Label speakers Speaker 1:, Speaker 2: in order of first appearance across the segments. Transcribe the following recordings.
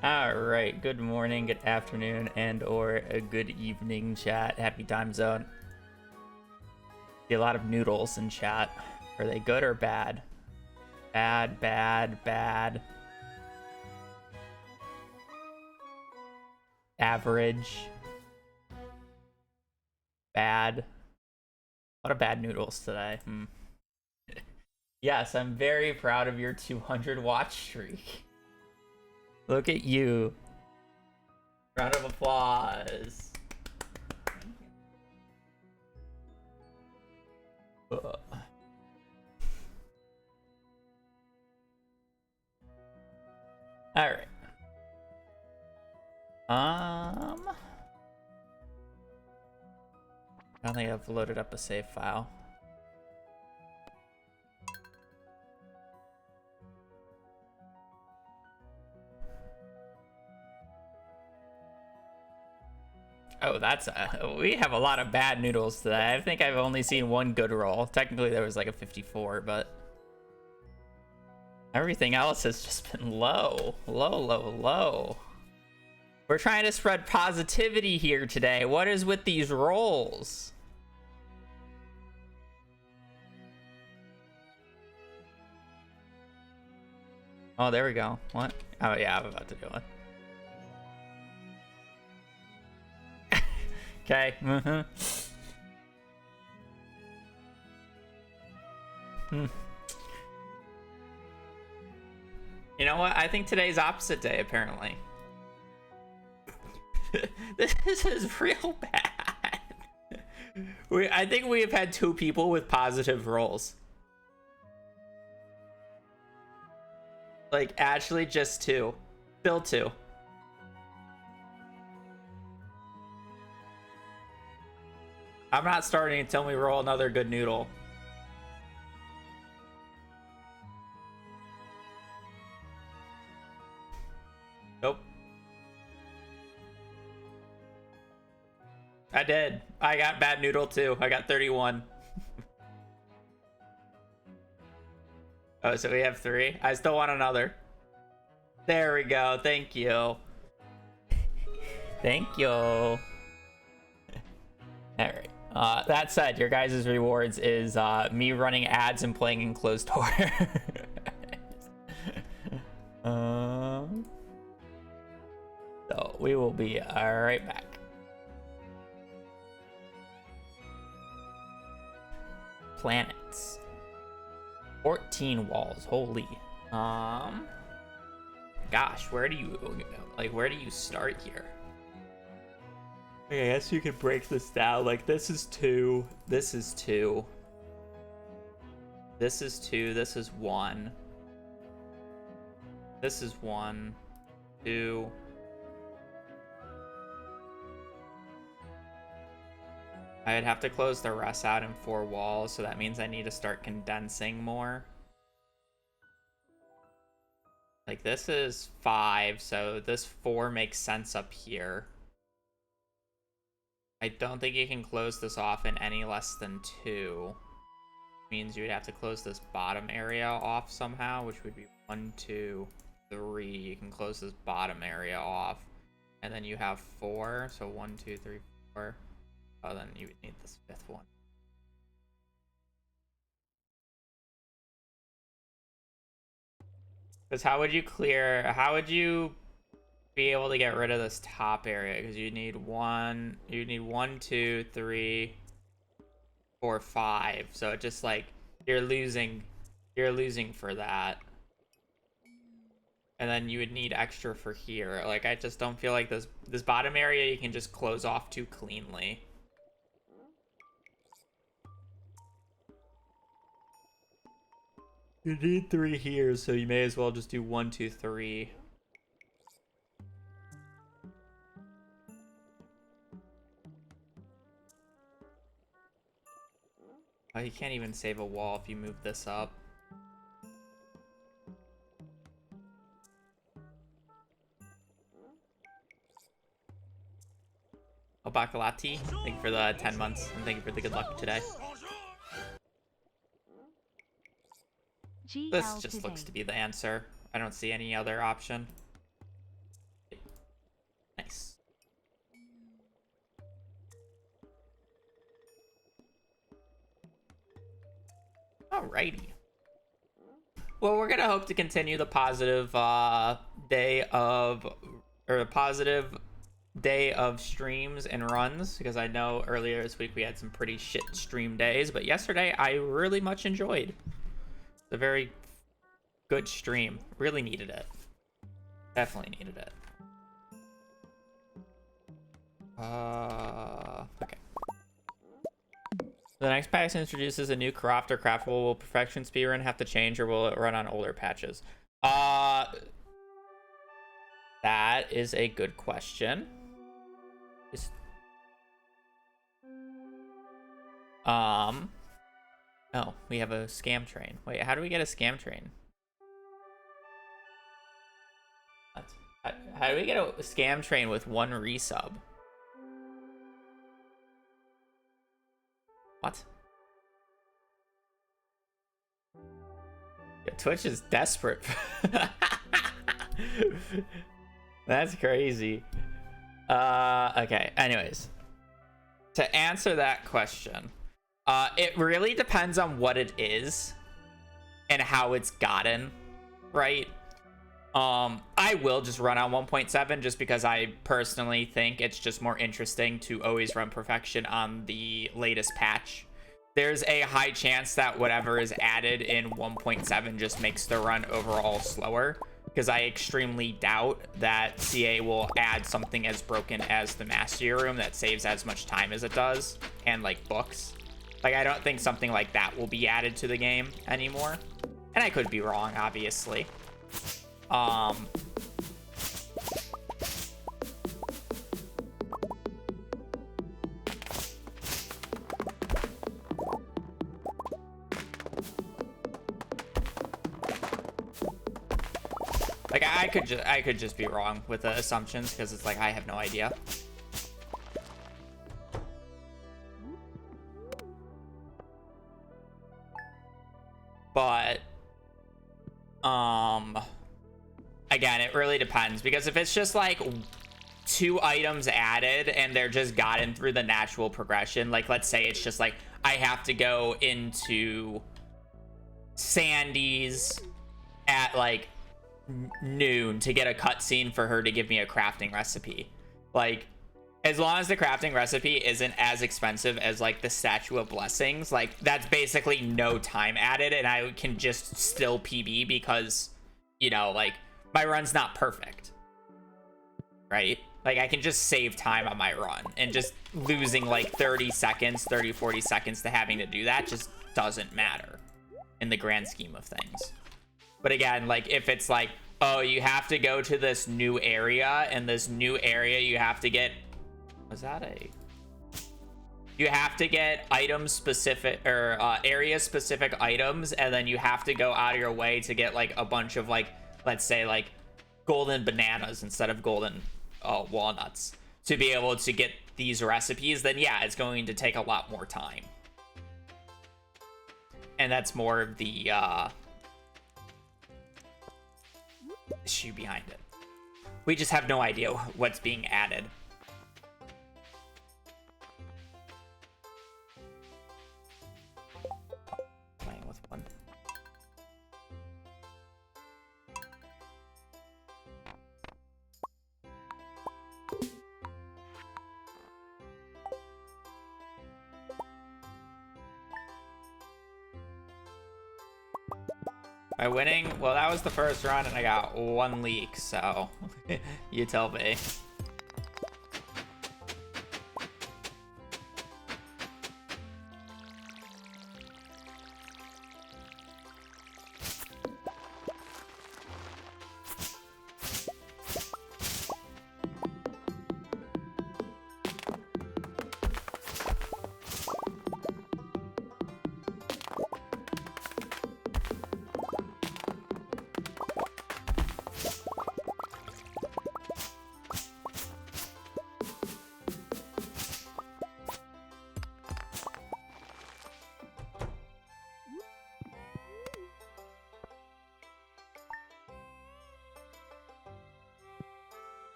Speaker 1: All right, good morning, good afternoon, and or a good evening, chat. Happy time zone. See a lot of noodles in chat. Are they good or bad? Bad, bad, bad. Average. Bad. A lot of bad noodles today. Yes, I'm very proud of your 200 watch streak. Look at you. Round of applause. Ugh. All right. I don't think I've loaded up a save file. Oh, we have a lot of bad noodles today. I think I've only seen one good roll. Technically, there was like a 54, but everything else has just been low. Low, low, low. We're trying to spread positivity here today. What is with these rolls? Oh, there we go. What? Oh, yeah, I'm about to do it. Okay. You know what? I think today's opposite day, apparently. This is real bad. I think we have had 2 people with positive rolls. Like, actually just 2. Still 2. I'm not starting until we roll another good noodle. Nope. I did. I got bad noodle too. I got 31. Oh, so we have 3? I still want another. There we go. Thank you. Thank you. All right. That said, your guys' rewards is me running ads and playing in closed door. So we will be right back. Planets. 14 walls. Holy. Gosh, where do you start here? I guess you could break this down. Like, this is 2. This is 2. This is 2. This is 1. This is 1. 2. I'd have to close the rest out in 4 walls, so that means I need to start condensing more. Like, this is 5, so this 4 makes sense up here. I don't think you can close this off in any less than 2. Means you would have to close this bottom area off somehow, which would be 1, 2, 3. You can close this bottom area off. And then you have 4, so 1, 2, 3, 4. Oh, then you would need this 5th one. Because how would you be able to get rid of this top area? Because you need 1, 2, 3, 4, 5. So it just, like, you're losing for that. And then you would need extra for here. Like, I just don't feel like this bottom area you can just close off too cleanly. You need 3 here, so you may as well just do 1, 2, 3. Oh, you can't even save a wall if you move this up. Oh, Bakalati, thank you for the 10 months, and thank you for the good luck today. This just looks to be the answer. I don't see any other option. Alrighty. Well, we're gonna hope to continue the positive day of streams and runs, because I know earlier this week we had some pretty shit stream days, but yesterday I really much enjoyed. It's a very good stream. Really needed it. Definitely needed it. Okay. The next patch introduces a new craft or craftable. Will perfection speedrun have to change, or will it run on older patches? That is a good question. Oh, we have a scam train. Wait, how do we get a scam train? How do we get a scam train with 1 resub? What? Yeah, Twitch is desperate. That's crazy. Okay, anyways. To answer that question, it really depends on what it is and how it's gotten, right? I will just run on 1.7 just because I personally think it's just more interesting to always run perfection on the latest patch. There's a high chance that whatever is added in 1.7 just makes the run overall slower, because I extremely doubt that CA will add something as broken as the Mastery Room that saves as much time as it does, and like books. Like, I don't think something like that will be added to the game anymore. And I could be wrong, obviously. Like, I could just be wrong with the assumptions, because it's like I have no idea. But again, it really depends, because if it's just like 2 items added and they're just gotten through the natural progression, like let's say it's just like I have to go into Sandy's at like noon to get a cutscene for her to give me a crafting recipe. Like, as long as the crafting recipe isn't as expensive as like the Statue of Blessings, like that's basically no time added, and I can just still PB because, you know, like my run's not perfect, right? Like, I can just save time on my run, and just losing like 30 seconds, 30, 40 seconds to having to do that just doesn't matter in the grand scheme of things. But again, like if it's like, oh, you have to go to this new area, and this new area you have to get, was that a, you have to get item specific or area specific items, and then you have to go out of your way to get like a bunch of like, let's say like golden bananas instead of golden walnuts to be able to get these recipes, then yeah, it's going to take a lot more time. And that's more of the issue behind it. We just have no idea what's being added. Playing with one. Am I winning? Well, that was the first run, and I got 1 leak, so you tell me.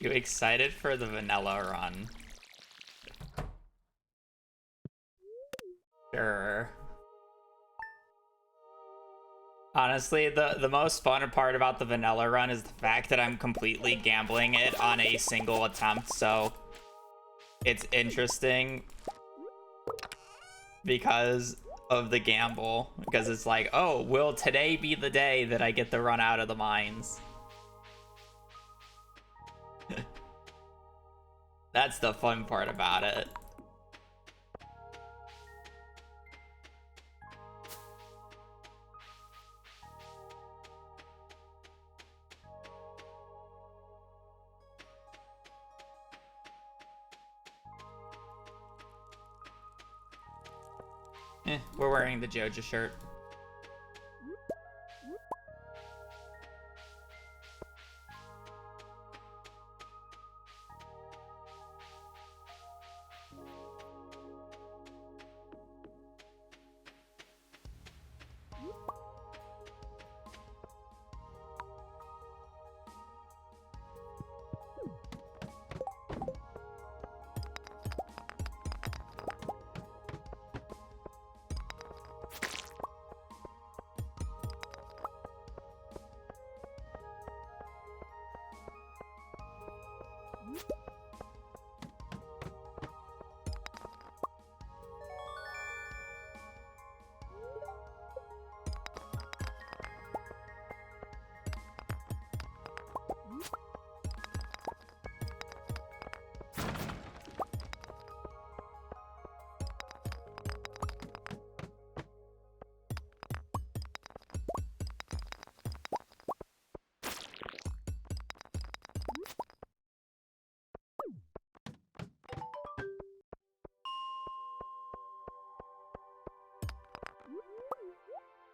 Speaker 1: You excited for the vanilla run? Sure. Honestly, the most fun part about the vanilla run is the fact that I'm completely gambling it on a single attempt, so it's interesting because of the gamble. Because it's like, oh, will today be the day that I get the run out of the mines? That's the fun part about it. We're wearing the Joja shirt.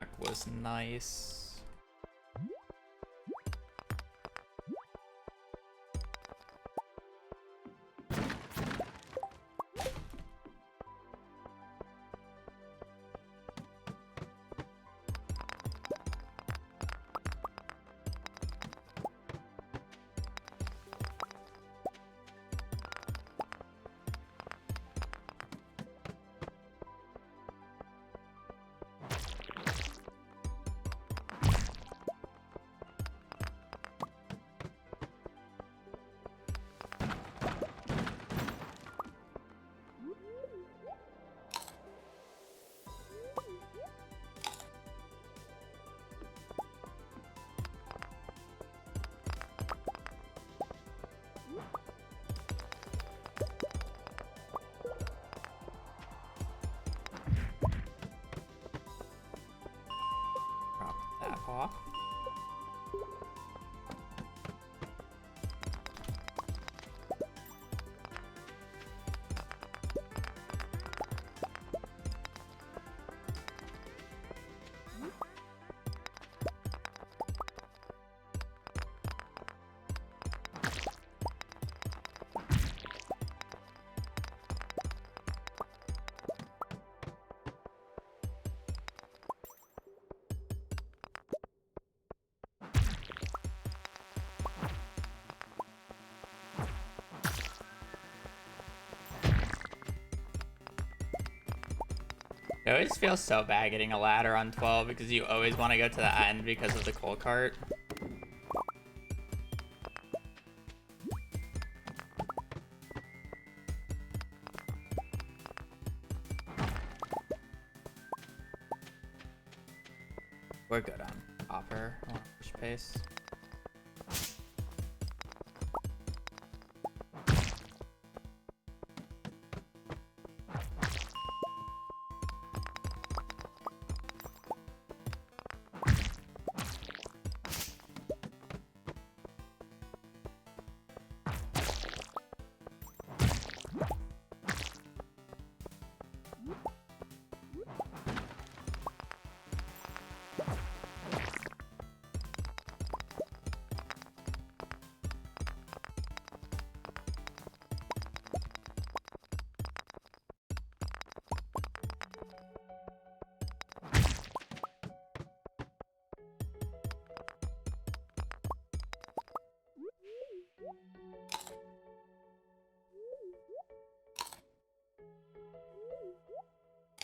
Speaker 1: That was nice. Off. It always feels so bad getting a ladder on 12 because you always want to go to the end because of the coal cart. We're good on Hopper. I want to push pace.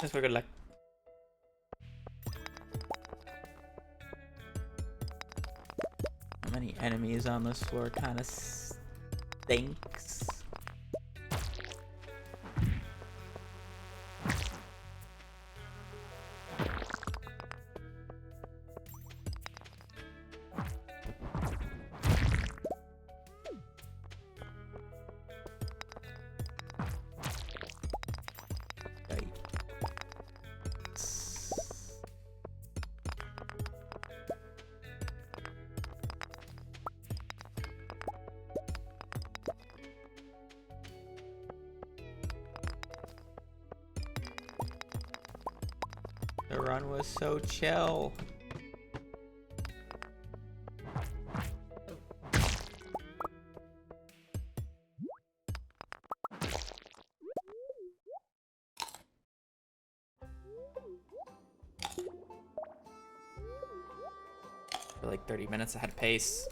Speaker 1: Thanks for good luck. How many enemies on this floor kind of stinks. The run was so chill. We're like 30 minutes ahead of pace.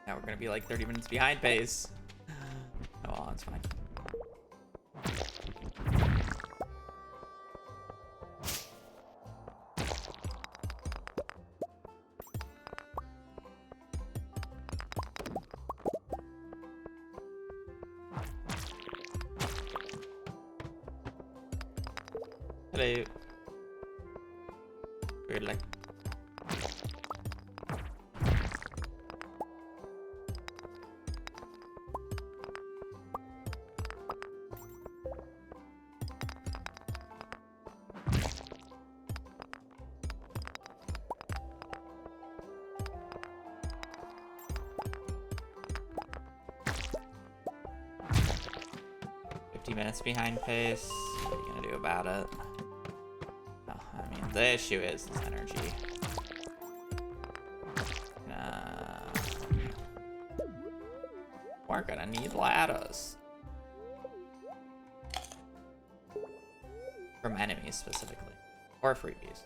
Speaker 1: Now we're gonna be like 30 minutes behind pace. Oh well, that's fine. Hello. Weird like. Minutes behind pace. What are you gonna do about it? No, I mean the issue is this energy. We're gonna need ladders from enemies specifically, or freebies.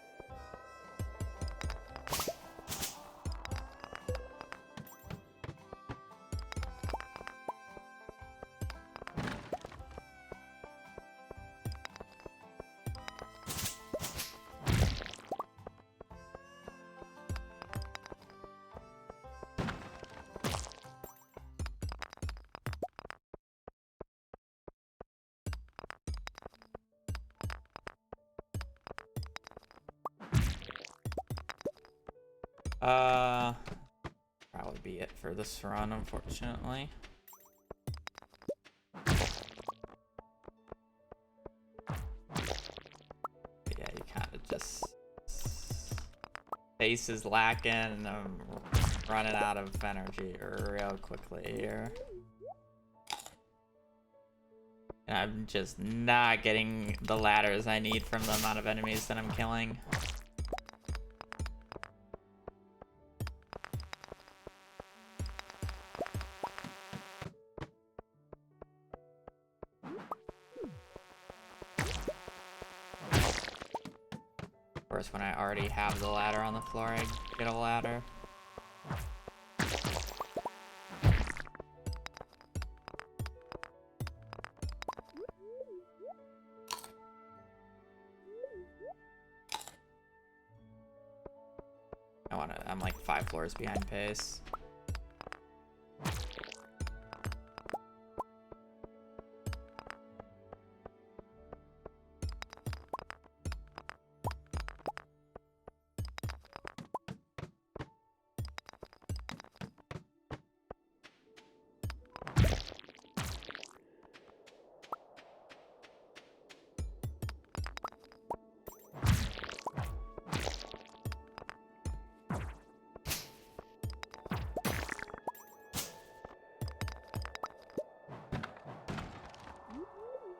Speaker 1: 'Probably be it for this run, unfortunately. Yeah, you kind of just pace is lacking, and I'm running out of energy real quickly here. And I'm just not getting the ladders I need from the amount of enemies that I'm killing. Of course, when I already have the ladder on the floor, I get a ladder. I'm like 5 floors behind pace.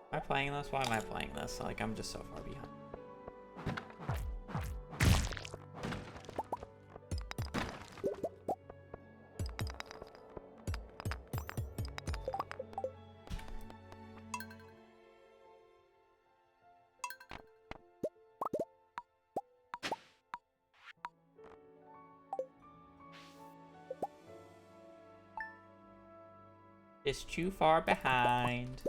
Speaker 1: Am I playing this? Why am I playing this? Like, I'm just so far behind. It's too far behind.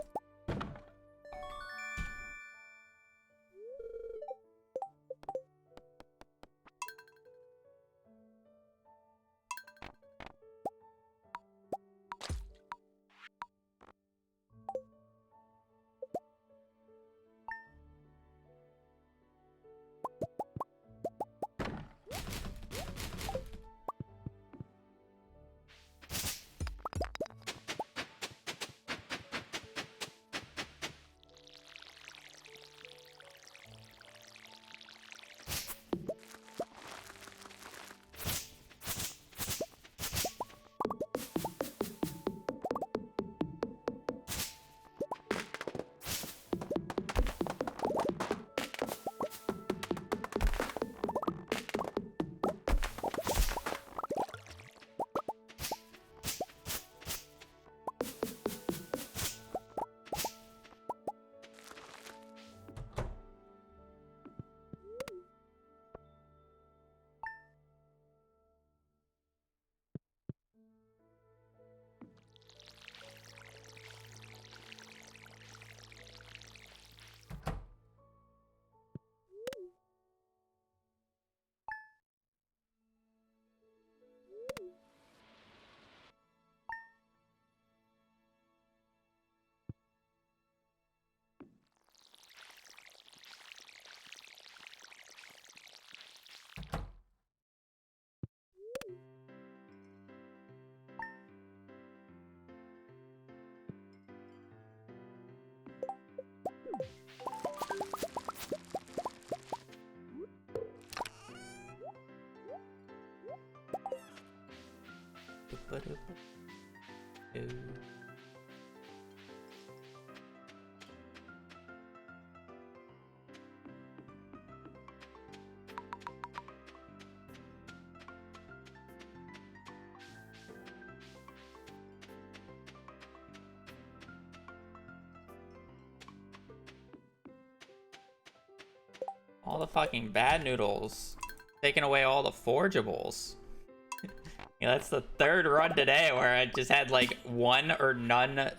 Speaker 1: All the fucking bad noodles. Taking away all the forgeables. Yeah, that's the third run today where I just had like one or none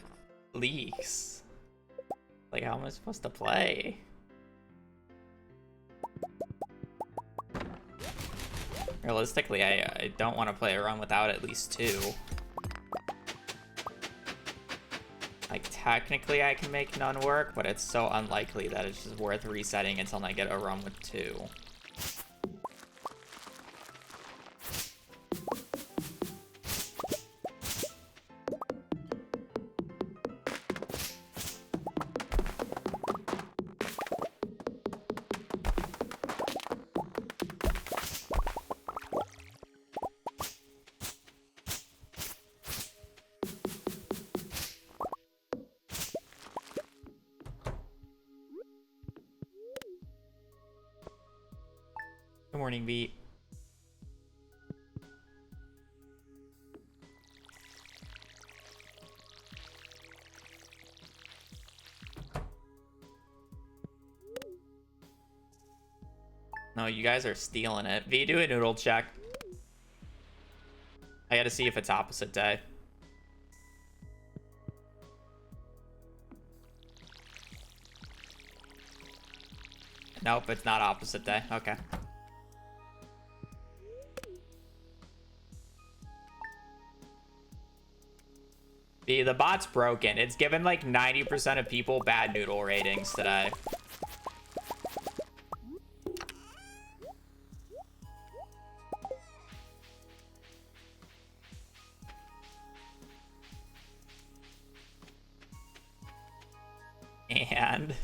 Speaker 1: leaks. Like, how am I supposed to play? Realistically, I don't want to play a run without at least two. Like, technically I can make none work, but it's so unlikely that it's just worth resetting until I get a run with two. Good morning, Beat. No, you guys are stealing it. V, do a noodle check. I gotta see if it's opposite day. Nope, it's not opposite day. Okay. The bot's broken. It's given like 90% of people bad noodle ratings today. And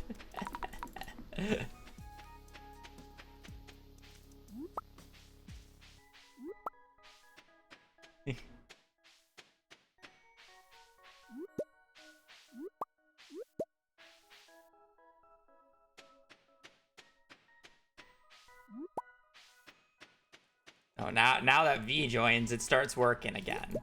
Speaker 1: oh, now that V joins, it starts working again.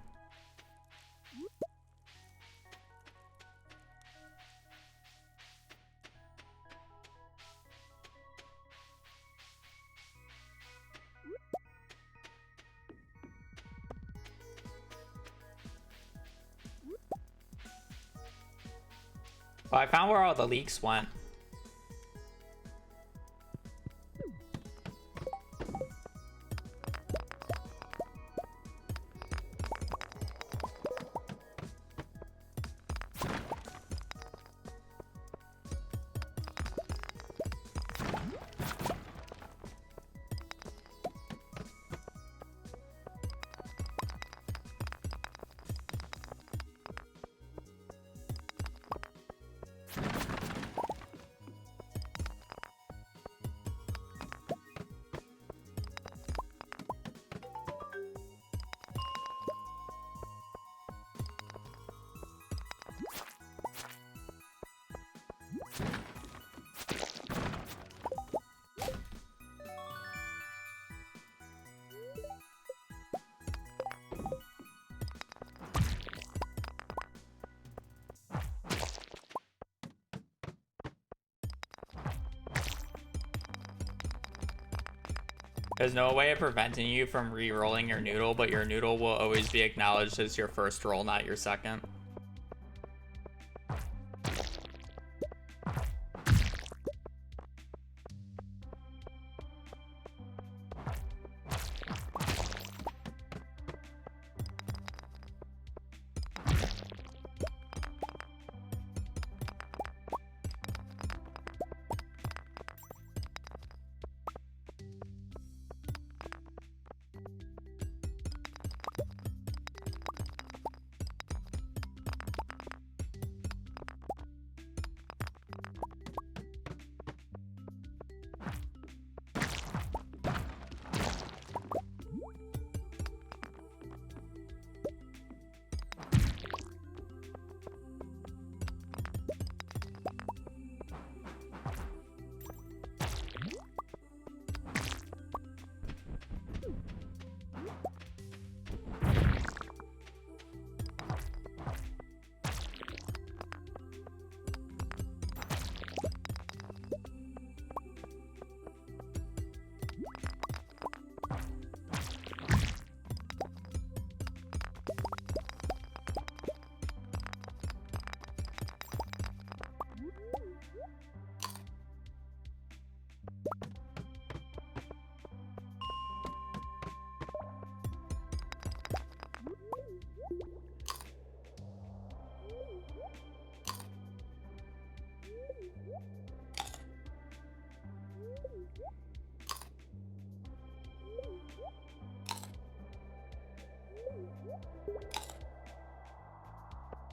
Speaker 1: Well, I found where all the leaks went. There's no way of preventing you from re-rolling your noodle, but your noodle will always be acknowledged as your first roll, not your second.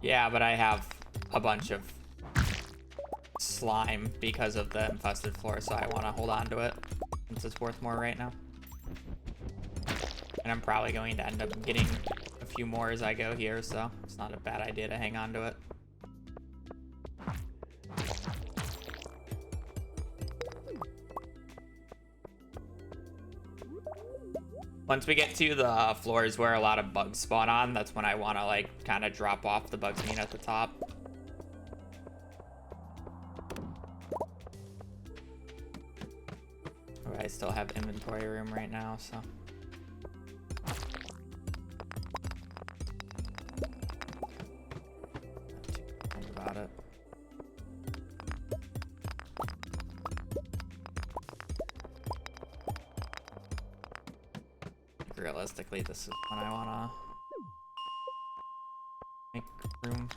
Speaker 1: Yeah, but I have a bunch of slime because of the infested floor, so I want to hold on to it since it's worth more right now. And I'm probably going to end up getting a few more as I go here, so it's not a bad idea to hang on to it. Once we get to the floors where a lot of bugs spawn on, that's when I want to like kind of drop off the bugs mean at the top. Oh, I still have inventory room right now, so. Not too about it. Realistically, this is when I wanna make room.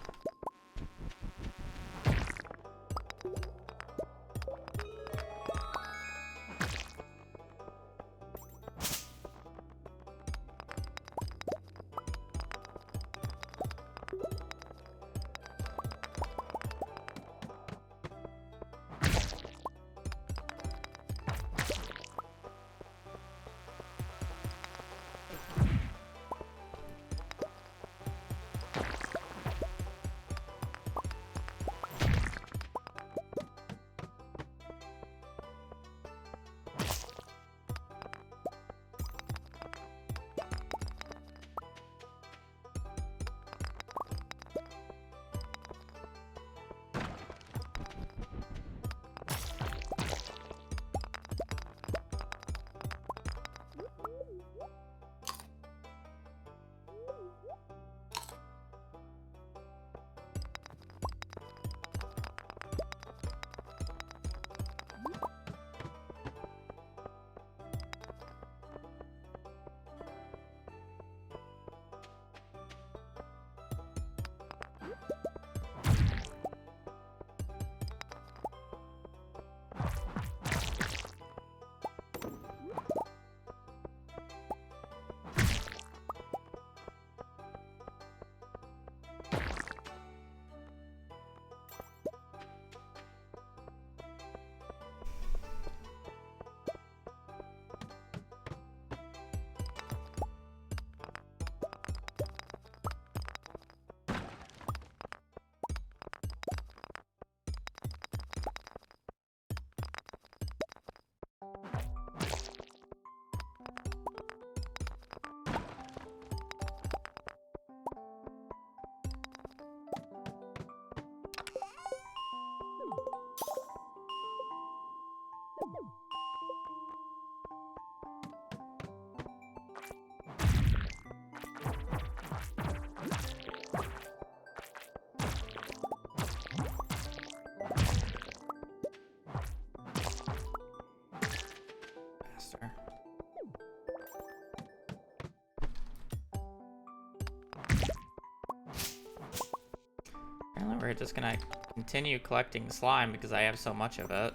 Speaker 1: Apparently we're just gonna continue collecting slime because I have so much of it.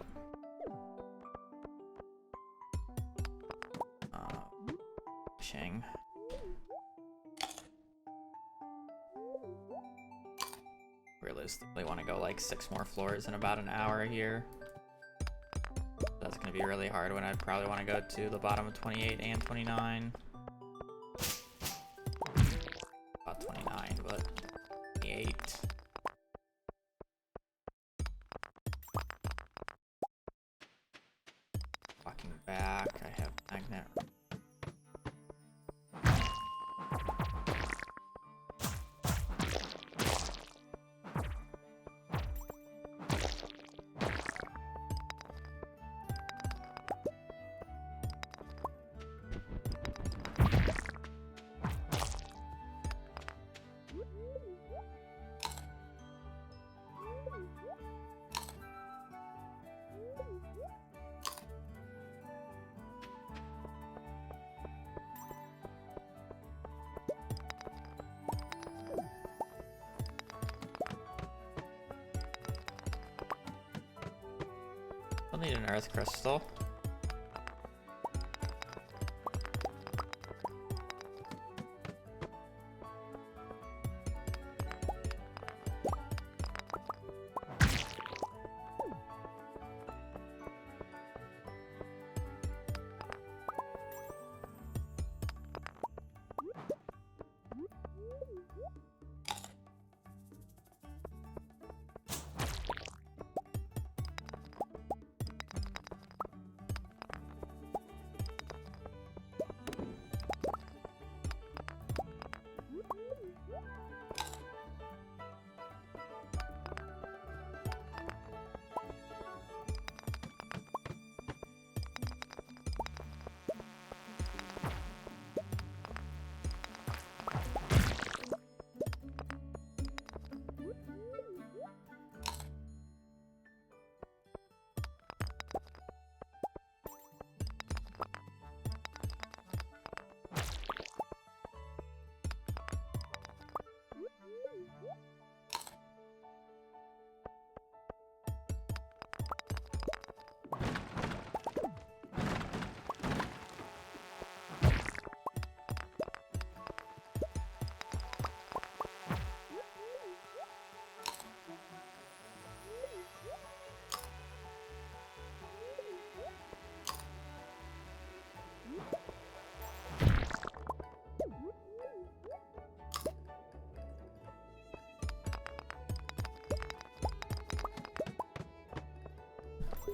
Speaker 1: Fishing. Realistically want to go like 6 more floors in about an hour here. That's gonna be really hard when I'd probably want to go to the bottom of 28 and 29. About 29, but 28. Walking back, I have magnet. I'll need an earth crystal.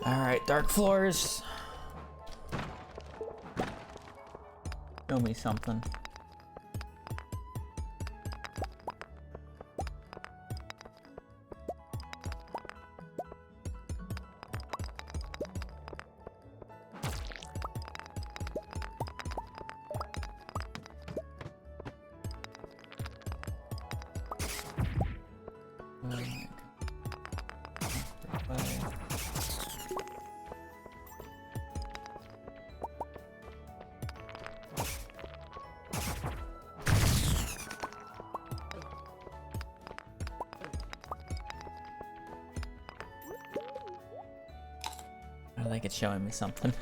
Speaker 1: Alright, dark floors. Show me something. I think it's showing me something.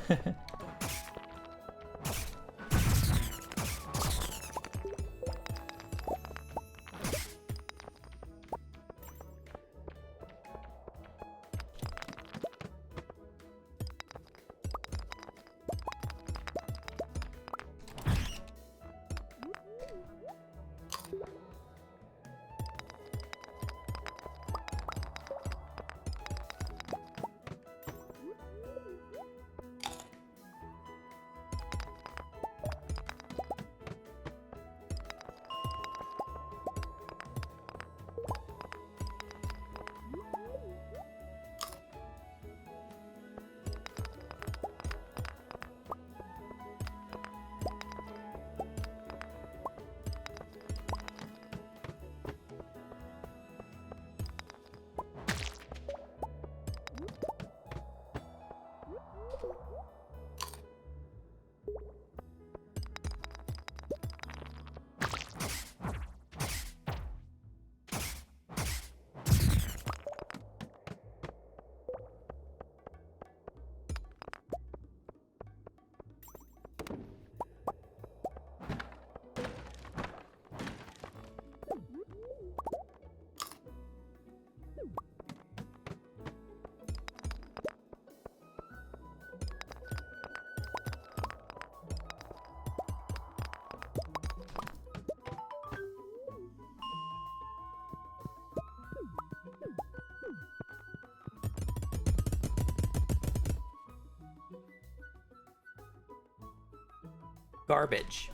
Speaker 1: Garbage.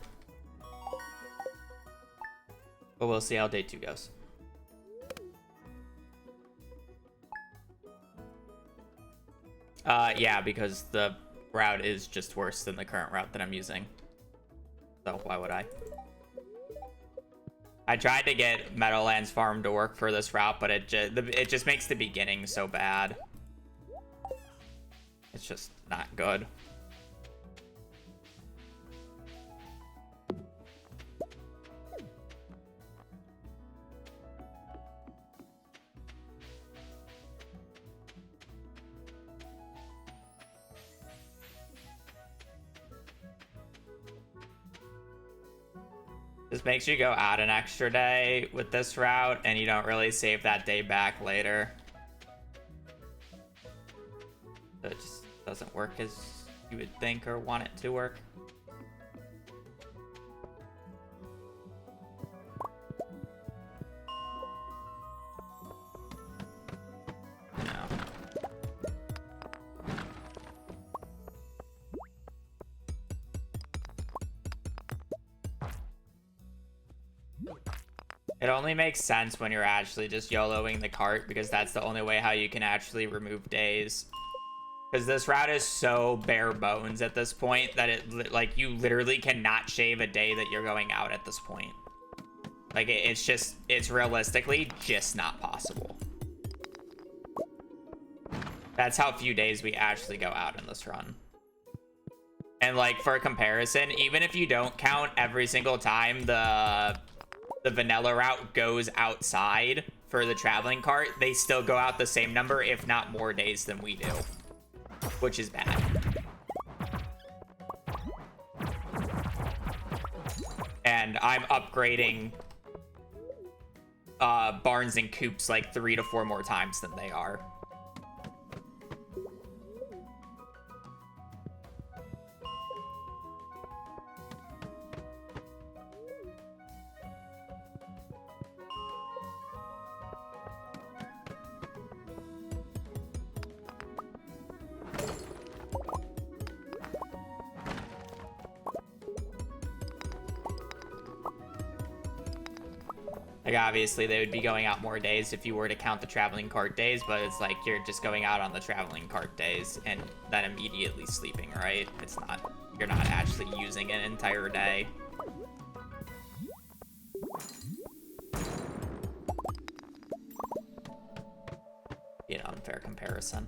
Speaker 1: But we'll see how day 2 goes. Yeah, because the route is just worse than the current route that I'm using. So why would I? I tried to get Meadowlands Farm to work for this route, but it just makes the beginning so bad. It's just not good. This makes you go out an extra day with this route, and you don't really save that day back later. So it just doesn't work as you would think or want it to work. It only makes sense when you're actually just YOLOing the cart, because that's the only way how you can actually remove days. Because this route is so bare bones at this point that it, like, you literally cannot shave a day that you're going out at this point. Like, it's realistically just not possible. That's how few days we actually go out in this run. And, like, for comparison, even if you don't count every single time the vanilla route goes outside for the traveling cart, they still go out the same number, if not more days than we do, which is bad. And I'm upgrading barns and coops like 3 to 4 more times than they are. Like, obviously, they would be going out more days if you were to count the traveling cart days, but it's like you're just going out on the traveling cart days and then immediately sleeping, right? It's not, you're not actually using an entire day. Be an unfair comparison.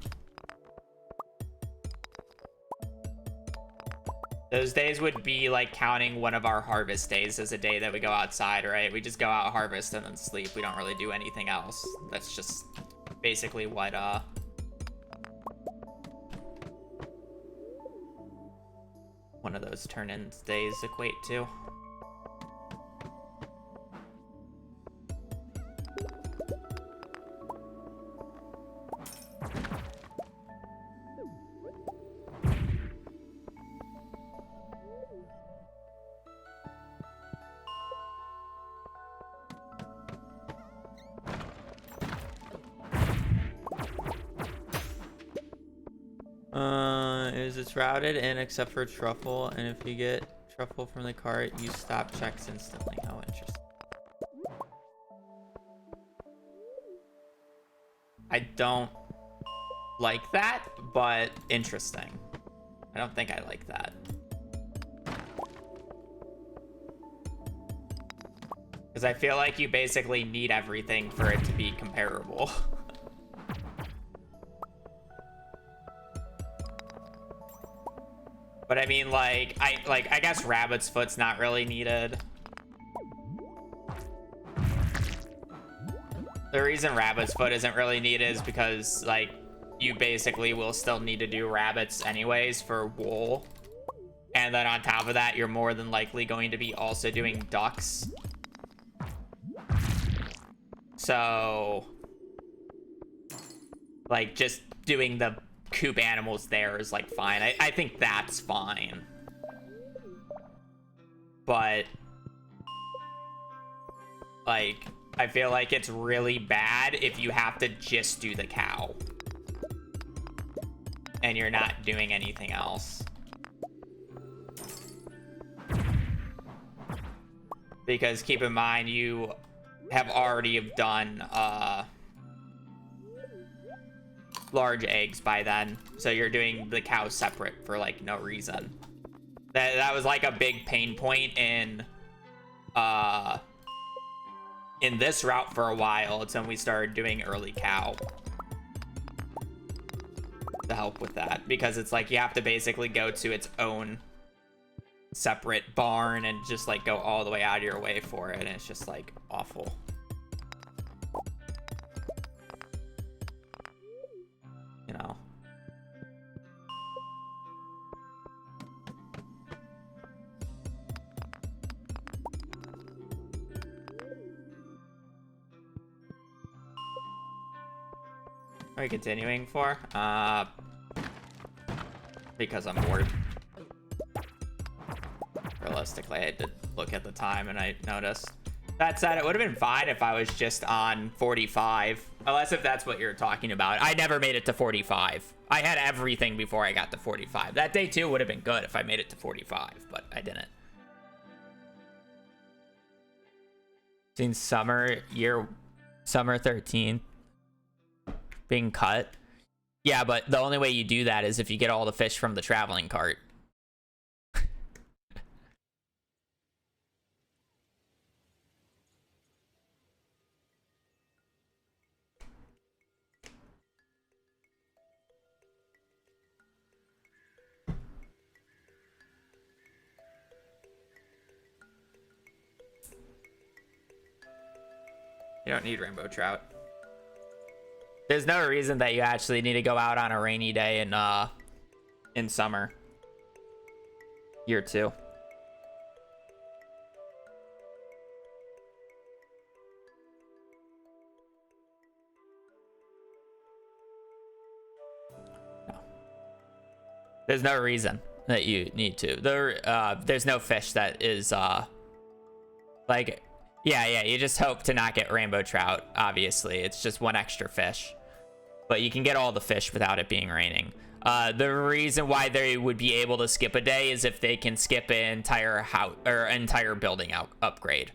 Speaker 1: Those days would be like counting one of our harvest days as a day that we go outside, right? We just go out, harvest, and then sleep. We don't really do anything else. That's just basically what one of those turn-in days equate to. It's routed in except for truffle, and if you get truffle from the cart, you stop checks instantly. How interesting. I don't like that, but interesting. I don't think I like that. Because I feel like you basically need everything for it to be comparable. But I mean, like, I guess rabbit's foot's not really needed. The reason rabbit's foot isn't really needed is because, like, you basically will still need to do rabbits anyways for wool. And then on top of that, you're more than likely going to be also doing ducks. So, like, just doing the coop animals there is like fine. I think that's fine, but like I feel like it's really bad if you have to just do the cow and you're not doing anything else, because keep in mind you have already done large eggs by then, so you're doing the cow separate for like no reason. That was like a big pain point in this route for a while. It's when we started doing early cow to help with that, because it's like you have to basically go to its own separate barn and just like go all the way out of your way for it, and it's just like awful. You know. Are we continuing for? Because I'm bored. Realistically, I did look at the time and I noticed. That said, it would have been fine if I was just on 45. Unless if that's what you're talking about. I never made it to 45. I had everything before I got to 45. That day too would have been good if I made it to 45, but I didn't. Seen summer 13 being cut. Yeah, but the only way you do that is if you get all the fish from the traveling cart. You don't need rainbow trout. There's no reason that you actually need to go out on a rainy day in summer. Year 2. No. There's no reason that you need to. There's no fish that is like, yeah, you just hope to not get rainbow trout, obviously. It's just one extra fish. But you can get all the fish without it being raining. The reason why they would be able to skip a day is if they can skip an entire house or entire building upgrade.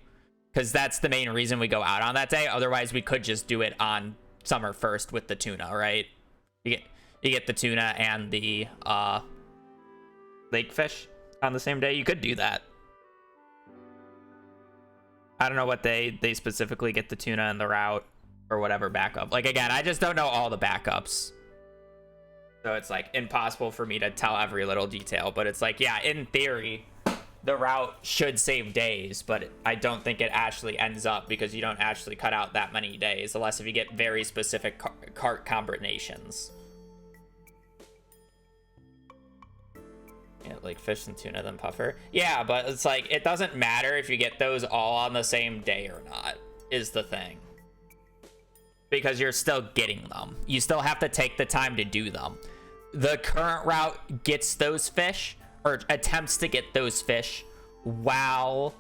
Speaker 1: because that's the main reason we go out on that day. Otherwise, we could just do it on summer 1st with the tuna, right? You get the tuna and the lake fish on the same day. You could do that. I don't know what they specifically get the tuna and the route or whatever backup. Like, again, I just don't know all the backups. So it's like impossible for me to tell every little detail, but it's like, yeah, in theory, the route should save days, but I don't think it actually ends up because you don't actually cut out that many days unless if you get very specific cart combinations. Yeah, like fish and tuna, then puffer. Yeah, but it's like, it doesn't matter if you get those all on the same day or not, is the thing. Because you're still getting them. You still have to take the time to do them. The current route gets those fish, or attempts to get those fish, while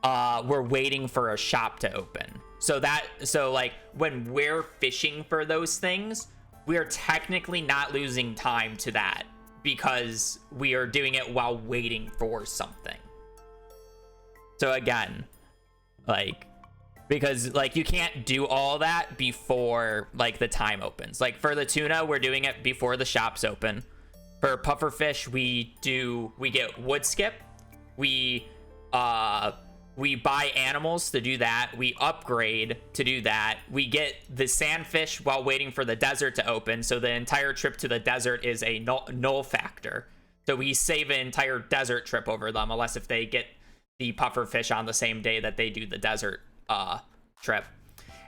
Speaker 1: we're waiting for a shop to open. So like, when we're fishing for those things, we're technically not losing time to that, because we are doing it while waiting for something. So again, like, because like you can't do all that before like the time opens. Like for the tuna, we're doing it before the shops open. For pufferfish, we get wood skip. We buy animals to do that. We upgrade to do that. We get the sandfish while waiting for the desert to open. So the entire trip to the desert is a null factor. So we save an entire desert trip over them, unless if they get the pufferfish on the same day that they do the desert trip.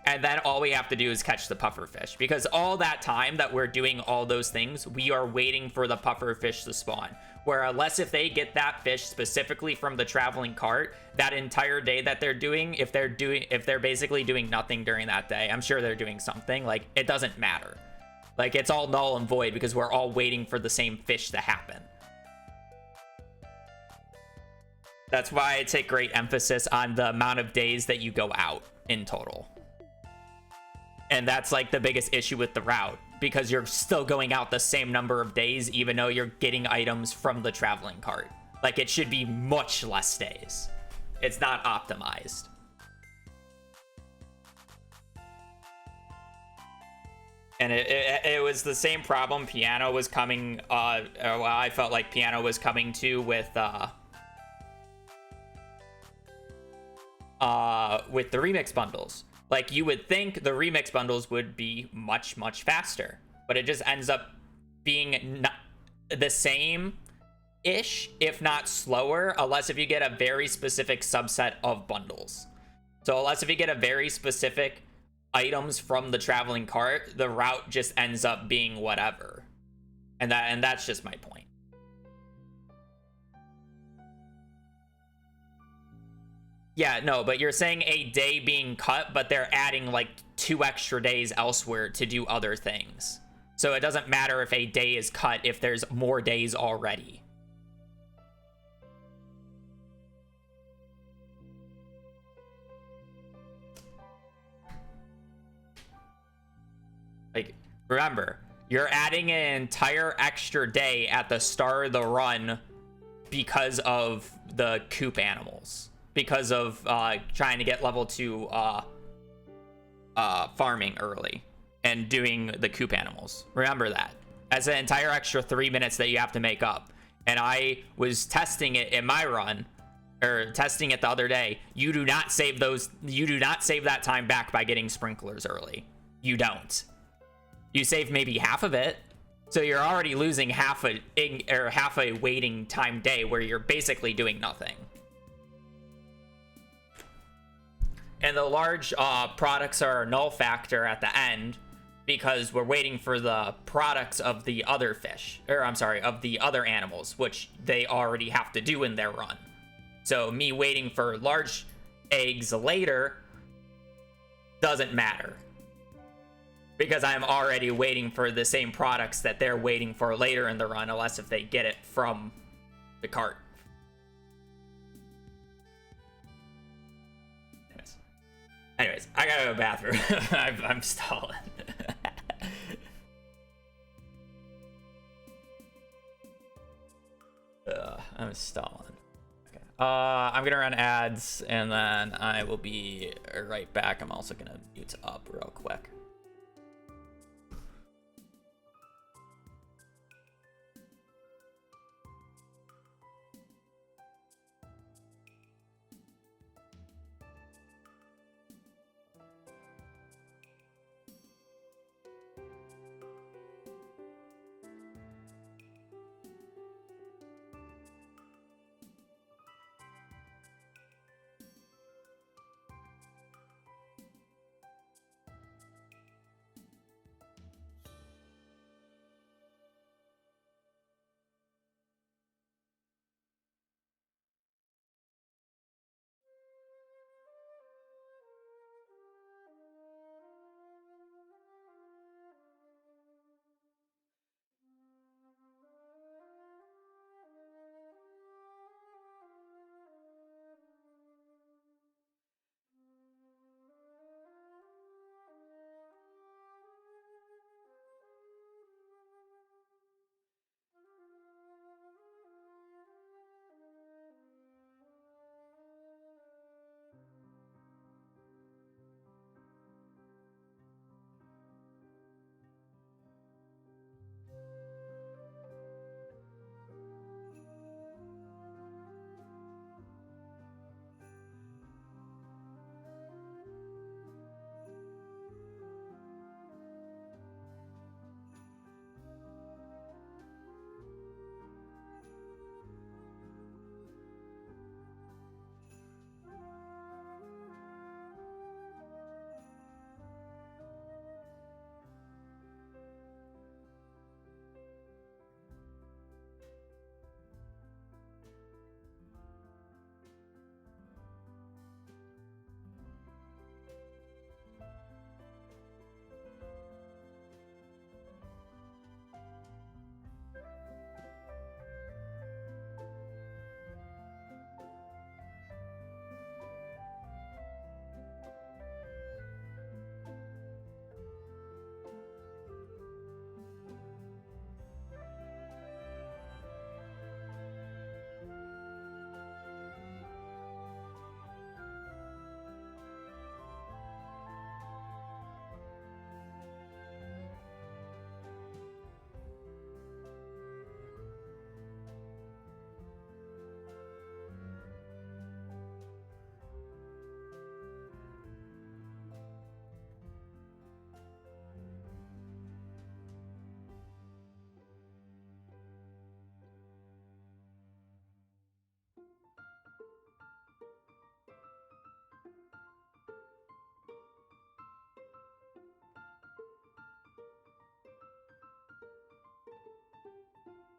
Speaker 1: And then all we have to do is catch the pufferfish, because all that time that we're doing all those things, we are waiting for the pufferfish to spawn. Where unless if they get that fish specifically from the traveling cart, that entire day that they're doing, if they're basically doing nothing during that day, I'm sure they're doing something, like it doesn't matter. Like it's all null and void because we're all waiting for the same fish to happen. That's why I take great emphasis on the amount of days that you go out in total. And that's like the biggest issue with the route, because you're still going out the same number of days, even though you're getting items from the traveling cart. Like it should be much less days. It's not optimized. And it was the same problem Piano was coming, well, I felt like Piano was coming to with the remix bundles. Like you would think the remix bundles would be much faster, but it just ends up being the same-ish, if not slower, unless if you get a very specific subset of bundles. So unless if you get a very specific items from the traveling cart, the route just ends up being whatever. And that's just my point. Yeah, no, but you're saying a day being cut, but they're adding like 2 extra days elsewhere to do other things. So it doesn't matter if a day is cut if there's more days already. Like, remember, you're adding an entire extra day at the start of the run because of the coop animals. Because of trying to get level 2 farming early and doing the coop animals. Remember that. That's an entire extra 3 minutes that you have to make up. And I was testing it in my run, or testing it the other day. You do not save that time back by getting sprinklers early. You don't. You save maybe half of it. So you're already losing half a waiting time day where you're basically doing nothing. And the large products are a null factor at the end because we're waiting for the products of the other fish, or I'm sorry, of the other animals, which they already have to do in their run. So me waiting for large eggs later doesn't matter because I'm already waiting for the same products that they're waiting for later in the run, unless if they get it from the cart. Anyways, I gotta go to the bathroom. I'm stalling. I'm stalling. Okay. I'm gonna run ads and then I will be right back. I'm also gonna mute up real quick.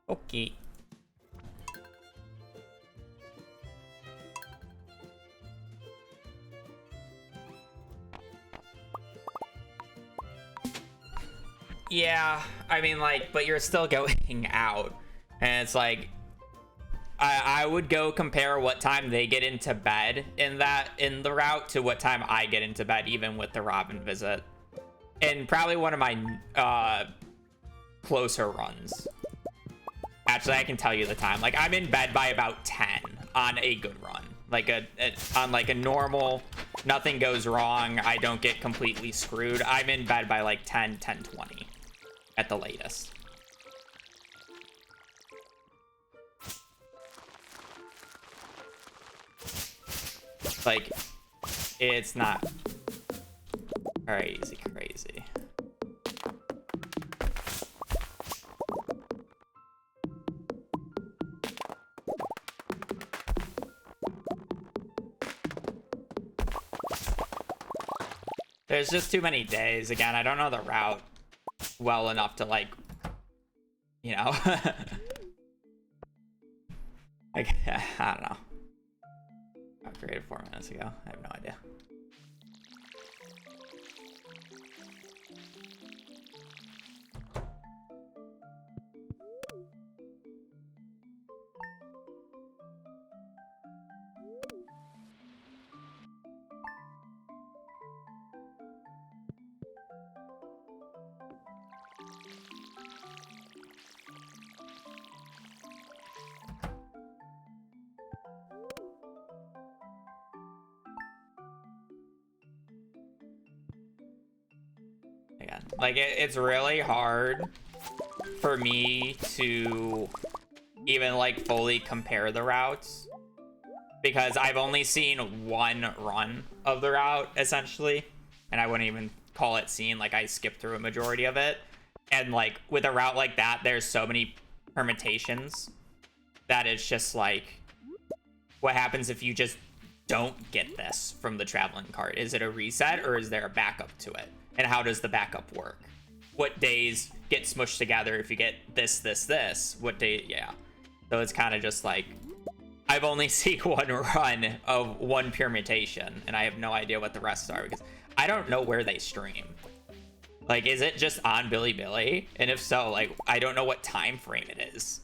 Speaker 1: Okay. Yeah, I mean, like, but you're still going out. And it's like, I would go compare what time they get into bed in the route to what time I get into bed, even with the Robin visit. And probably one of my closer runs. Actually, I can tell you the time. Like, I'm in bed by about 10 on a good run. Like on like a normal, nothing goes wrong, I don't get completely screwed. I'm in bed by like 10:20 at the latest. Like, it's not crazy. There's just too many days. Again, I don't know the route well enough to, like, you know. Like, I don't know. I created 4 minutes ago. I have no idea. Like, it's really hard for me to even, like, fully compare the routes. Because I've only seen one run of the route, essentially. And I wouldn't even call it seen. Like, I skipped through a majority of it. And, like, with a route like that, there's so many permutations that it's just, like, what happens if you just don't get this from the traveling cart? Is it a reset or is there a backup to it? And how does the backup work? What days get smushed together if you get this, this, this? What day? Yeah. So it's kind of just like, I've only seen one run of one permutation, and I have no idea what the rest are because I don't know where they stream. Like, is it just on Bilibili? And if so, like, I don't know what time frame it is.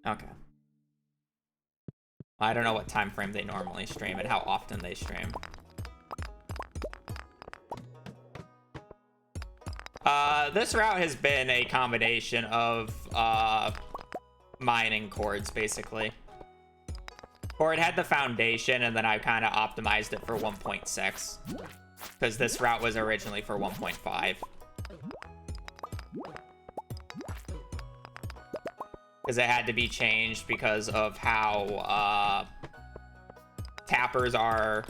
Speaker 1: Okay. I don't know what time frame they normally stream and how often they stream. This route has been a combination of mining chords, basically. Chord had the foundation, and then I kind of optimized it for 1.6. Because this route was originally for 1.5. Because it had to be changed because of how tappers are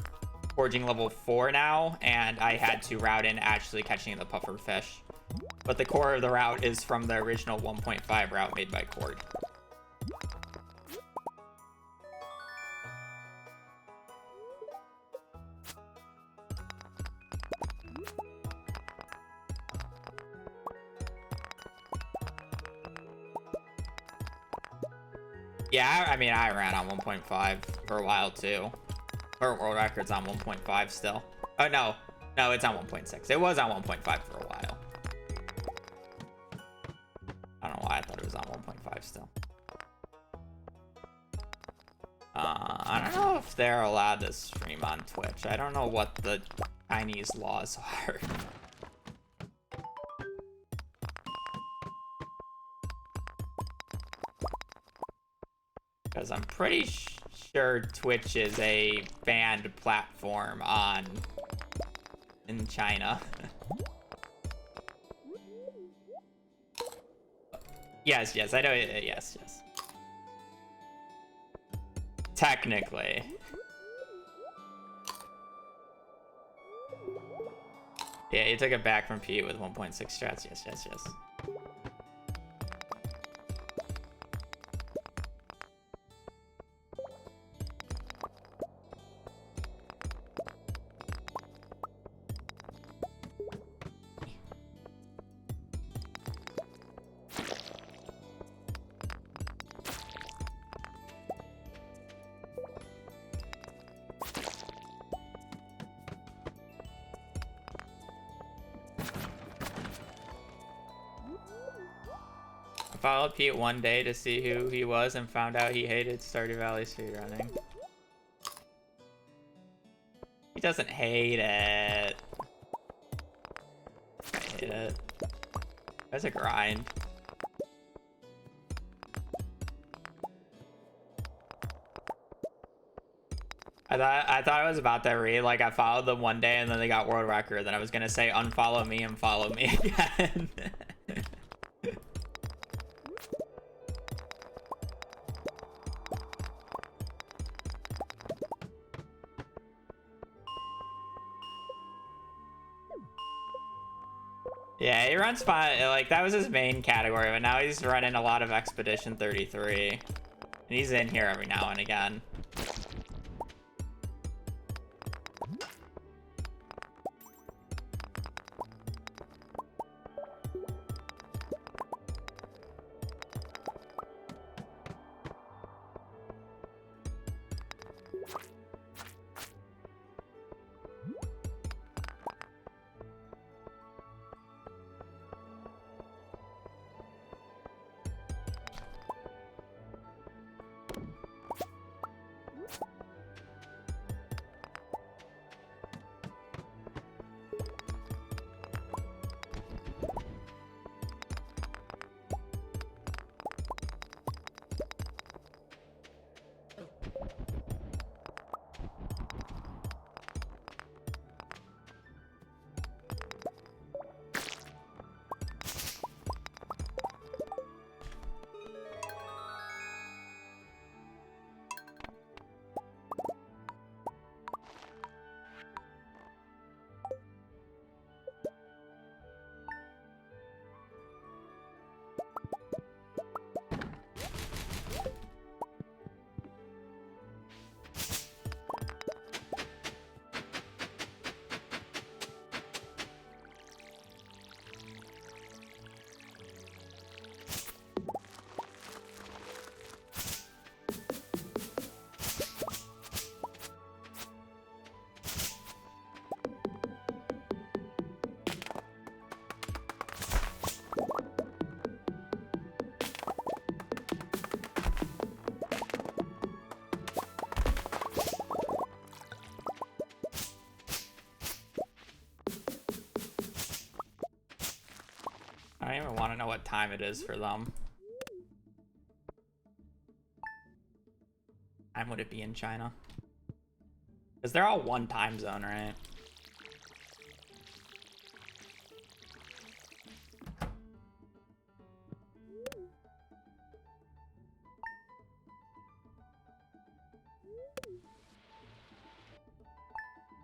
Speaker 1: forging level 4 now, and I had to route in actually catching the puffer fish. But the core of the route is from the original 1.5 route made by Cord. Yeah, I mean, I ran on 1.5 for a while too. Or world records on 1.5 still. Oh, no. No, it's on 1.6. It was on 1.5 for a while. I don't know why I thought it was on 1.5 still. I don't know if they're allowed to stream on Twitch. I don't know what the Chinese laws are. Because I'm pretty sure Twitch is a banned platform in China. Yes, I know. Yes. Technically. Yeah, you took it back from Pete with 1.6 strats. Yes. I followed Pete one day to see who he was and found out he hated Stardew Valley speedrunning. He doesn't hate it. I hate it. That's a grind. I thought I was about to read, like, I followed them one day and then they got world record. Then I was gonna say unfollow me and follow me again. Yeah, he runs fine. Like, that was his main category, but now he's running a lot of Expedition 33. And he's in here every now and again. don't even want to know what time it is for them. Time would it be in China? Because they're all one time zone, right?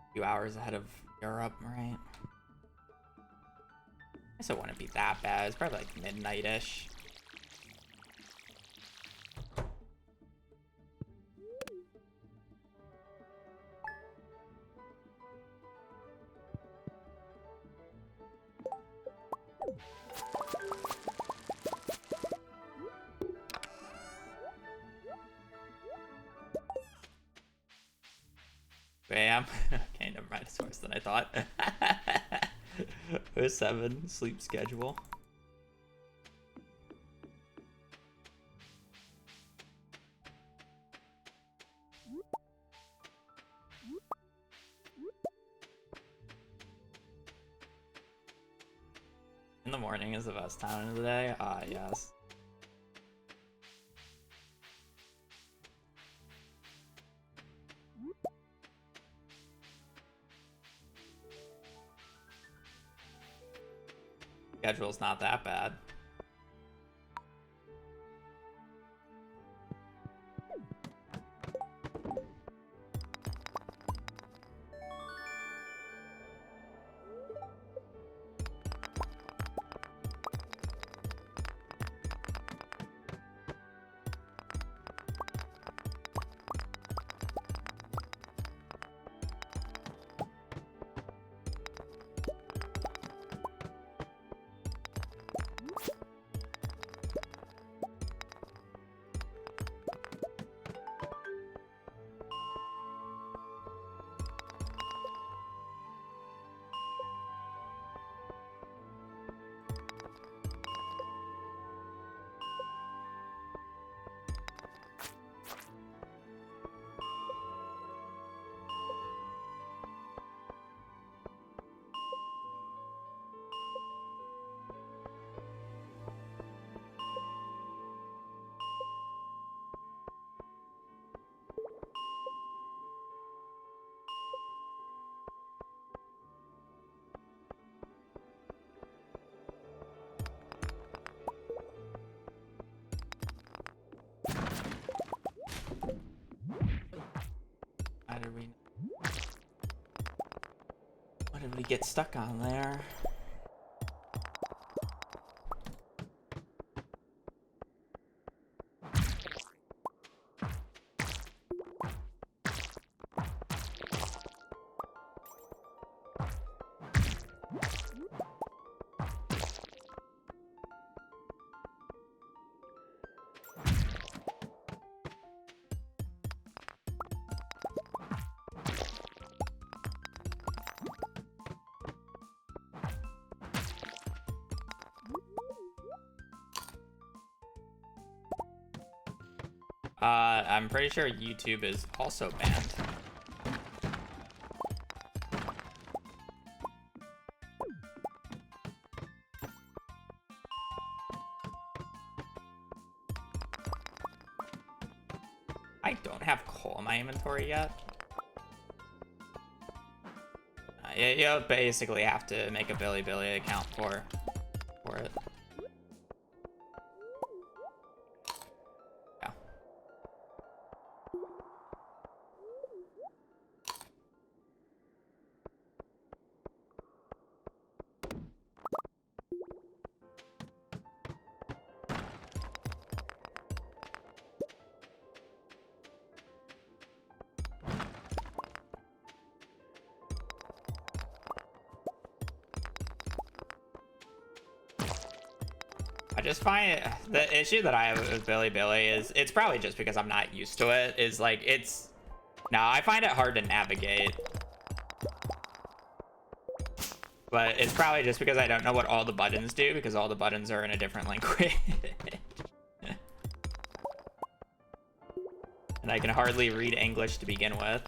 Speaker 1: A few hours ahead of Europe, right? I guess it wouldn't be that bad. It's probably like midnight-ish. Bam. Okay, never mind. It's worse than I thought. 07 sleep schedule. In the morning is the best time of the day. Ah, yes. Schedule's not that bad. What did we get stuck on there? I'm pretty sure YouTube is also banned. I don't have coal in my inventory yet. You'll basically have to make a Billy account for it. I just find it, the issue that I have with Billy is, it's probably just because I'm not used to it, is like, I find it hard to navigate. But it's probably just because I don't know what all the buttons do, because all the buttons are in a different language. And I can hardly read English to begin with.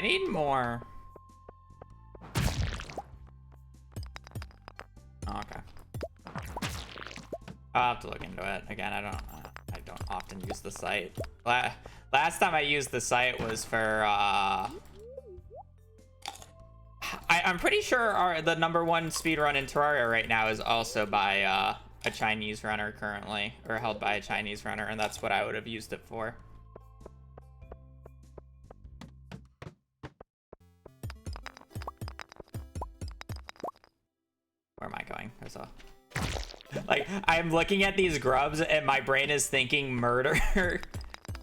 Speaker 1: need more. Oh, okay. I'll have to look into it again. I don't often use the site. Last time I used the site was for I'm pretty sure the #1 speedrun in Terraria right now is also by a Chinese runner currently, or held by a Chinese runner, and that's what I would have used it for. Where am I going? There's a... Like, I'm looking at these grubs and my brain is thinking murder.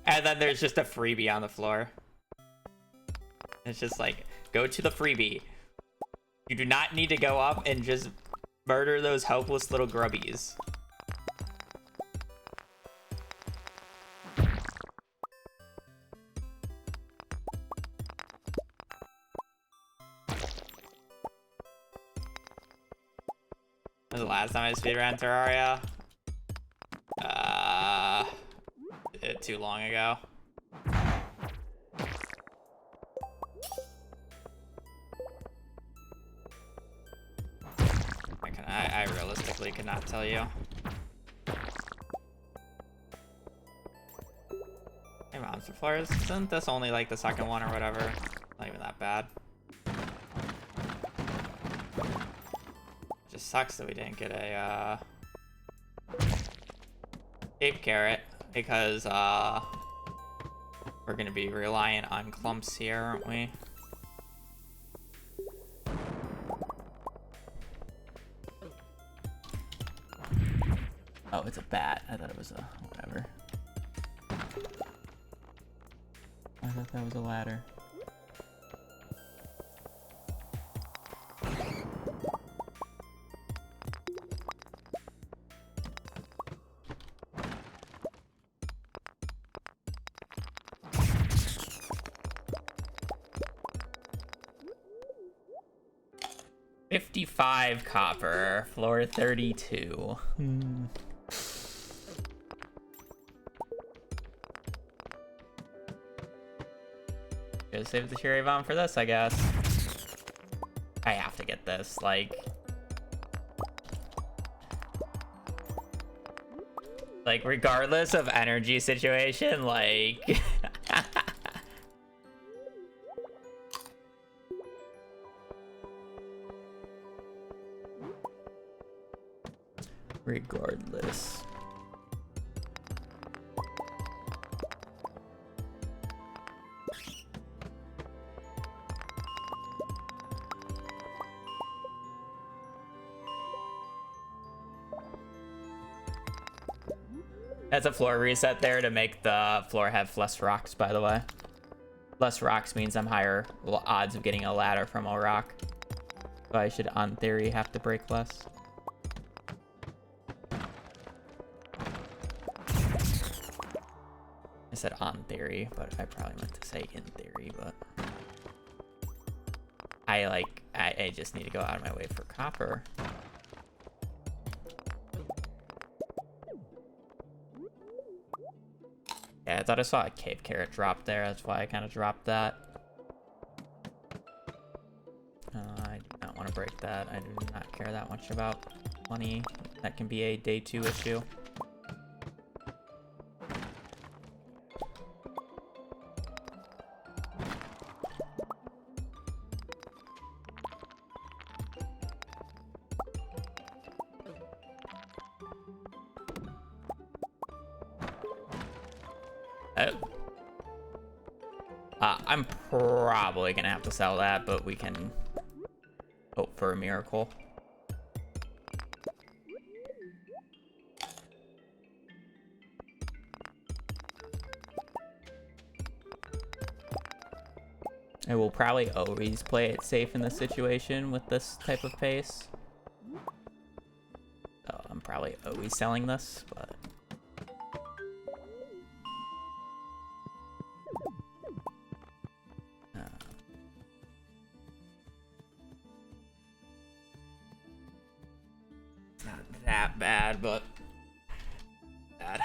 Speaker 1: And then there's just a freebie on the floor. It's just like, go to the freebie. You do not need to go up and just murder those helpless little grubbies. That was the last time I speedran Terraria. Too long ago. I realistically cannot tell you. Hey, Monster Floors, isn't this only like the second one or whatever? Not even that bad. Just sucks that we didn't get a Cape Carrot, because we're gonna be reliant on clumps here, aren't we? Oh, it's a bat. I thought it was a whatever. I thought that was a ladder. $55 copper, floor 32. Gotta save the cherry bomb for this, I guess. I have to get this, like regardless of energy situation, like regardless. That's a floor reset there to make the floor have less rocks, by the way. Less rocks means I'm higher odds of getting a ladder from a rock. So I should, on theory, have to break less. I said on theory, but I probably meant to say in theory, but... I just need to go out of my way for copper. Yeah, I thought I saw a cave carrot drop there. That's why I kind of dropped that. I do not want to break that. I do not care that much about money. That can be a day 2 issue. I'm probably gonna have to sell that, but we can hope for a miracle. I will probably always play it safe in this situation with this type of pace. So I'm probably always selling this, but... that bad, but bad.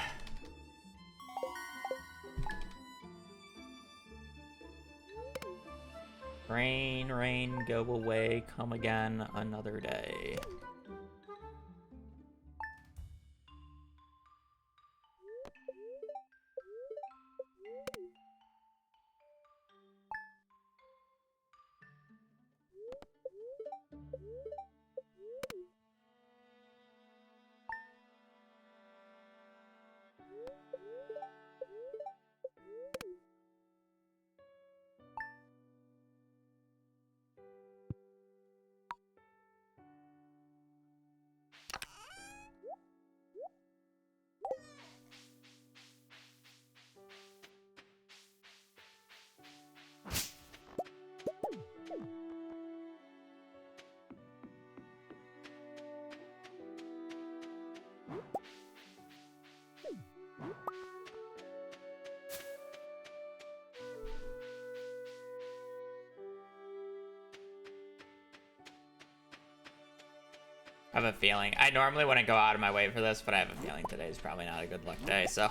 Speaker 1: rain, rain, go away, come again another day. I have a feeling. I normally wouldn't go out of my way for this, but I have a feeling today is probably not a good luck day, so...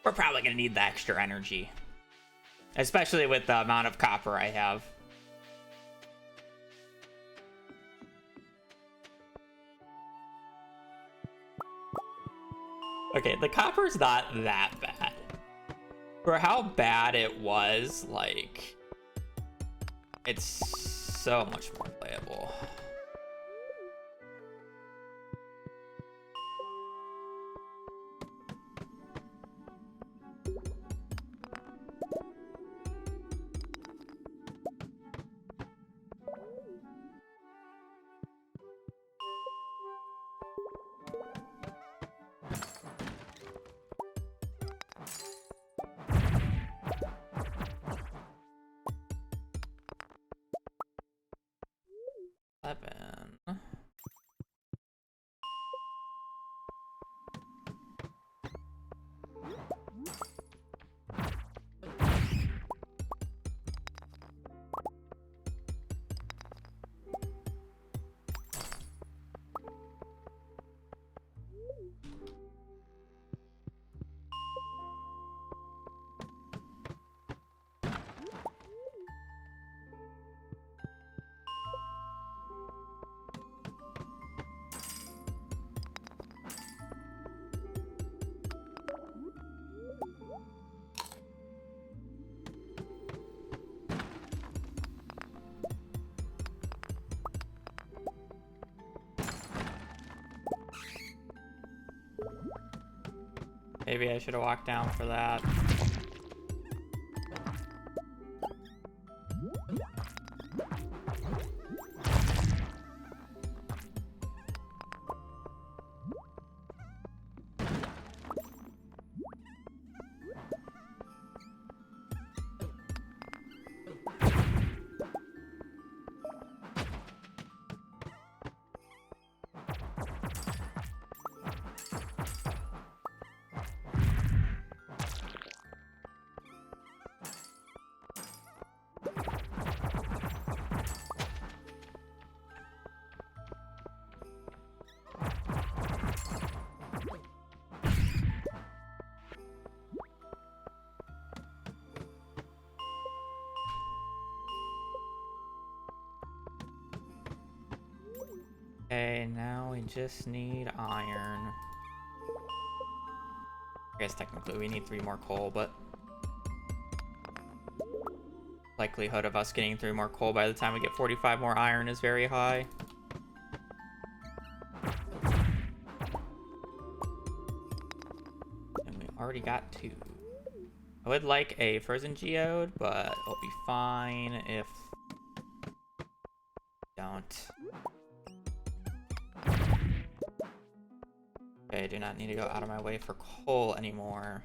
Speaker 1: We're probably going to need the extra energy. Especially with the amount of copper I have. Okay, the copper's not that bad. For how bad it was, like... It's so much more playable. Maybe I should have walked down for that. Okay, now we just need iron. I guess technically we need 3 more coal, but likelihood of us getting 3 more coal by the time we get 45 more iron is very high. And we already got 2. I would like a frozen geode, but it'll be fine if don't. Okay, I do not need to go out of my way for coal anymore.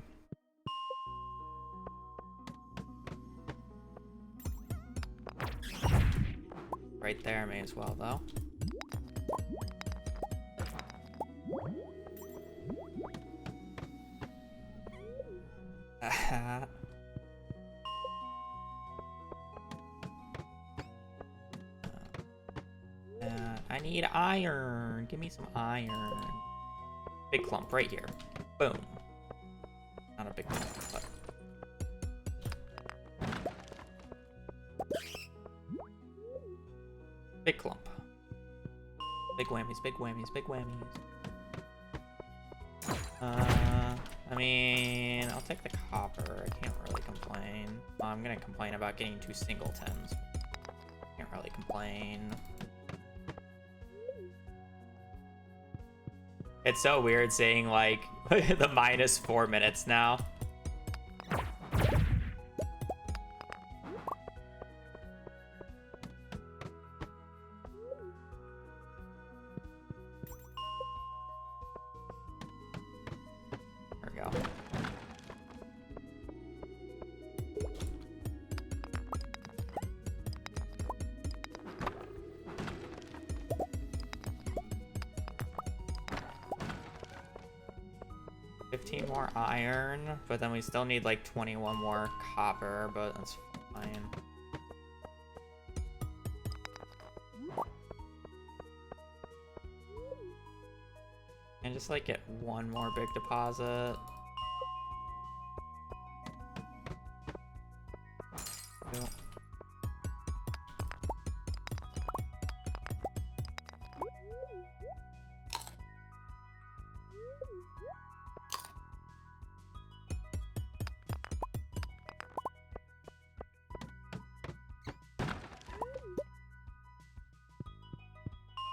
Speaker 1: Right there, may as well, though. I need iron. Give me some iron. Big clump right here. Boom. Not a big clump, but... Big clump. Big whammies, big whammies, big whammies. I mean, I'll take the copper. I can't really complain. I'm gonna complain about getting 2 singletons. Can't really complain. It's so weird seeing, like, the -4 minutes now. There we go. More iron, but then we still need like 21 more copper, but that's fine. And just like get 1 more big deposit. Yep.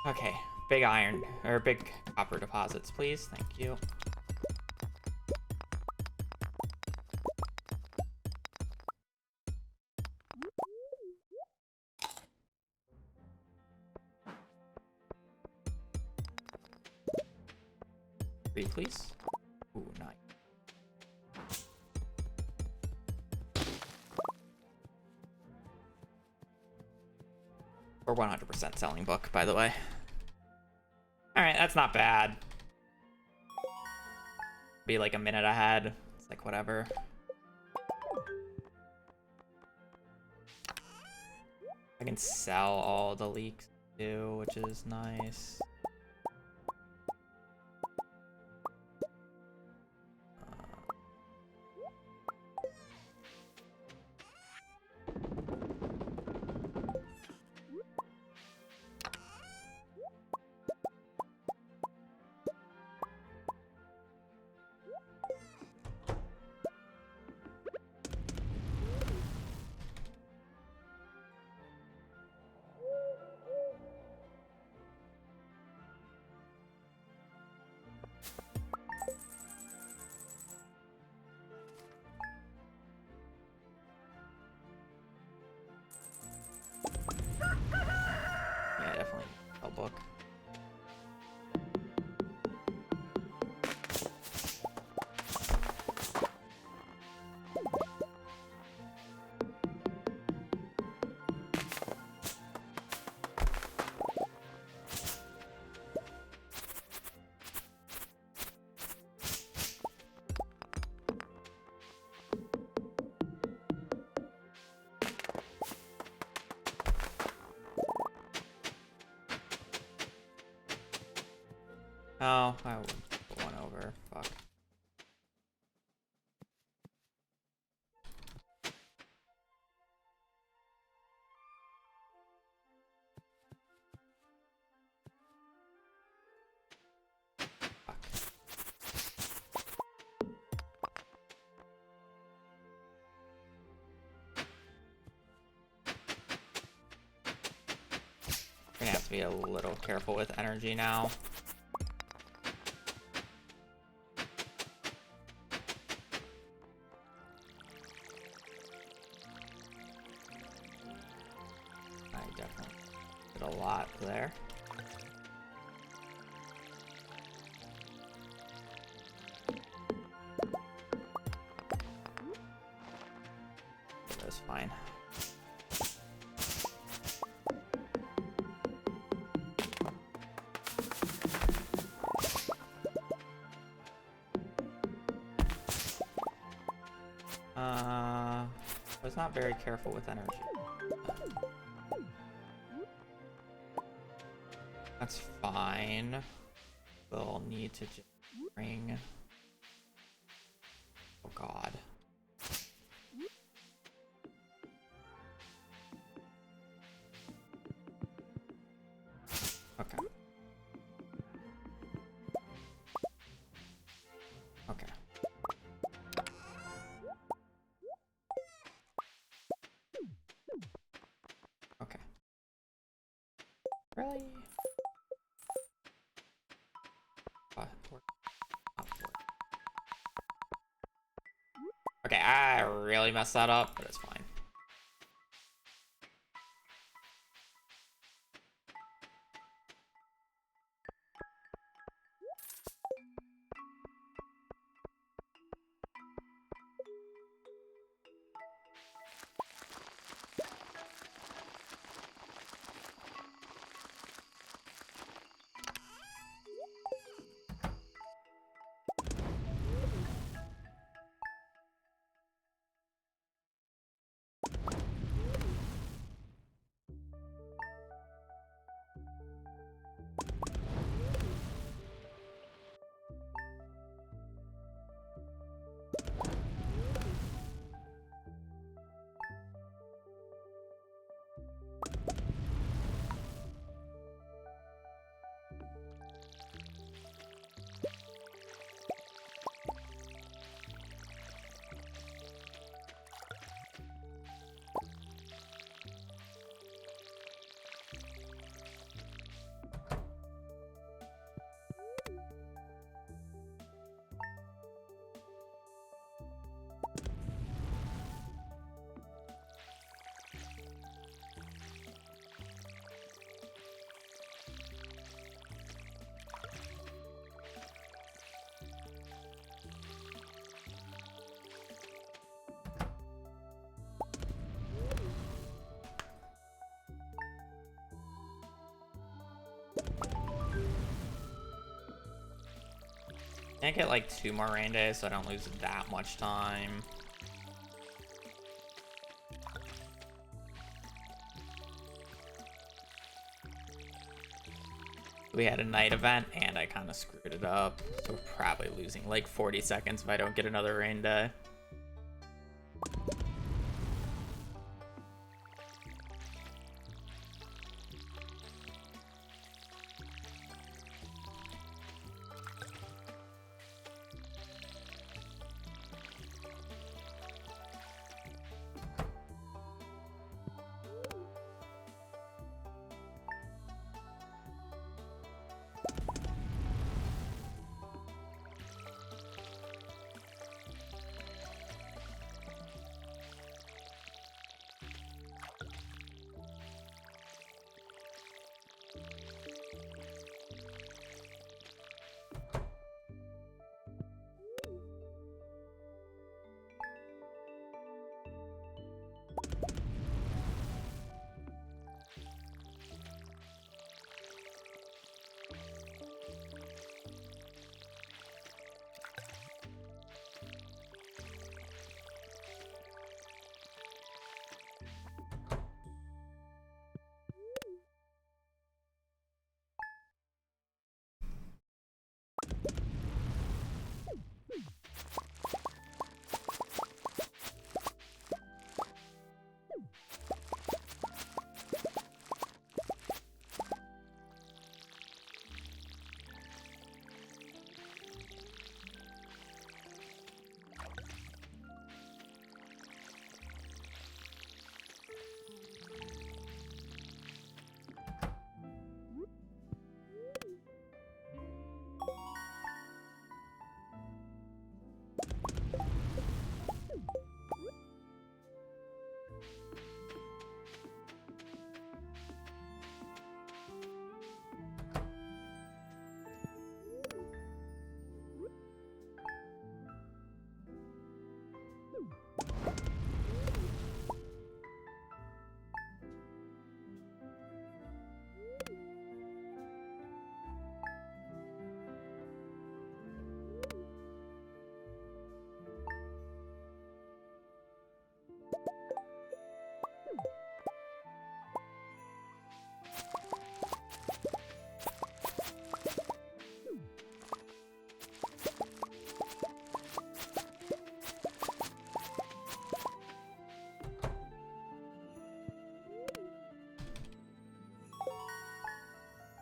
Speaker 1: Okay, big iron, or big copper deposits, please. Thank you. Three, please. Ooh, nice. We're 100% selling book, by the way. Alright, that's not bad. Be like a minute ahead. It's like whatever. I can sell all the leaks too, which is nice. Yeah, definitely a book. Oh, I would put 1 over. Fuck. Fuck. We're gonna have to be a little careful with energy now. A lot there. That's fine. I was not very careful with energy. That's fine. We'll need to just bring... Oh god. Really? Okay, I really messed that up, but it's fine. Can't get like 2 more rain days, so I don't lose that much time. We had a night event, and I kind of screwed it up. So we're probably losing like 40 seconds if I don't get another rain day.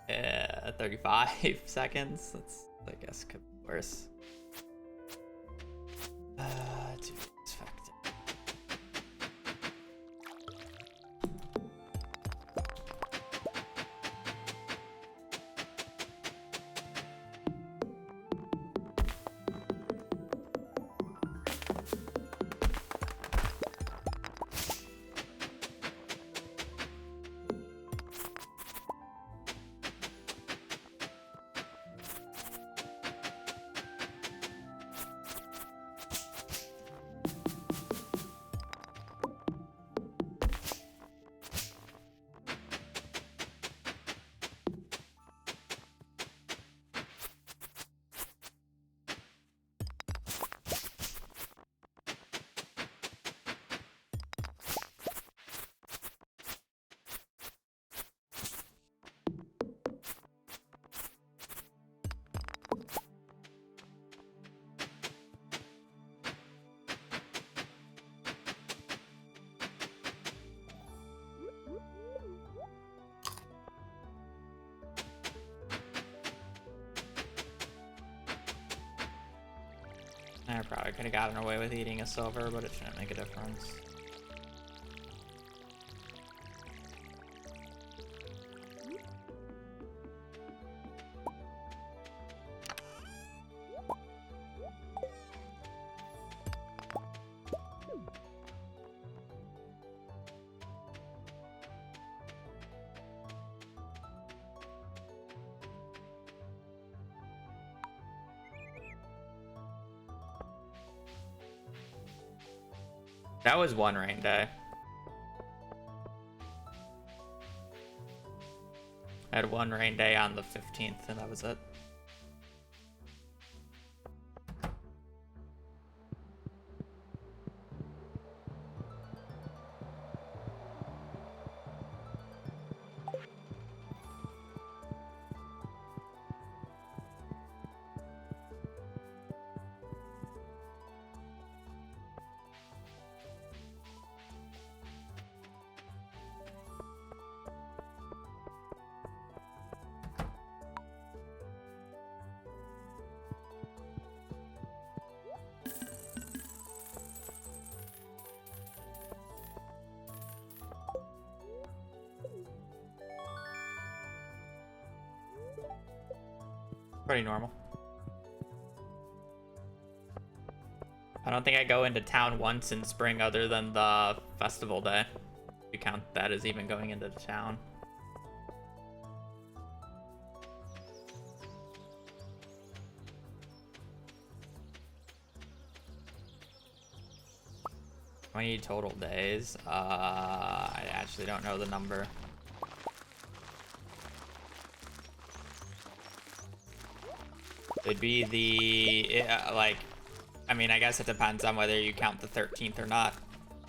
Speaker 1: Yeah, 35 seconds. That's, I guess, could be worse. Dude, it's fucked. I probably could have gotten away with eating a silver, but it shouldn't make a difference. That was one rain day. I had one rain day on the 15th, and that was it. Pretty normal. I don't think I go into town once in spring other than the festival day. If you count that as even going into the town. How many total days? I actually don't know the number. It'd be the, like, I mean, I guess it depends on whether you count the 13th or not,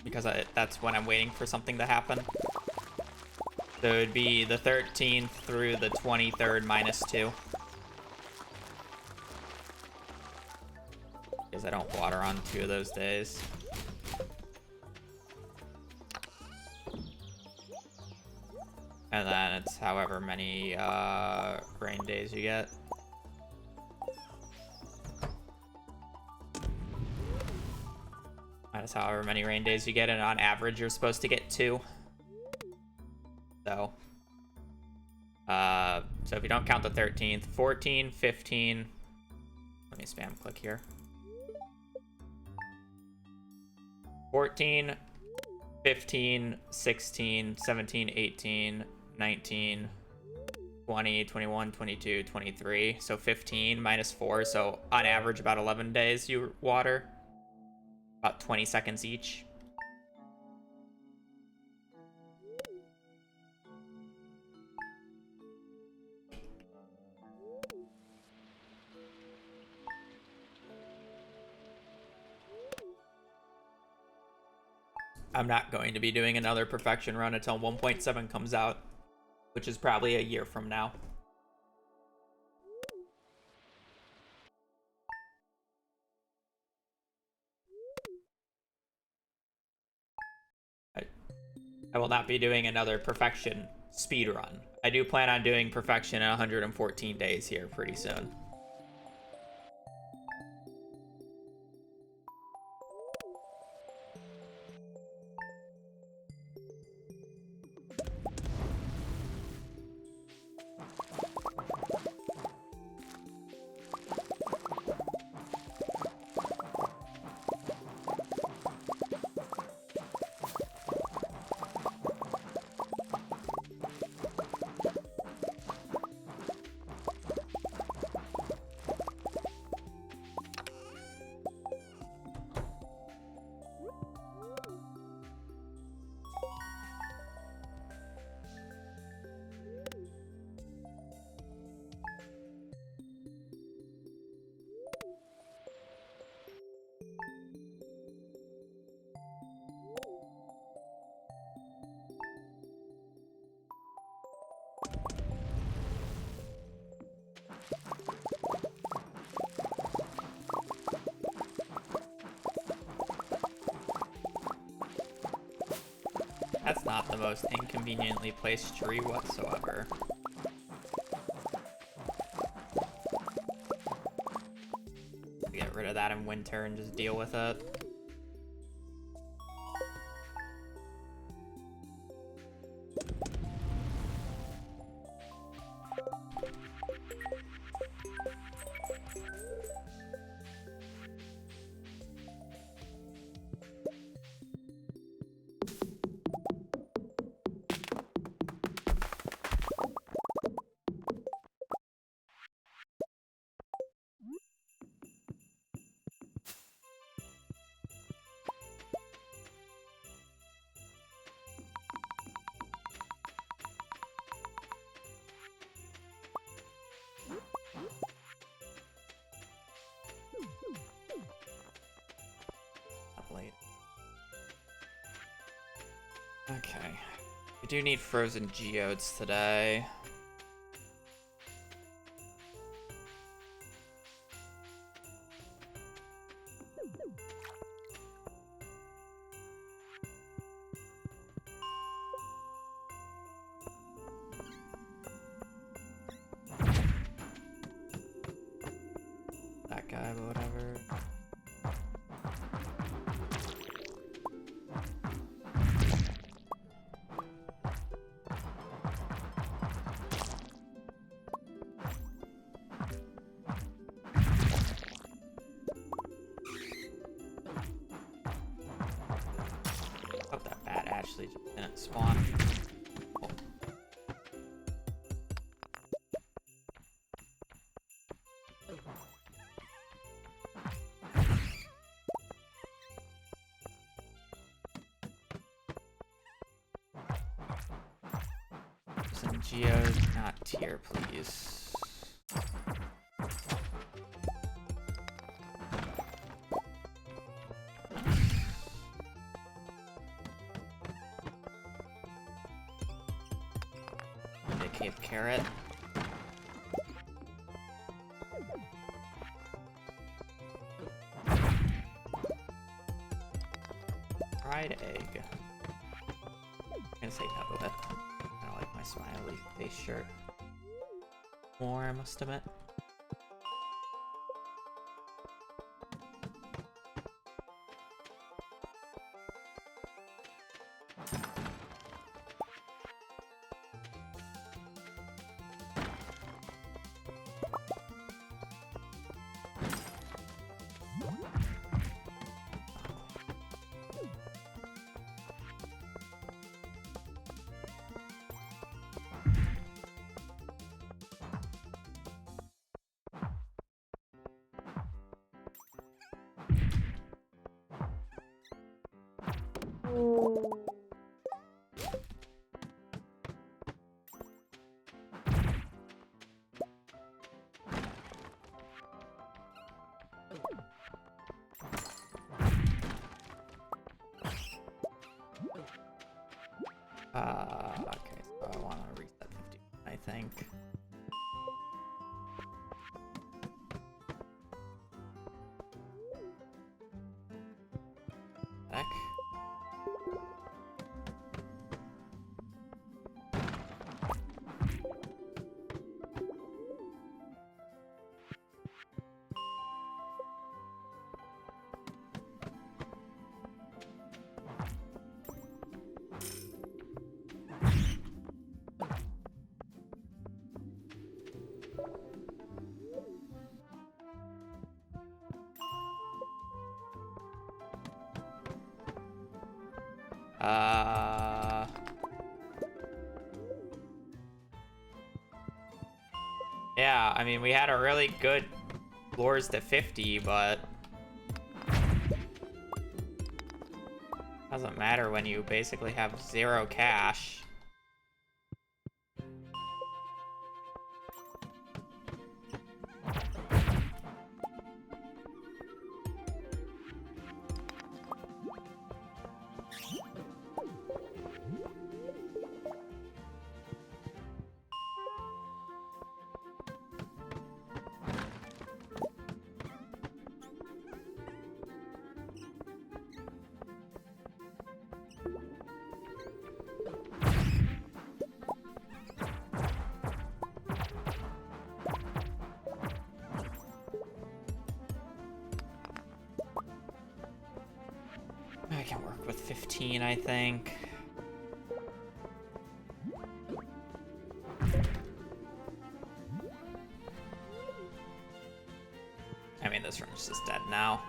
Speaker 1: because that's when I'm waiting for something to happen. So it'd be the 13th through the 23rd minus 2. Because I don't water on 2 of those days. And then it's however many rain days you get. Minus however many rain days you get, and on average you're supposed to get 2. So if you don't count the 13th, 14, 15, let me spam click here. 14, 15, 16, 17, 18, 19, 20, 21, 22, 23. So 15 minus 4. So on average about 11 days you water. About 20 seconds each. I'm not going to be doing another perfection run until 1.7 comes out, which is probably a year from now. I will not be doing another perfection speed run. I do plan on doing perfection in 114 days here pretty soon. That's not the most inconveniently placed tree whatsoever. Get rid of that that in winter and just deal with it. Okay. We do need frozen geodes today. That guy, but whatever. Hope that bat actually just didn't spawn. Oh. Some geodes, not tier, please. Cave carrot. Fried egg. I'm gonna say no to it. I don't like my smiley face shirt more, I must admit. Okay, so I want to reset 50, I think. Heck. Yeah, I mean, we had a really good floors to 50, but doesn't matter when you basically have 0 cash. with 15, I think. I mean, this room's just dead now.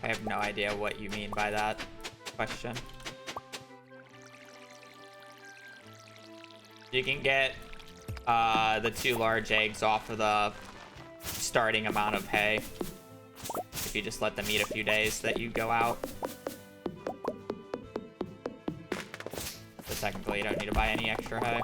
Speaker 1: I have no idea what you mean by that question. You can get the 2 large eggs off of the starting amount of hay if you just let them eat a few days that you go out. So technically you don't need to buy any extra hay.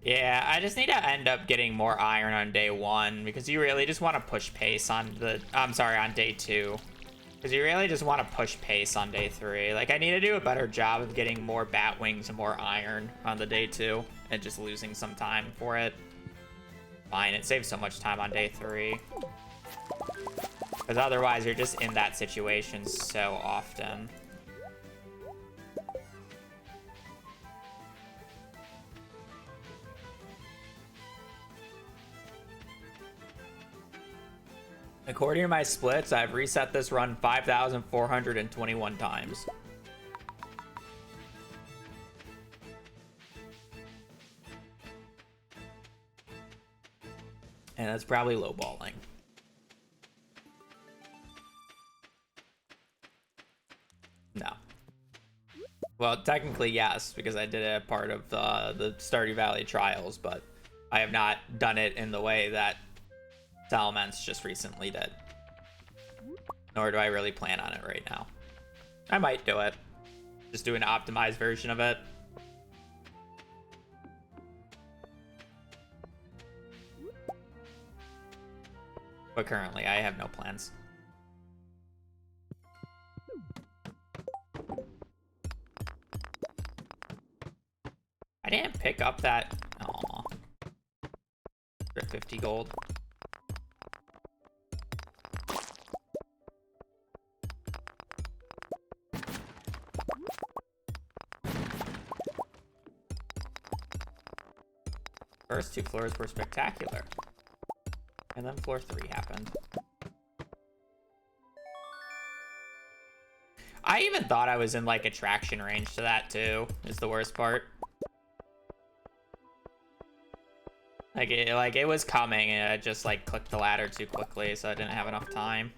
Speaker 1: Yeah, I just need to end up getting more iron on day 1 because you really just want to push pace on on day 2. Because you really just want to push pace on day 3. Like, I need to do a better job of getting more bat wings and more iron on the day 2 and just losing some time for it. Fine, it saves so much time on day 3. Because otherwise you're just in that situation so often. According to my splits, I've reset this run 5,421 times. And that's probably lowballing. No. Well, technically, yes, because I did it as part of the Stardew Valley trials, but I have not done it in the way that Salamence just recently did. Nor do I really plan on it right now. I might do it. Just do an optimized version of it. But currently, I have no plans. I didn't pick up that... Aw. 50 gold. First 2 floors were spectacular. And then floor 3 happened. I even thought I was in like attraction range to that too, is the worst part. Like it was coming and I just like clicked the ladder too quickly, so I didn't have enough time.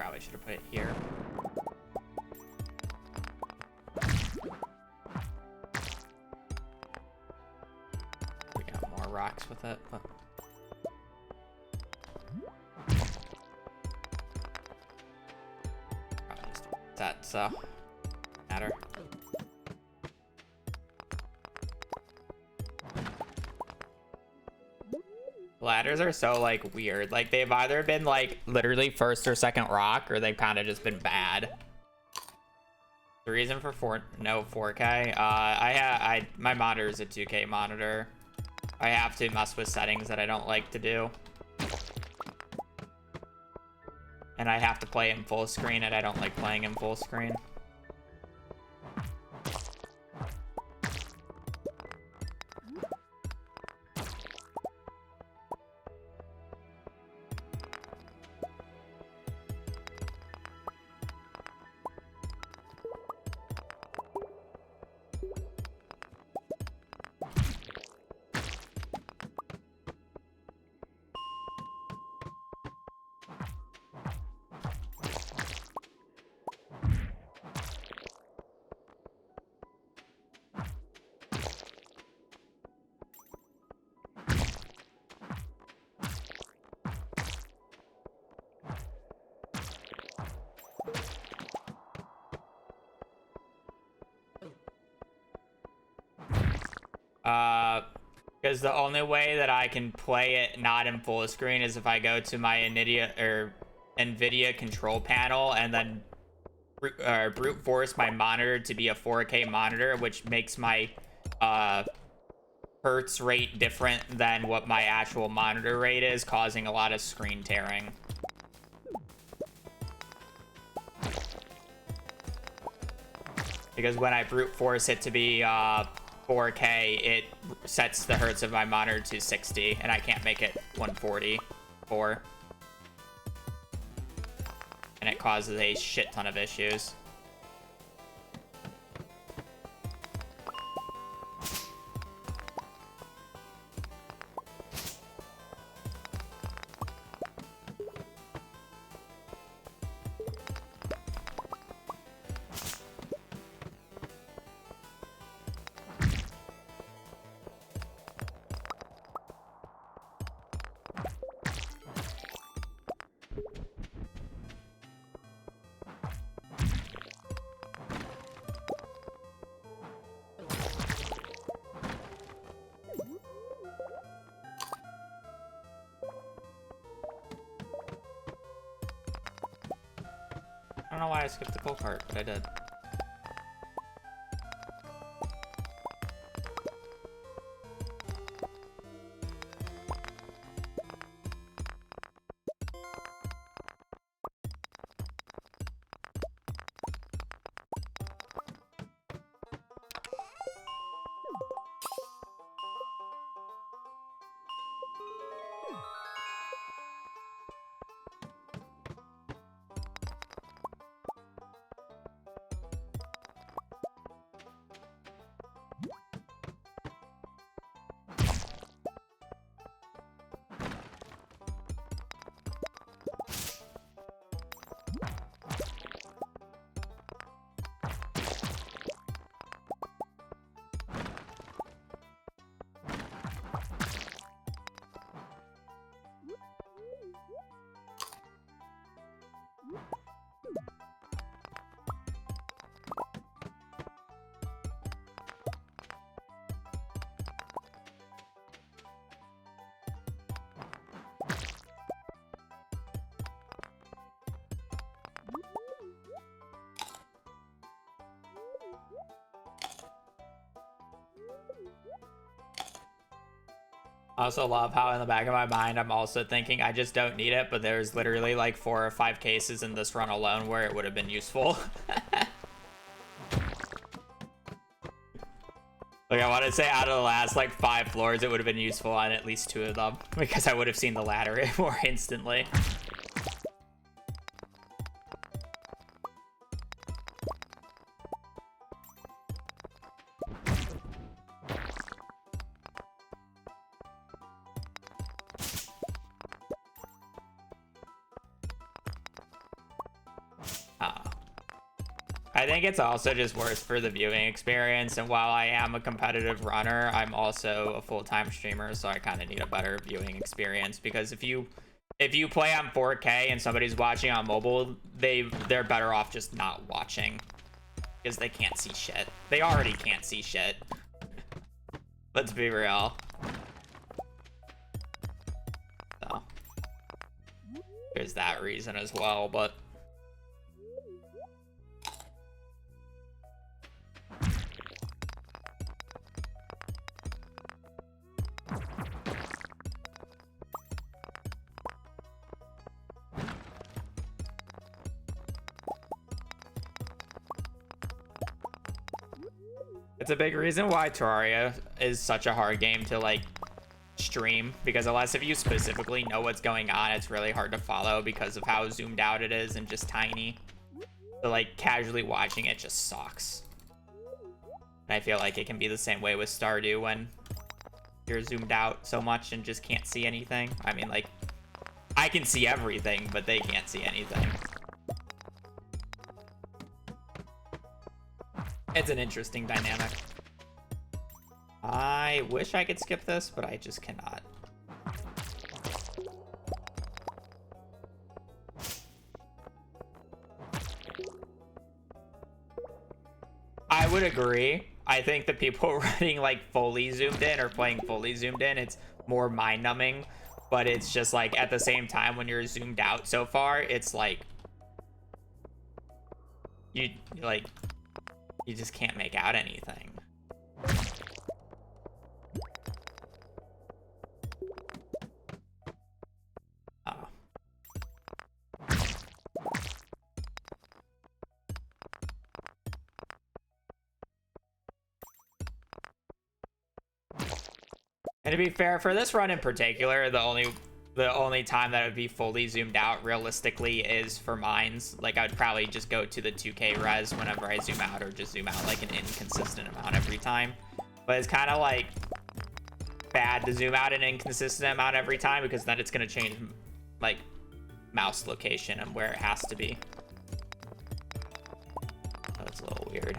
Speaker 1: probably should have put it here. We got more rocks with it, but probably just that, so matter. Ladders are so like weird. Like they've either been like literally first or second rock, or they've kind of just been bad. The reason for no 4K, my monitor is a 2K monitor. I have to mess with settings that I don't like to do, and I have to play in full screen, and I don't like playing in full screen. Because the only way that I can play it not in full screen is if I go to my NVIDIA control panel and then brute force my monitor to be a 4K monitor, which makes my hertz rate different than what my actual monitor rate is, causing a lot of screen tearing. Because when I brute force it to be 4K, it sets the hertz of my monitor to 60, and I can't make it 144. And it causes a shit ton of issues. I don't know why I skipped the coal cart, but I did. I also love how in the back of my mind I'm also thinking I just don't need it, but there's literally like 4 or 5 cases in this run alone where it would have been useful. Like I want to say out of the last like 5 floors it would have been useful on at least 2 of them, because I would have seen the ladder more instantly. I think it's also just worse for the viewing experience, and while I am a competitive runner, I'm also a full-time streamer, so I kind of need a better viewing experience, because if you play on 4K and somebody's watching on mobile, they're better off just not watching, because they can't see shit. They already can't see shit. Let's be real. So there's that reason as well, but it's a big reason why Terraria is such a hard game to like stream, because unless if you specifically know what's going on, it's really hard to follow because of how zoomed out it is and just tiny. So like casually watching it just sucks. And I feel like it can be the same way with Stardew when you're zoomed out so much and just can't see anything. I mean, like, I can see everything, but they can't see anything. It's an interesting dynamic. I wish I could skip this, but I just cannot. I would agree. I think the people running like fully zoomed in or playing fully zoomed in, it's more mind-numbing, but it's just like at the same time when you're zoomed out so far, it's like you just can't make out anything. Oh. And to be fair, for this run in particular, the only time that it would be fully zoomed out realistically is for mines. Like, I would probably just go to the 2K res whenever I zoom out, or just zoom out like an inconsistent amount every time. But it's kind of like bad to zoom out an inconsistent amount every time, because then it's going to change like mouse location and where it has to be. So it's a little weird.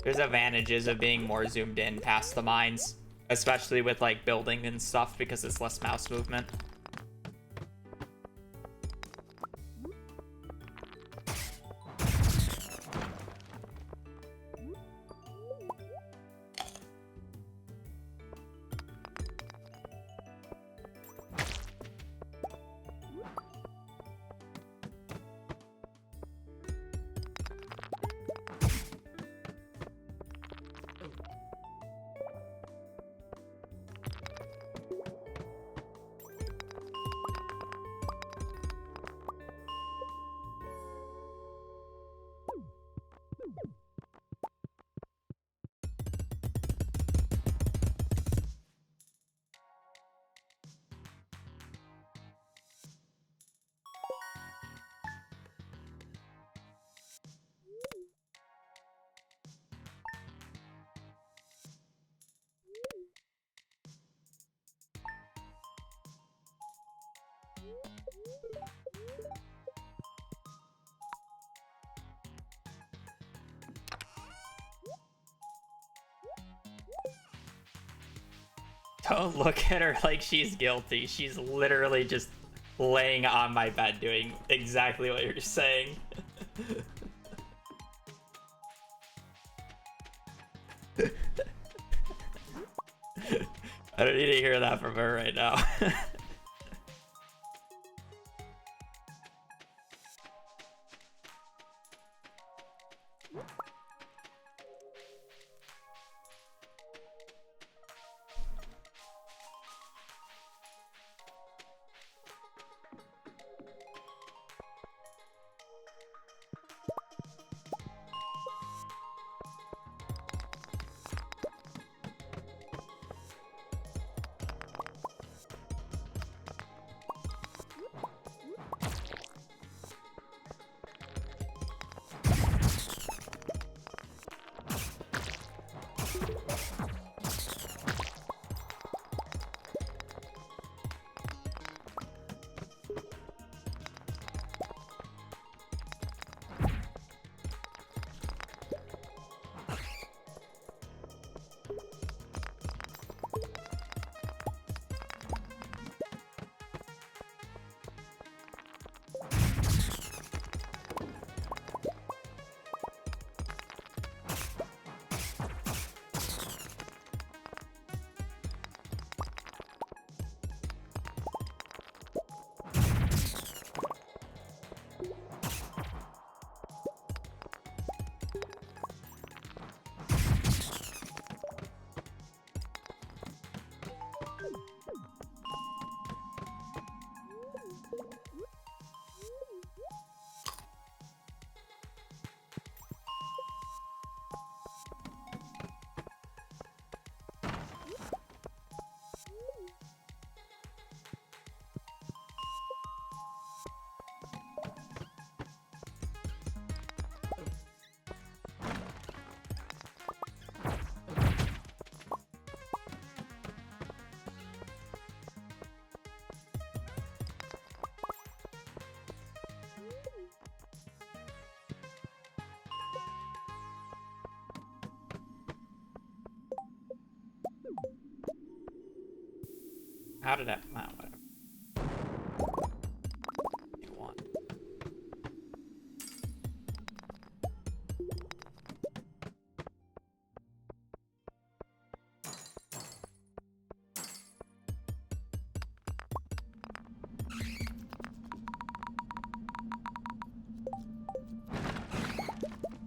Speaker 1: There's advantages of being more zoomed in past the mines, especially with like building and stuff, because it's less mouse movement. Don't look at her like she's guilty. She's literally just laying on my bed doing exactly what you're saying. I don't need to hear that from her right now. How did I? Oh, whatever. You want?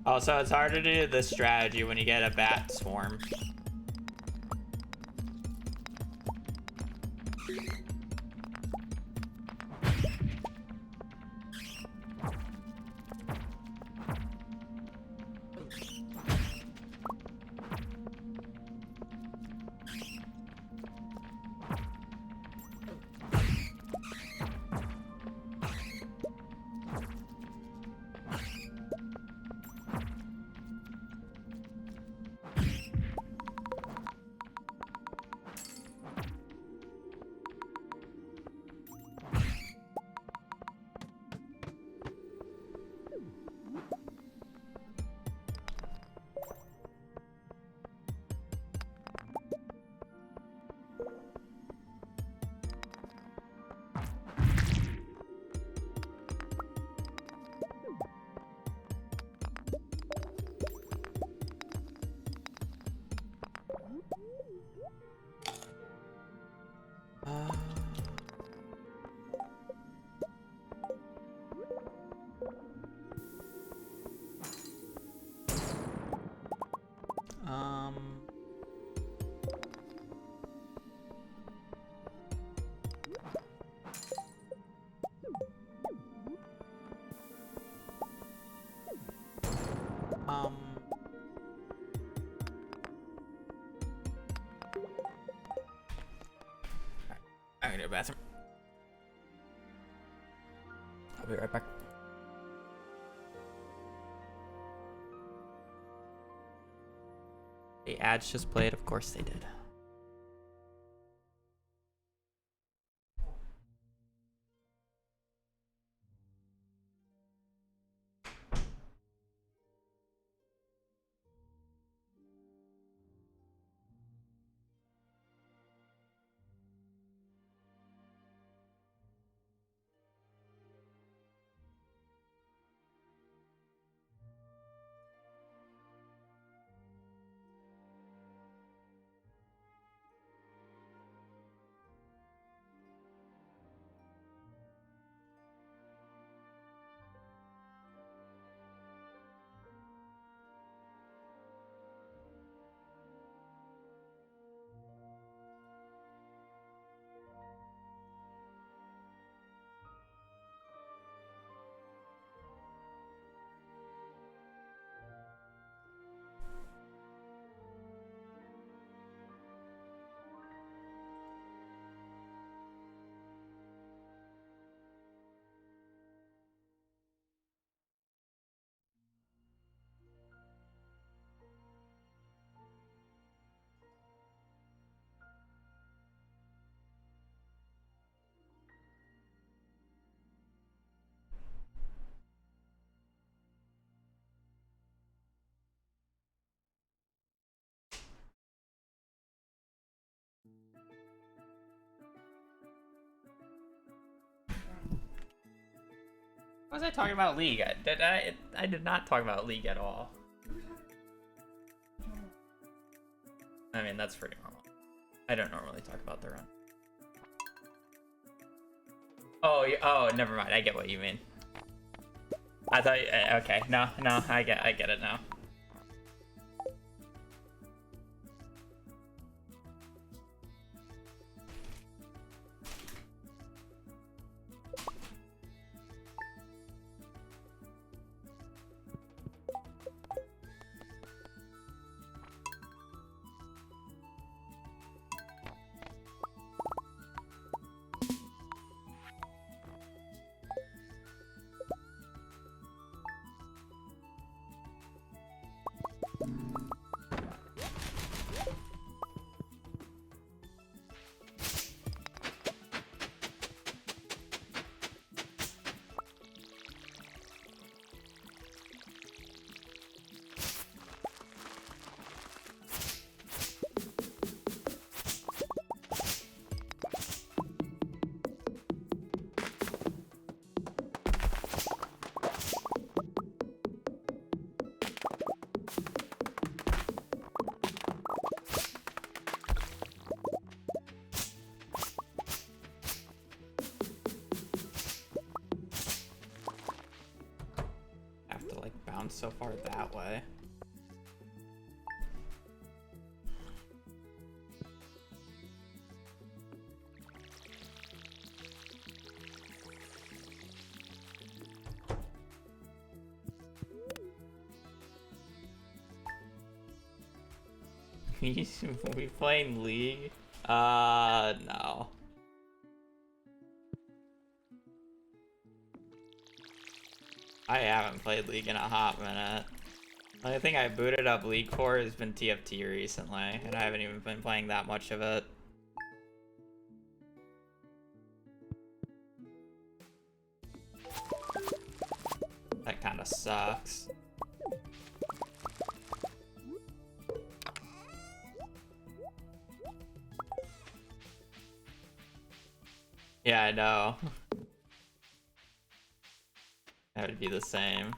Speaker 1: Also, it's harder to do this strategy when you get a bat swarm. Um. I'm gonna go to the bathroom. I'll be right back. The ads just played, of course they did. Why was I talking about League? I did not talk about League at all. I mean, that's pretty normal. I don't normally talk about the run. Oh, never mind. I get what you mean. I thought, okay, no, I get it now. gone so far that way. We playing League? No. I haven't played League in a hot minute. The only thing I booted up League for has been TFT recently, and I haven't even been playing that much of it. That kind of sucks. Yeah, I know. That would be the same.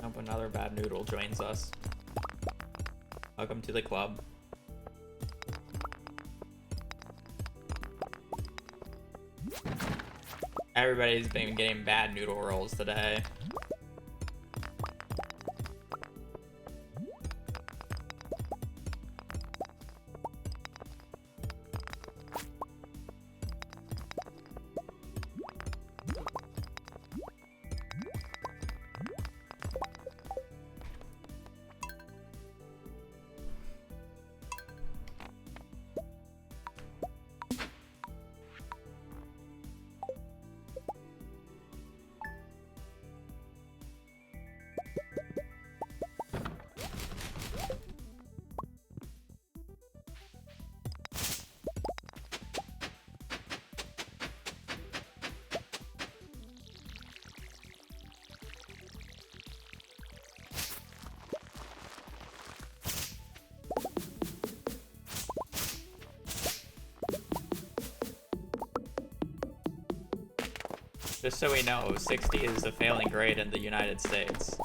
Speaker 1: Hope another bad noodle joins us. Welcome to the club. Everybody's been getting bad noodle rolls today. Just so we know, 60 is the failing grade in the United States.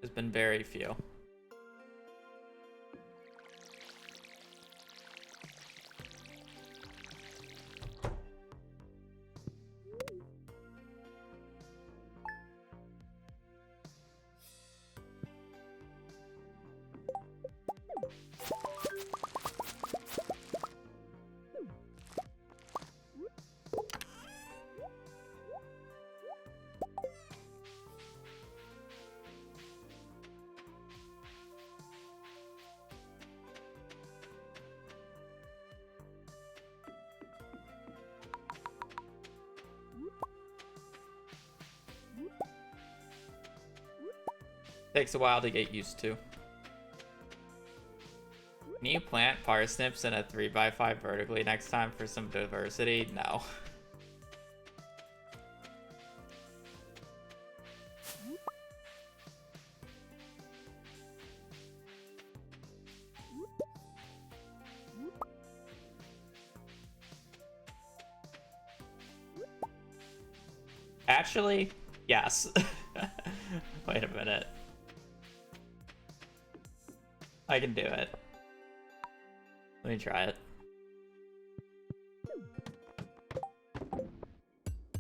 Speaker 1: There's been very few. Takes a while to get used to. Can you plant parsnips in a 3x5 vertically next time for some diversity? No. actually, yes. Wait a minute. I can do it. Let me try it.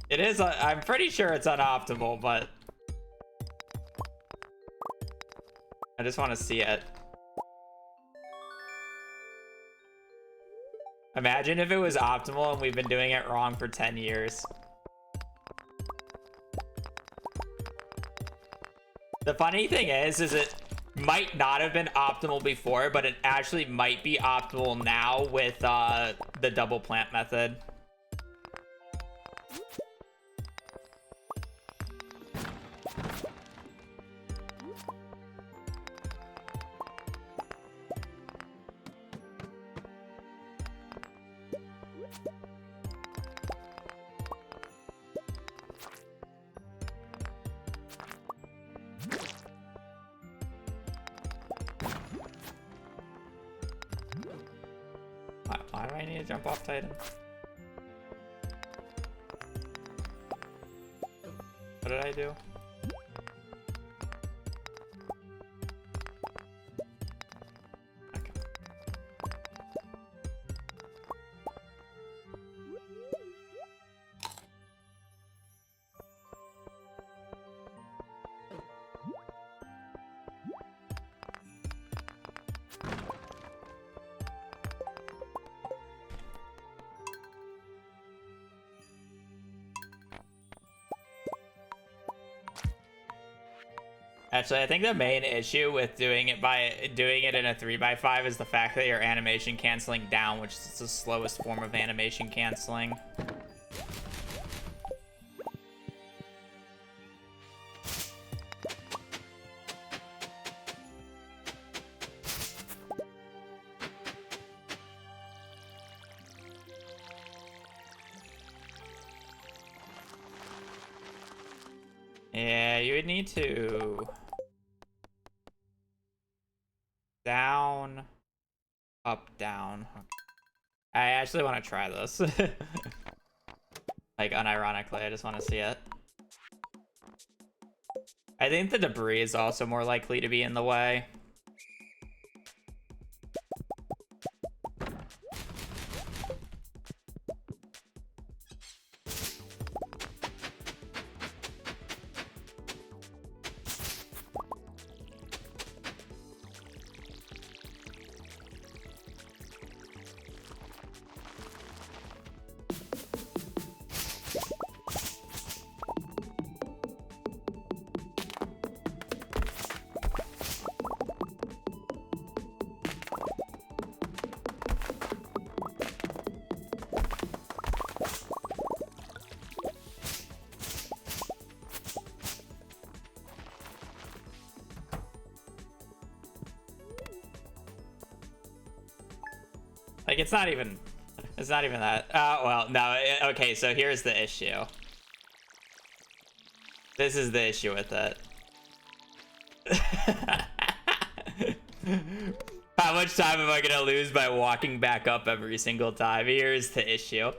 Speaker 1: It is, I'm pretty sure it's unoptimal, but I just want to see it. Imagine if it was optimal and we've been doing it wrong for 10 years. The funny thing is it might not have been optimal before, but it actually might be optimal now with the double plant method. Why do I need to jump off Titan? What did I do? Okay. Actually, I think the main issue with doing it in a 3x5 is the fact that you're animation canceling down, which is the slowest form of animation canceling. Yeah, you would need to down, up, down. Okay. I actually want to try this. Like, unironically, I just want to see it. I think the debris is also more likely to be in the way. Like, it's not even that. Well, no, okay, so here's the issue. This is the issue with it. How much time am I gonna lose by walking back up every single time? Here's the issue.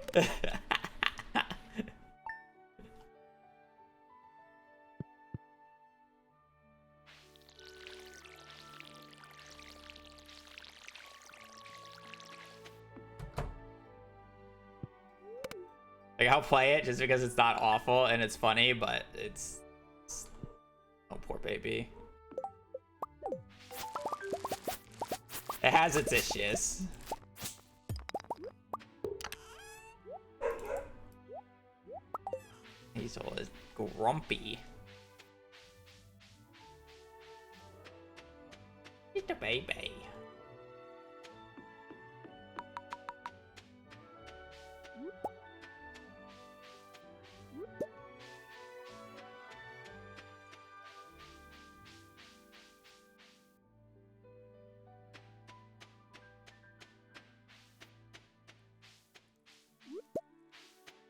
Speaker 1: Like, I'll play it just because it's not awful and it's funny, but it's... Oh, poor baby. It has its issues. Hazel is grumpy. Just a baby.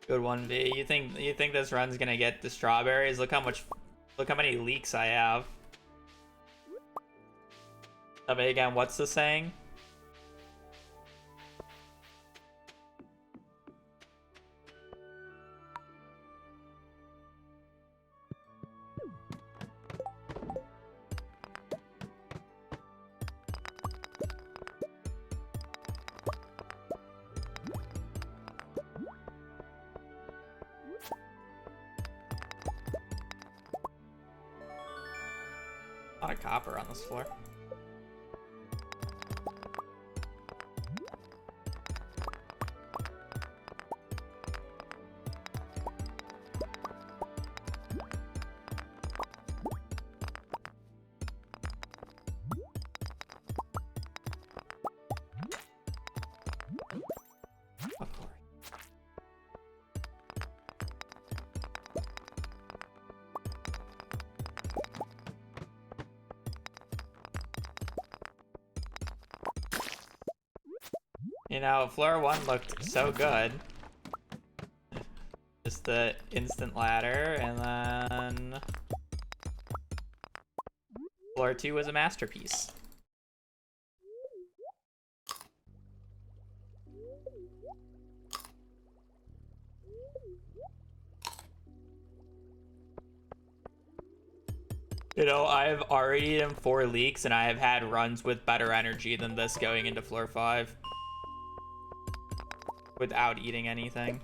Speaker 1: Good one, V. You think this run's gonna get the strawberries? Look how many leaks I have. Tell me again, what's the saying? A lot of copper on this floor. Of course. You know, floor 1 looked so good. Just the instant ladder, and then floor 2 was a masterpiece. You know, I've already eaten 4 leaks, and I have had runs with better energy than this going into floor 5. Without eating anything.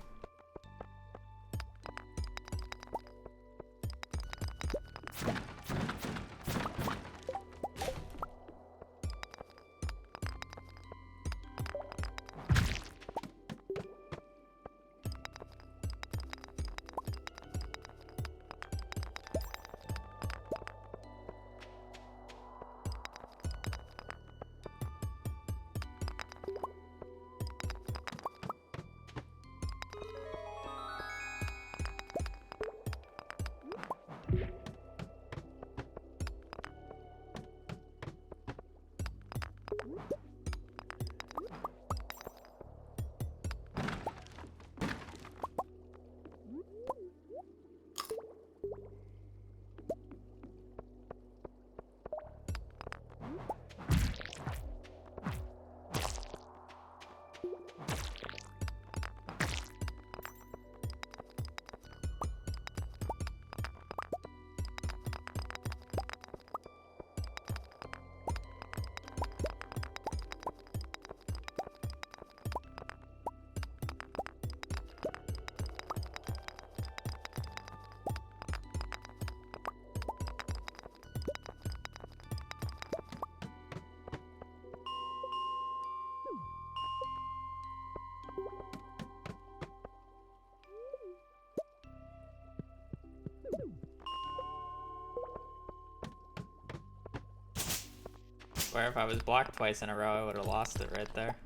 Speaker 1: Where if I was blocked twice in a row, I would have lost it right there.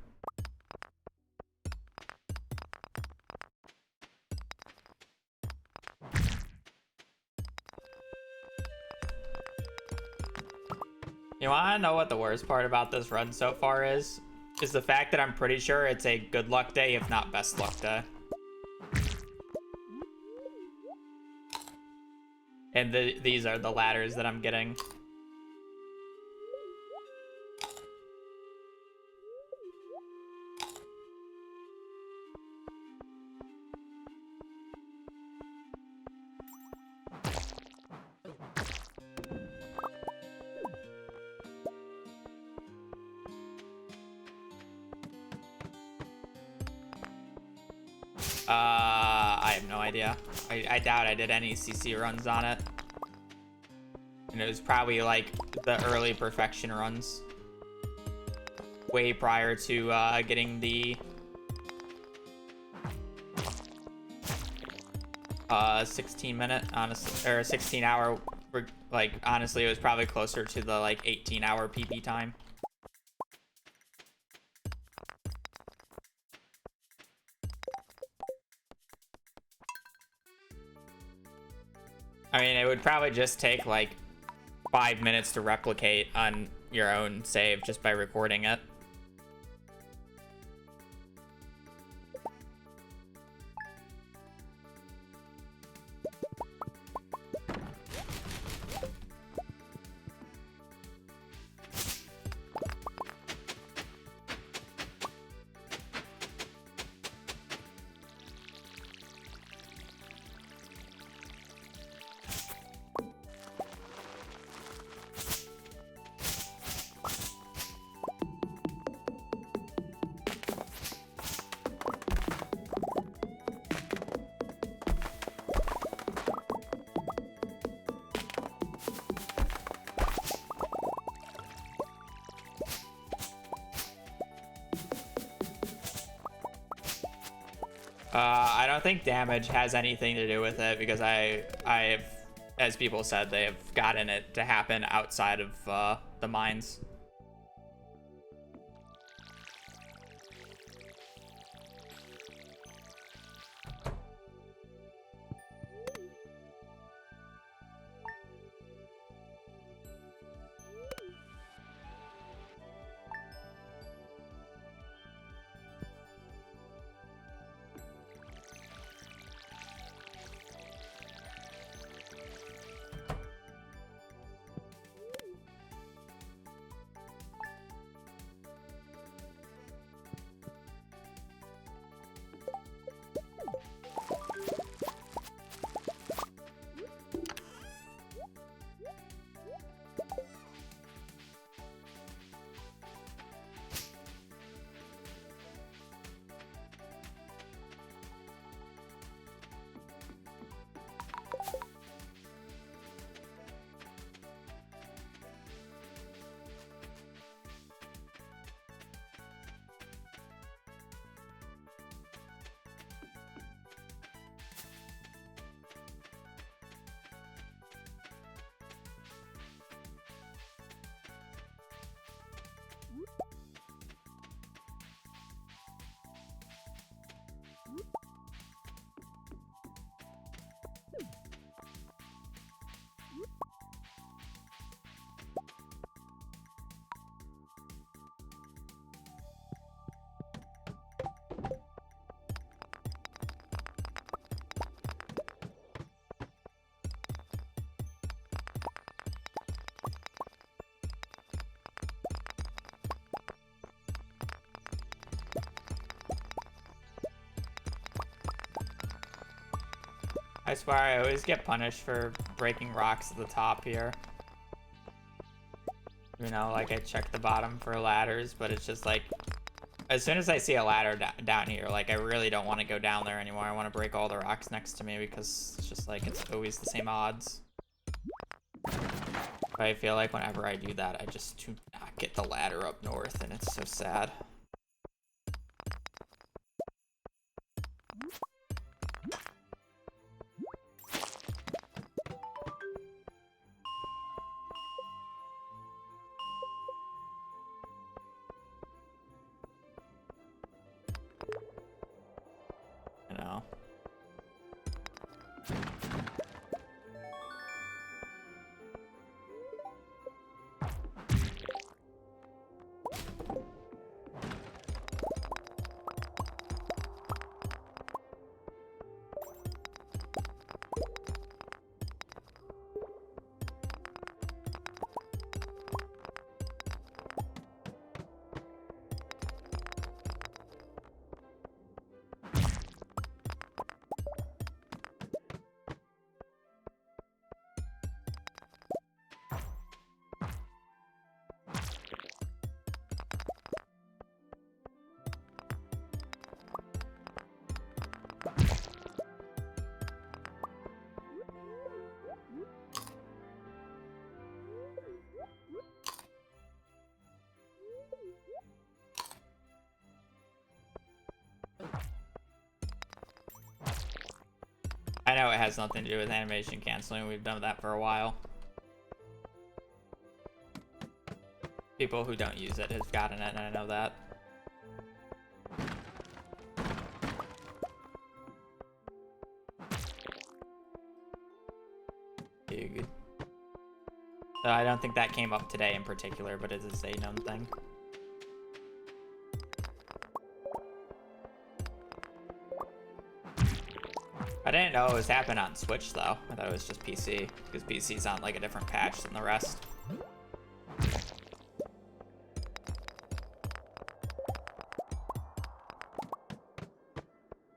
Speaker 1: You wanna know what the worst part about this run so far is? Is the fact that I'm pretty sure it's a good luck day, if not best luck day. And these are the ladders that I'm getting. I have no idea. I doubt I did any CC runs on it. And it was probably like the early perfection runs. Way prior to getting the 16-minute, honestly, or 16-hour. Like honestly, it was probably closer to the like 18-hour PP time. I mean, it would probably just take like 5 minutes to replicate on your own save just by recording it. I don't think damage has anything to do with it because I've, as people said, they have gotten it to happen outside of the mines. I swear I always get punished for breaking rocks at the top here. You know, like I check the bottom for ladders, but it's just like, as soon as I see a ladder down here, like I really don't want to go down there anymore. I want to break all the rocks next to me because it's just like, it's always the same odds. But I feel like whenever I do that, I just do not get the ladder up north, and it's so sad. I know it has nothing to do with animation canceling. We've done that for a while. People who don't use it have gotten it, and I know that. Big. So I don't think that came up today in particular, but it is a known thing. I didn't know it was happening on Switch though. I thought it was just PC, because PC's on like a different patch than the rest.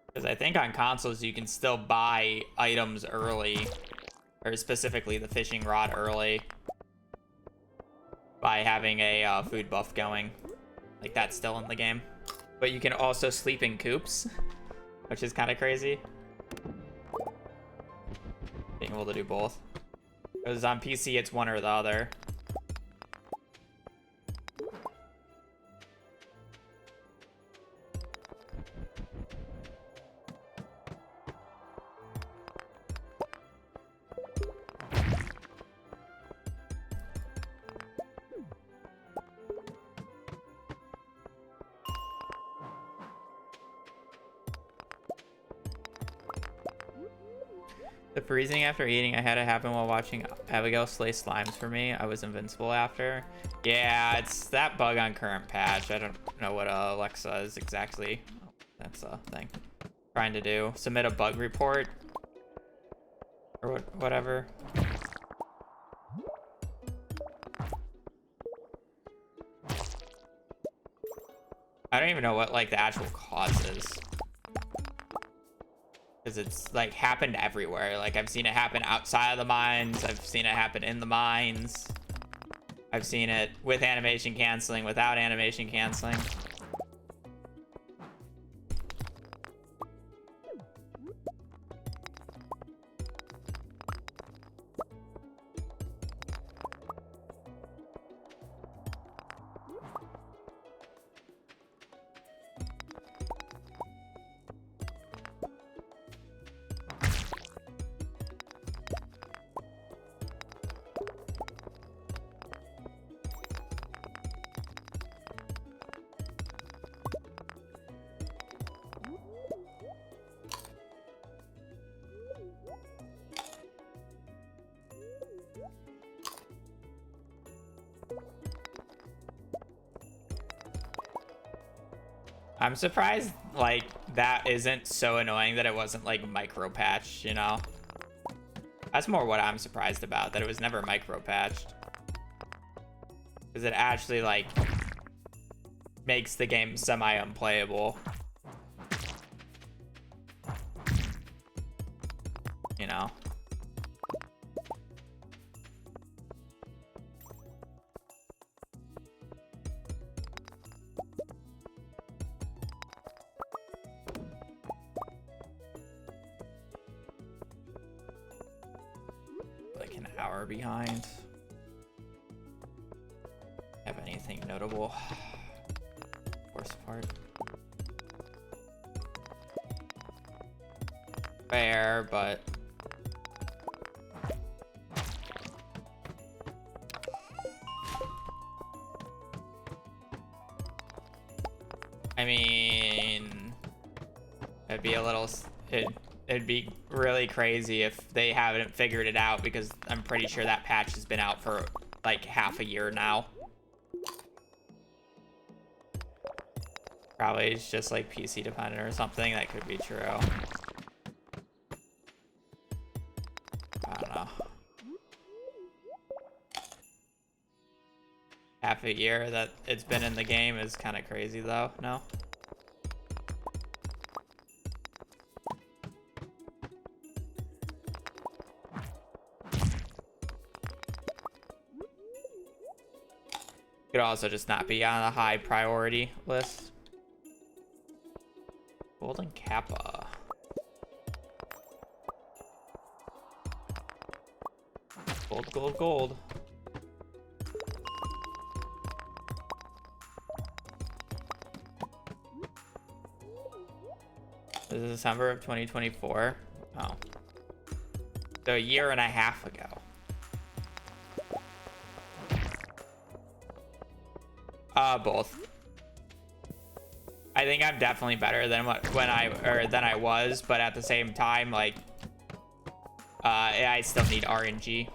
Speaker 1: Because I think on consoles you can still buy items early, or specifically the fishing rod early, by having a food buff going. Like that's still in the game. But you can also sleep in coops, which is kind of crazy. Being able to do both. Because on PC it's one or the other. The freezing after eating, I had it happen while watching Abigail slay slimes for me. I was invincible after. Yeah, it's that bug on current patch. I don't know what Alexa is exactly. Oh, that's a thing. Trying to do. Submit a bug report. Or whatever. I don't even know what like the actual cause is. Because it's like happened everywhere. Like I've seen it happen outside of the mines. I've seen it happen in the mines. I've seen it with animation canceling, without animation canceling. I'm surprised, like, that isn't so annoying that it wasn't, like, micro-patched, you know? That's more what I'm surprised about, that it was never micro-patched. Because it actually, like, makes the game semi-unplayable. You know? Like an hour behind. Have anything notable? Worst part. Fair, but I mean, it'd be a little. It'd be really crazy if they haven't figured it out, because I'm pretty sure that patch has been out for like half a year now. Probably it's just like PC dependent or something. That could be true. I don't know. Half a year that it's been in the game is kind of crazy though, no? Could also just not be on a high priority list. Golden Kappa. Gold, gold, gold. This is December of 2024. Oh. So a year and a half ago. Both. I think I'm definitely better than than I was, but at the same time, like, I still need RNG.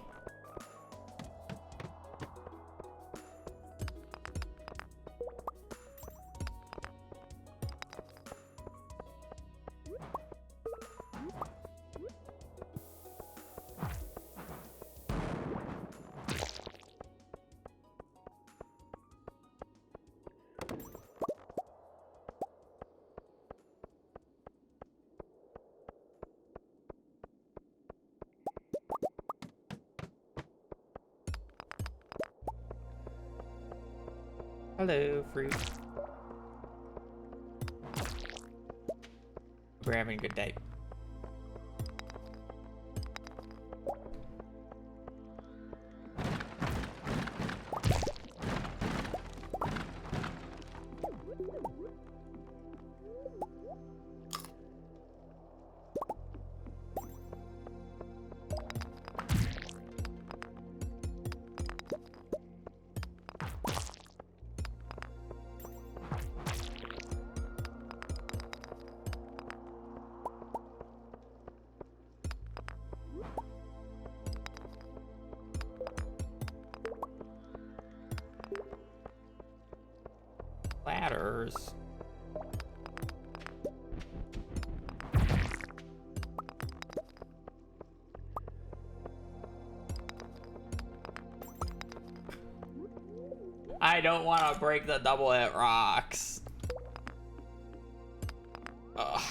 Speaker 1: Hello, fruit. We're having a good day. matters. I don't want to break the double hit rocks. Ugh.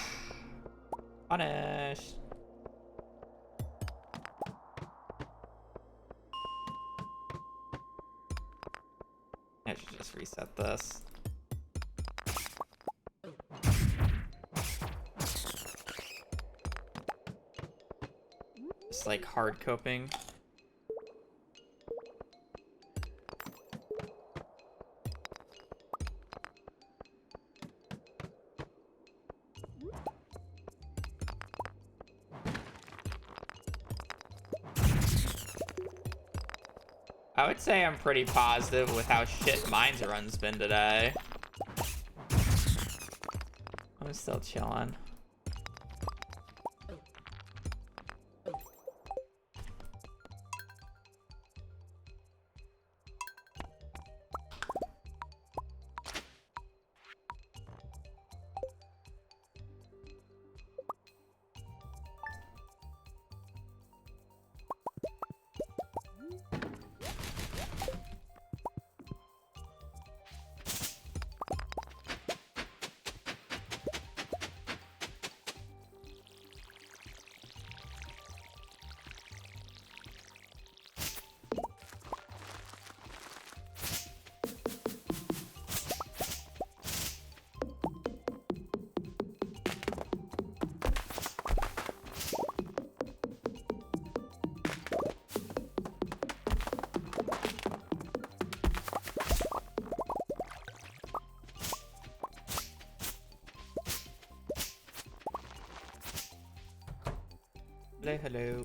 Speaker 1: Punish. I should just reset this. Just like hard coping. I would say I'm pretty positive with how shit Mines Run's been today. I'm still chilling. Hello, hello.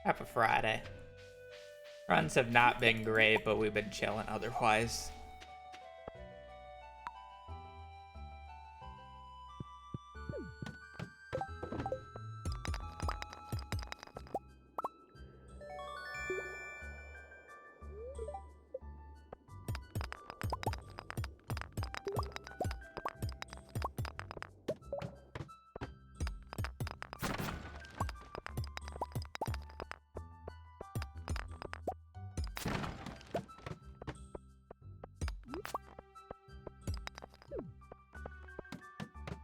Speaker 1: Happy Friday. Runs have not been great, but we've been chilling otherwise.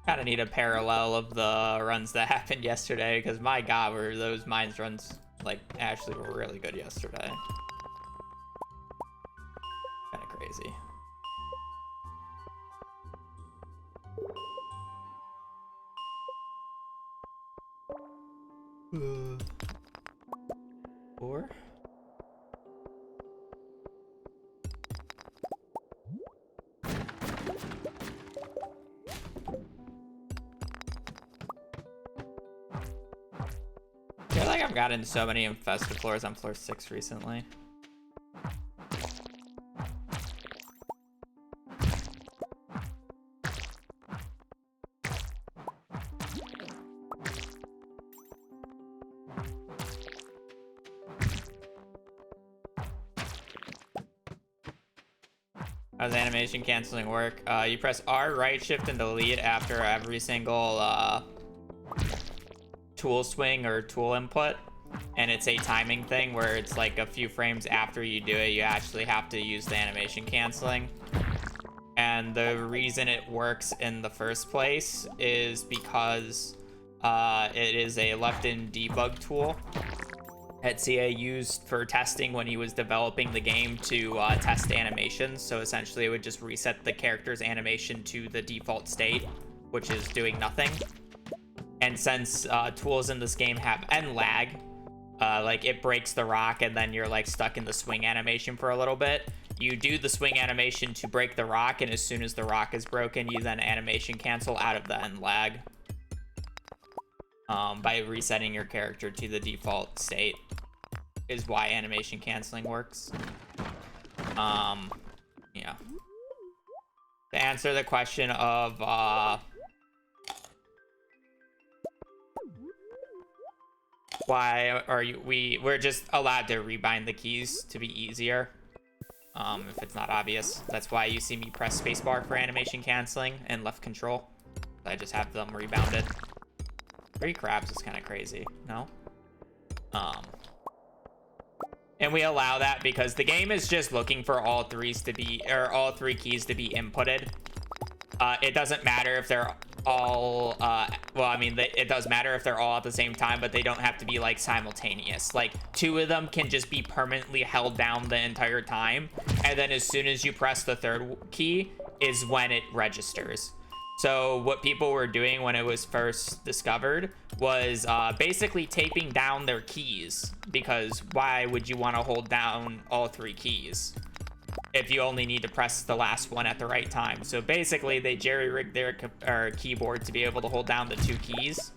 Speaker 1: Kind of need a parallel of the runs that happened yesterday, because my god, were those Mines runs like actually were really good yesterday. Kind of crazy. Four. I feel like I've gotten so many infested floors on floor 6 recently. How does animation canceling work? You press R, right shift, and delete after every single tool swing or tool input. And it's a timing thing where it's like a few frames after you do it, you actually have to use the animation canceling. And the reason it works in the first place is because it is a left-in debug tool that CA used for testing when he was developing the game to test animations. So essentially it would just reset the character's animation to the default state, which is doing nothing. And since tools in this game have end lag, like it breaks the rock and then you're like stuck in the swing animation for a little bit, you do the swing animation to break the rock, and as soon as the rock is broken, you then animation cancel out of the end lag by resetting your character to the default state is why animation canceling works. Yeah. To answer the question of why are we're just allowed to rebind the keys to be easier. If it's not obvious, that's why you see me press spacebar for animation canceling and left control. I just have them rebounded. 3 crabs is kind of crazy, no? And we allow that because the game is just looking for all 3 keys to be inputted. It doesn't matter if they're all well, I mean, it does matter if they're all at the same time, but they don't have to be like simultaneous. Like 2 of them can just be permanently held down the entire time, and then as soon as you press the 3rd key is when it registers. So what people were doing when it was first discovered was basically taping down their keys, because why would you want to hold down all 3 keys if you only need to press the last one at the right time? So basically they jerry-rigged their keyboard to be able to hold down the 2 keys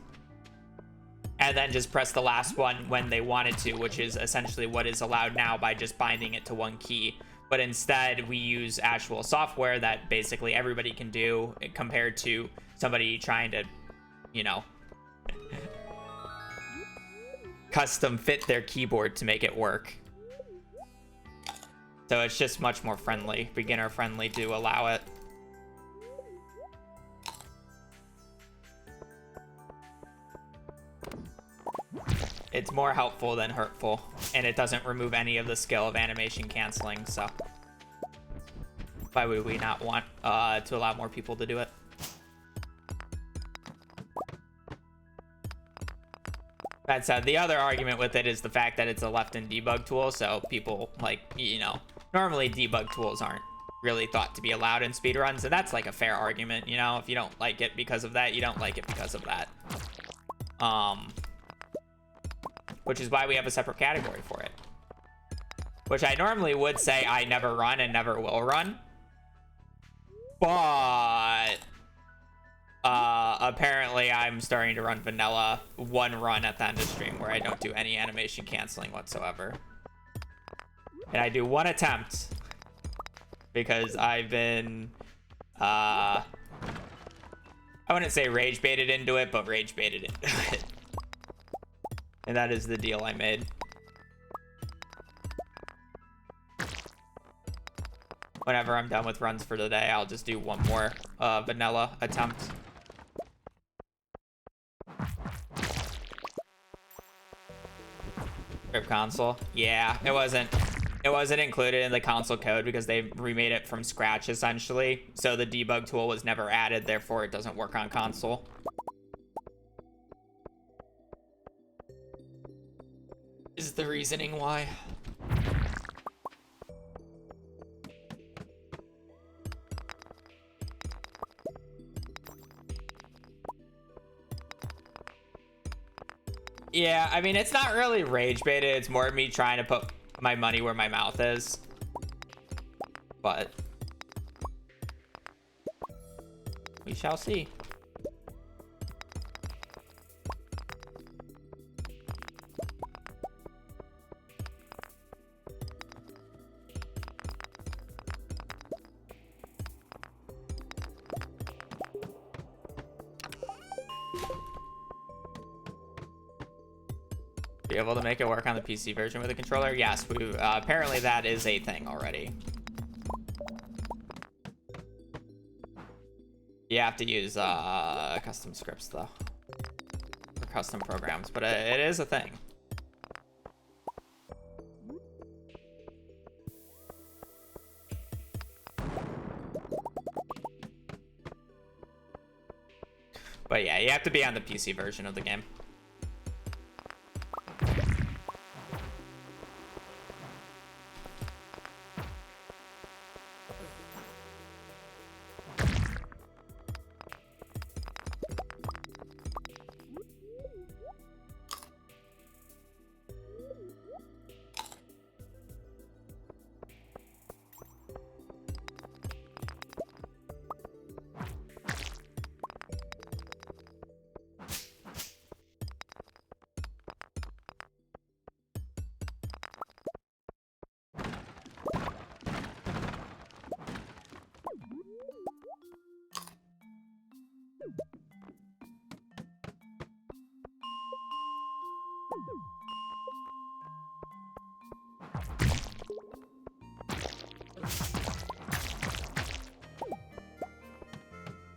Speaker 1: and then just press the last one when they wanted to, which is essentially what is allowed now by just binding it to 1 key. But instead we use actual software that basically everybody can do, compared to somebody trying to, you know, custom fit their keyboard to make it work. So it's just much more friendly, beginner friendly to allow it. It's more helpful than hurtful, and it doesn't remove any of the skill of animation canceling, so why would we not want to allow more people to do it? That said, the other argument with it is the fact that it's a left-in debug tool, so people, like, you know, normally debug tools aren't really thought to be allowed in speedruns, and that's like a fair argument, you know? If you don't like it because of that, you don't like it because of that. Which is why we have a separate category for it. Which I normally would say I never run and never will run. But apparently I'm starting to run vanilla 1 run at the end of stream where I don't do any animation canceling whatsoever. And I do 1 attempt because I've been I wouldn't say rage baited into it, but rage baited into it. And that is the deal I made. Whenever I'm done with runs for the day, I'll just do 1 more vanilla attempt. Script console. Yeah, it wasn't included in the console code because they remade it from scratch essentially. So the debug tool was never added, therefore it doesn't work on console. Is the reasoning why. Yeah, I mean, it's not really rage baited. It's more me trying to put my money where my mouth is. But we shall see. Be able to make it work on the PC version with a controller? Yes, we apparently that is a thing already. You have to use custom scripts though, or custom programs, but it is a thing. But yeah, you have to be on the PC version of the game.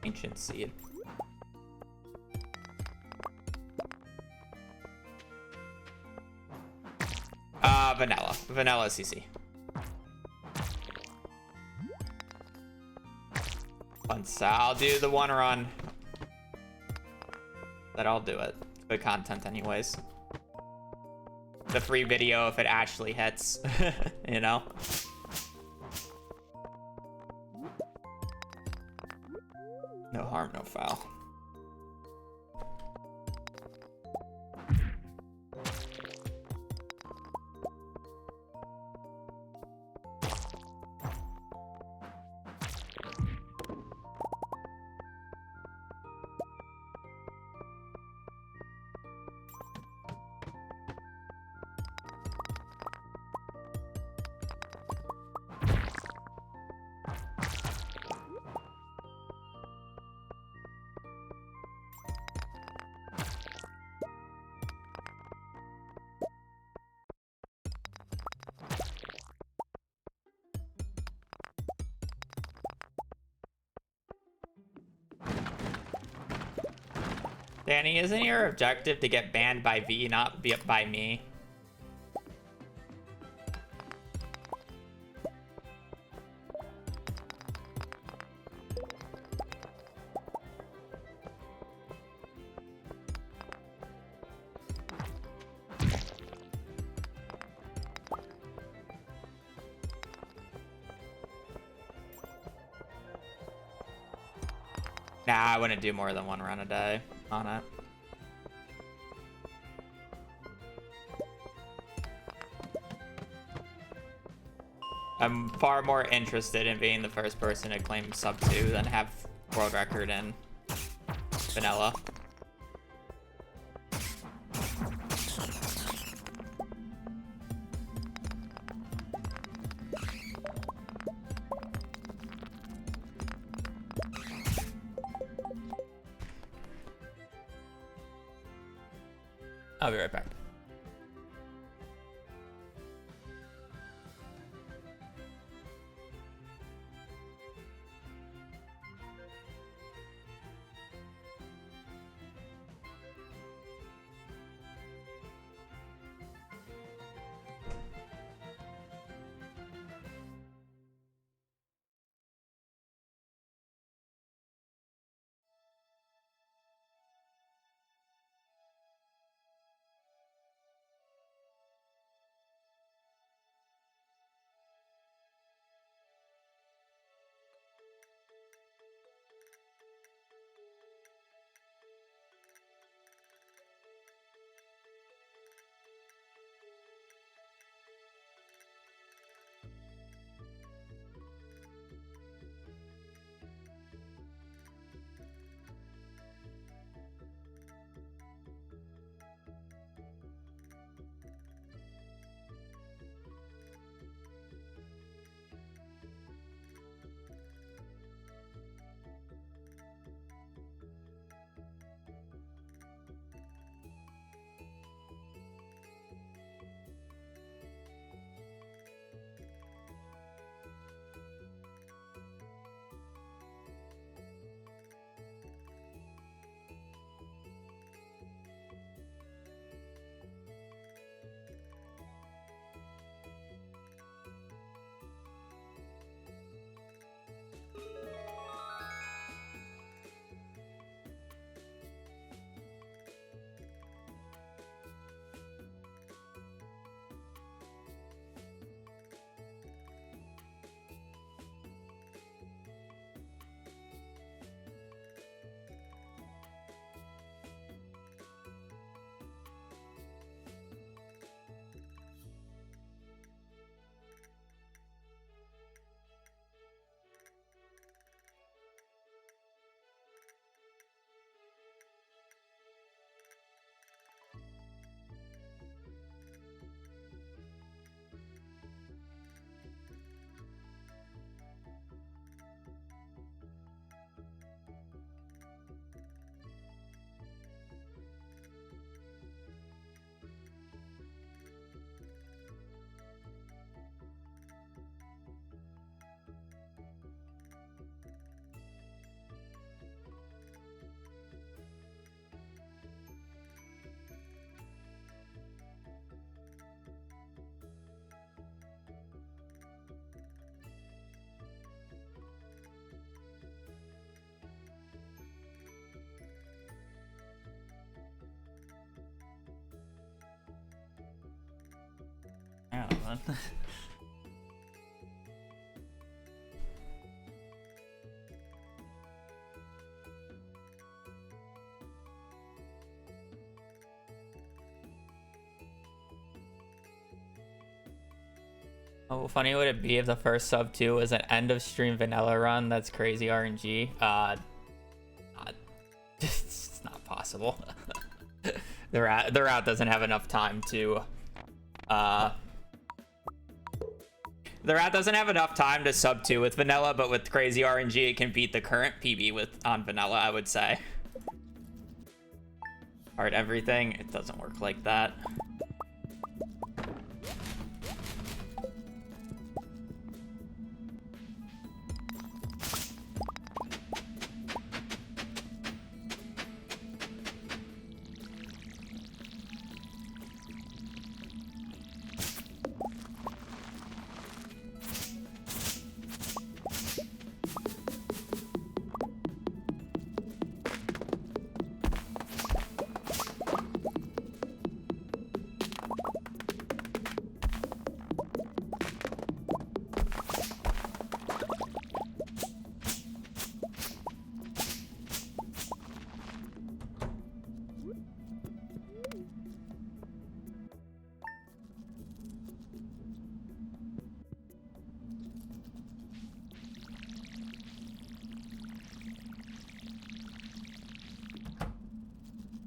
Speaker 1: Ancient seed. Vanilla CC. Once I'll do the one run, that I'll do it. Good content anyways. The free video if it actually hits, you know? No harm, no foul. Danny, isn't your objective to get banned by V, not by me? Nah, I wouldn't do more than one run a day on it. I'm far more interested in being the first person to claim sub 2 than have world record in vanilla. I'll be right back. coming. How funny would it be if the first sub 2 was an end of stream vanilla run? That's crazy RNG. It's not possible. the route doesn't have enough time to the route doesn't have enough time to sub 2 with vanilla, but with crazy RNG it can beat the current PB with on vanilla, I would say. Heart everything, it doesn't work like that.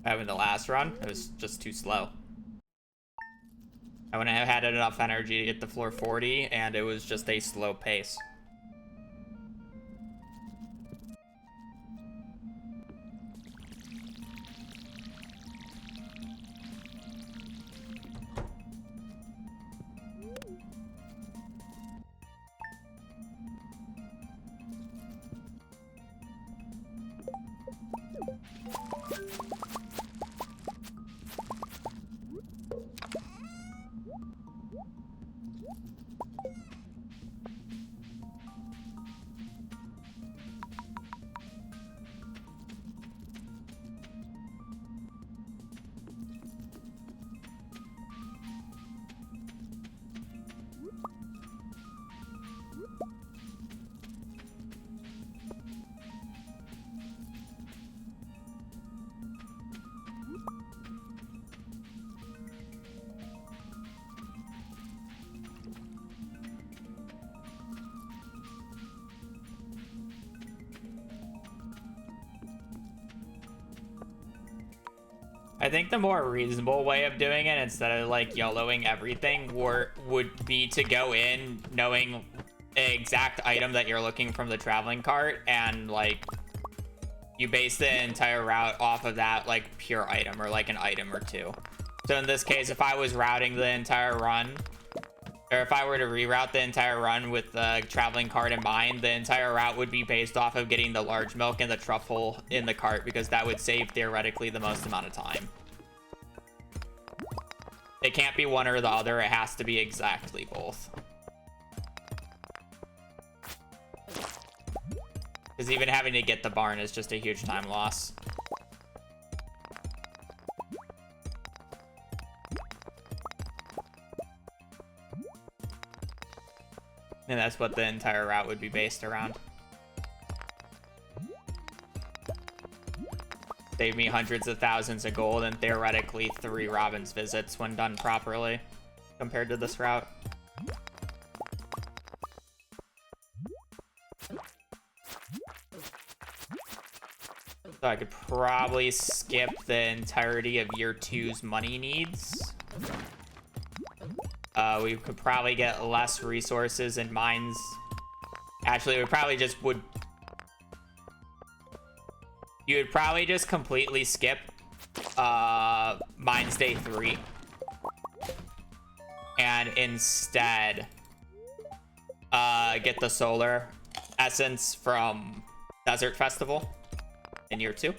Speaker 1: Having the last run, it was just too slow. I wouldn't have had enough energy to get to floor 40, and it was just a slow pace. I think the more reasonable way of doing it, instead of like YOLOing everything, would be to go in knowing the exact item that you're looking from the traveling cart, and like you base the entire route off of that like pure item or like an item or two. So in this case, if I was routing the entire run, or if I were to reroute the entire run with the traveling cart in mind, the entire route would be based off of getting the large milk and the truffle in the cart, because that would save theoretically the most amount of time. It can't be one or the other, it has to be exactly both. Because even having to get the barn is just a huge time loss. And that's what the entire route would be based around. Save me hundreds of thousands of gold and theoretically 3 Robin's visits when done properly compared to this route. So I could probably skip the entirety of year 2's money needs. We could probably get less resources and mines. Actually, we probably just would. You would probably just completely skip Mines Day 3. And instead get the solar essence from Desert Festival in year 2.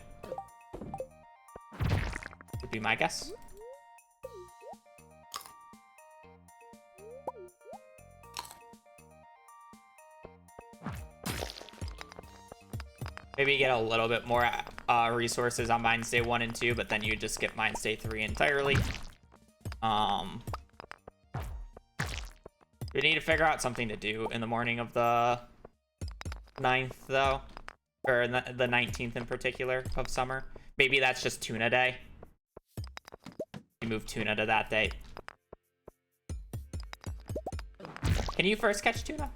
Speaker 1: Would be my guess. Maybe you get a little bit more resources on Mines Day 1 and 2, but then you just skip Mines Day 3 entirely. We need to figure out something to do in the morning of the 9th, though. Or the 19th in particular of summer. Maybe that's just tuna day. You move tuna to that date. Can you first catch tuna?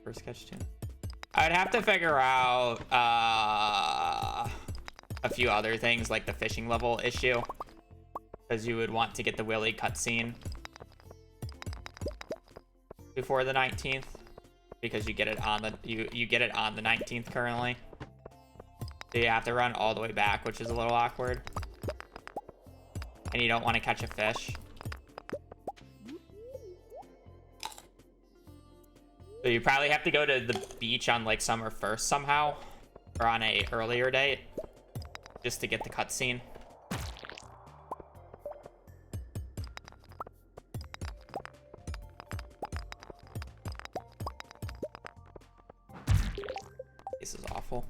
Speaker 1: First catch tuna. I'd have to figure out a few other things like the fishing level issue, because you would want to get the Willy cutscene before the 19th, because you get it on the you get it on the 19th currently. So you have to run all the way back, which is a little awkward. And you don't want to catch a fish. So you probably have to go to the beach on like summer 1st somehow, or on a earlier date, just to get the cutscene. This is awful.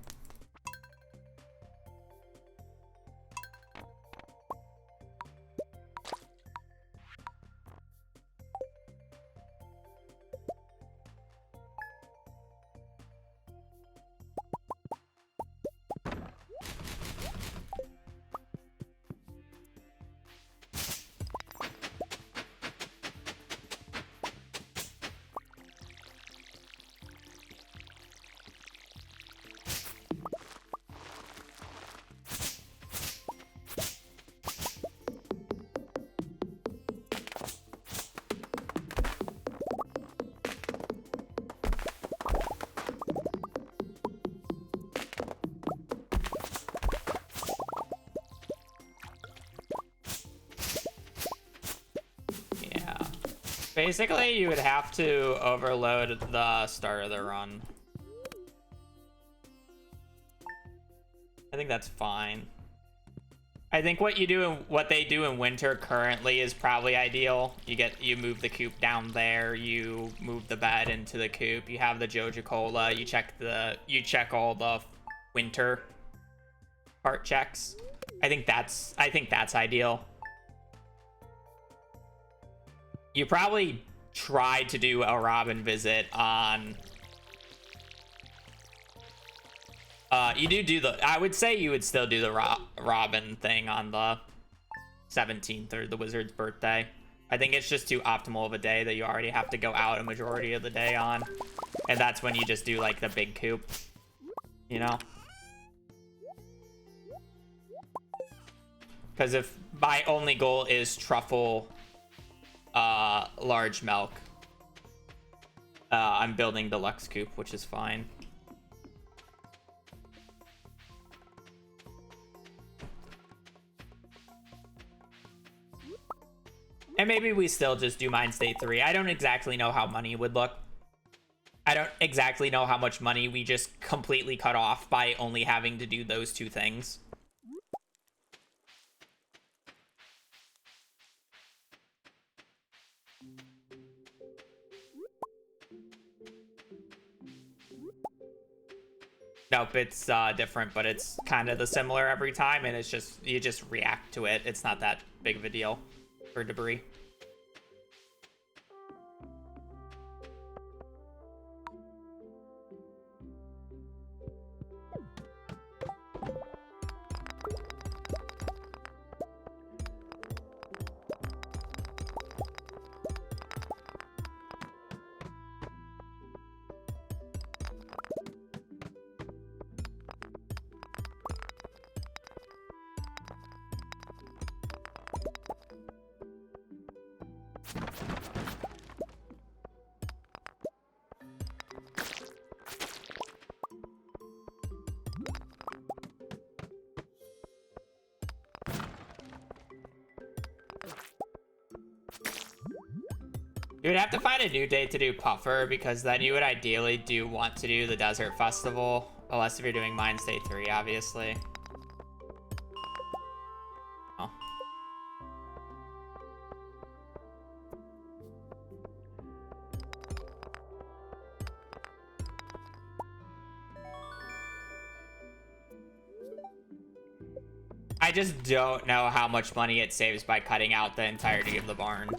Speaker 1: Basically, you would have to overload the start of the run. I think that's fine. I think what they do in winter currently is probably ideal. You move the coop down there, you move the bed into the coop, you have the Joja Cola, you check all the winter part checks. I think that's ideal. You probably tried to do a Robin visit on... I would say you would still do the Robin thing on the 17th, or the wizard's birthday. I think it's just too optimal of a day that you already have to go out a majority of the day on. And that's when you just do, like, the big coop. You know? Because if my only goal is truffle... large milk. I'm building deluxe coop, which is fine. And maybe we still just do Mind State 3. I don't exactly know how money would look. I don't exactly know how much money we just completely cut off by only having to do those two things. Nope, it's different, but it's kind of the similar every time, and it's just, you just react to it. It's not that big of a deal for debris. You would have to find a new day to do Puffer, because then you would ideally want to do the Desert Festival. Unless if you're doing Mind State 3, obviously. Oh. I just don't know how much money it saves by cutting out the entirety of the barn.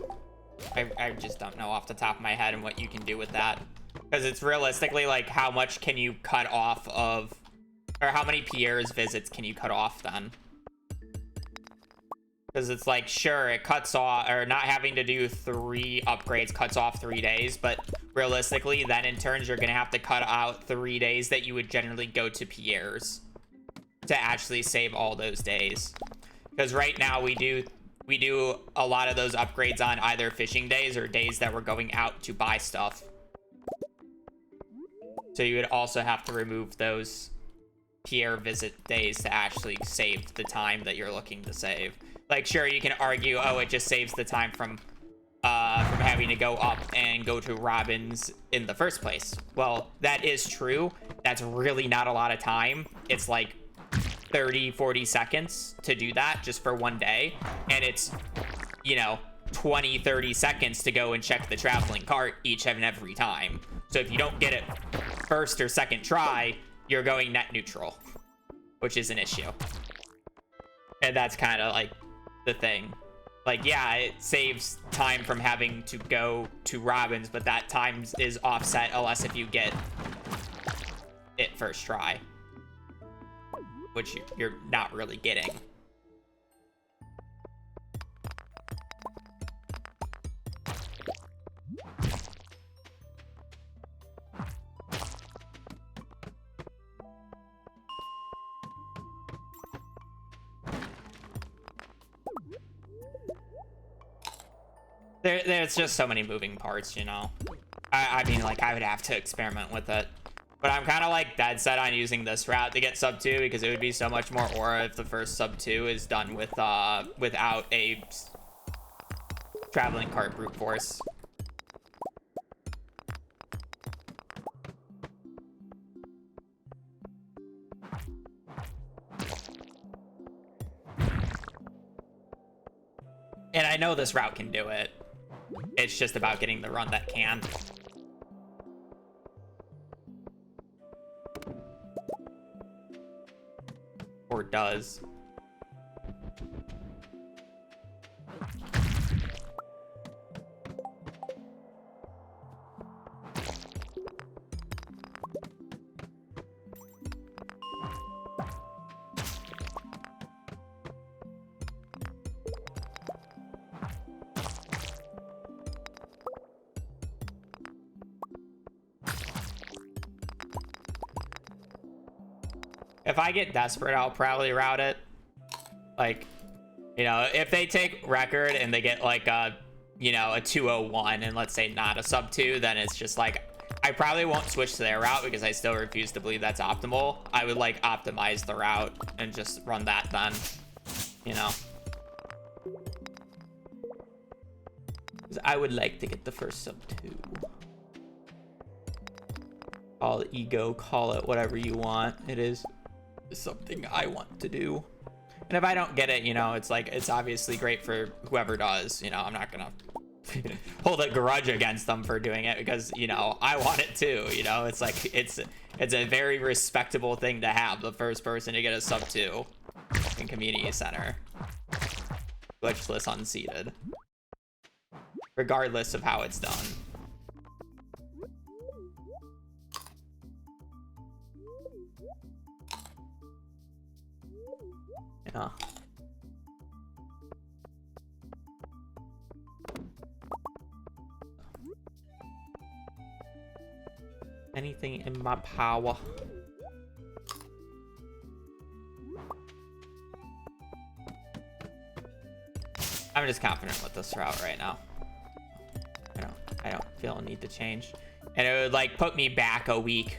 Speaker 1: I just don't know off the top of my head and what you can do with that. Because it's realistically like how much can you cut off of, or how many Pierre's visits can you cut off then? Because it's like, sure, it cuts off, or not having to do 3 upgrades cuts off 3 days, but realistically, then in turns, you're going to have to cut out 3 days that you would generally go to Pierre's to actually save all those days. Because right now, we do a lot of those upgrades on either fishing days or days that we're going out to buy stuff. So you would also have to remove those Pierre visit days to actually save the time that you're looking to save. Like, sure, you can argue, oh, it just saves the time from having to go up and go to Robin's in the first place. Well, that is true. That's really not a lot of time. It's like 30, 40 seconds to do that just for one day. And it's, you know, 20, 30 seconds to go and check the traveling cart each and every time. So if you don't get it first or second try, you're going net neutral, which is an issue. And that's kind of like the thing. Like, yeah, it saves time from having to go to Robin's, but that time is offset unless if you get it first try, which you're not really getting. There's just so many moving parts, you know. I mean, like, I would have to experiment with it. But I'm kind of, like, dead set on using this route to get sub 2, because it would be so much more aura if the first sub 2 is done with, without a traveling cart brute force. And I know this route can do it. It's just about getting the run that can. Or does. If I get desperate, I'll probably route it. Like, you know, if they take record and they get like a, you know, a 201 and let's say not a sub 2, then it's just like, I probably won't switch to their route because I still refuse to believe that's optimal. I would like optimize the route and just run that then, you know. Because I would like to get the first sub 2. Call it ego, call it whatever you want. It is something I want to do. And if I don't get it, you know, it's like, it's obviously great for whoever does, you know. I'm not gonna hold a grudge against them for doing it because, you know, I want it too, you know. It's like, it's a very respectable thing to have, the first person to get a sub 2 in community center. Glitchless unseated, regardless of how it's done. Yeah. Anything in my power. I'm just confident with this route right now. I don't feel a need to change. And it would like put me back a week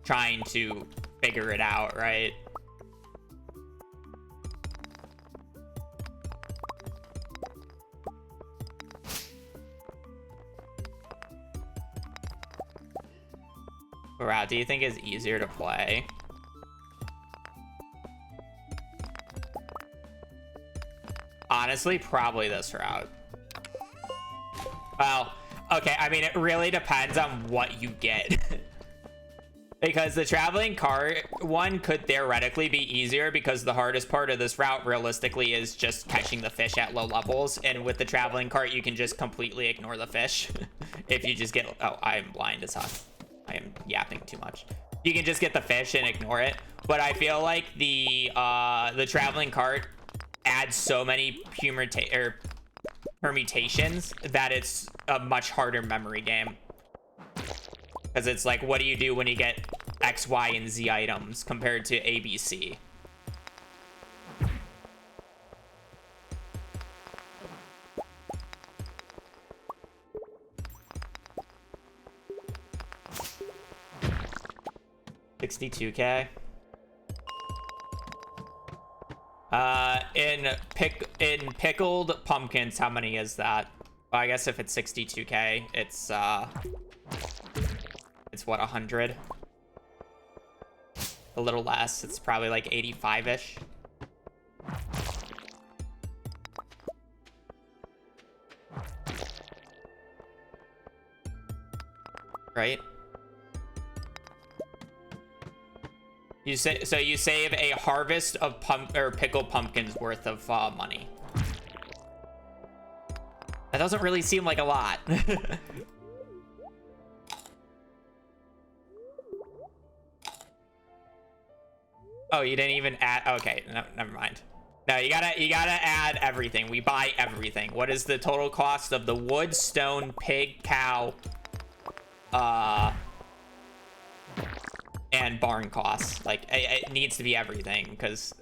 Speaker 1: trying to figure it out, right? Route do you think is easier to play? Honestly, probably this route. Well, okay, I mean, it really depends on what you get. Because the traveling cart one could theoretically be easier, because the hardest part of this route realistically is just catching the fish at low levels, and with the traveling cart you can just completely ignore the fish. If you just get, oh, I'm blind as fuck. I am yapping too much. You can just get the fish and ignore it. But I feel like the traveling cart adds so many permutations that it's a much harder memory game. Because it's like, what do you do when you get X, Y, and Z items compared to A, B, C? $62K. In pickled pumpkins, how many is that? Well, I guess if it's 62K, it's what, 100? A little less. It's probably like 85-ish. Right? You say, so you save a harvest of pickled pumpkins worth of money. That doesn't really seem like a lot. Oh, you didn't even add. Okay, no, never mind. No, you gotta add everything. We buy everything. What is the total cost of the wood, stone, pig, cow, and barn costs? Like, it needs to be everything, because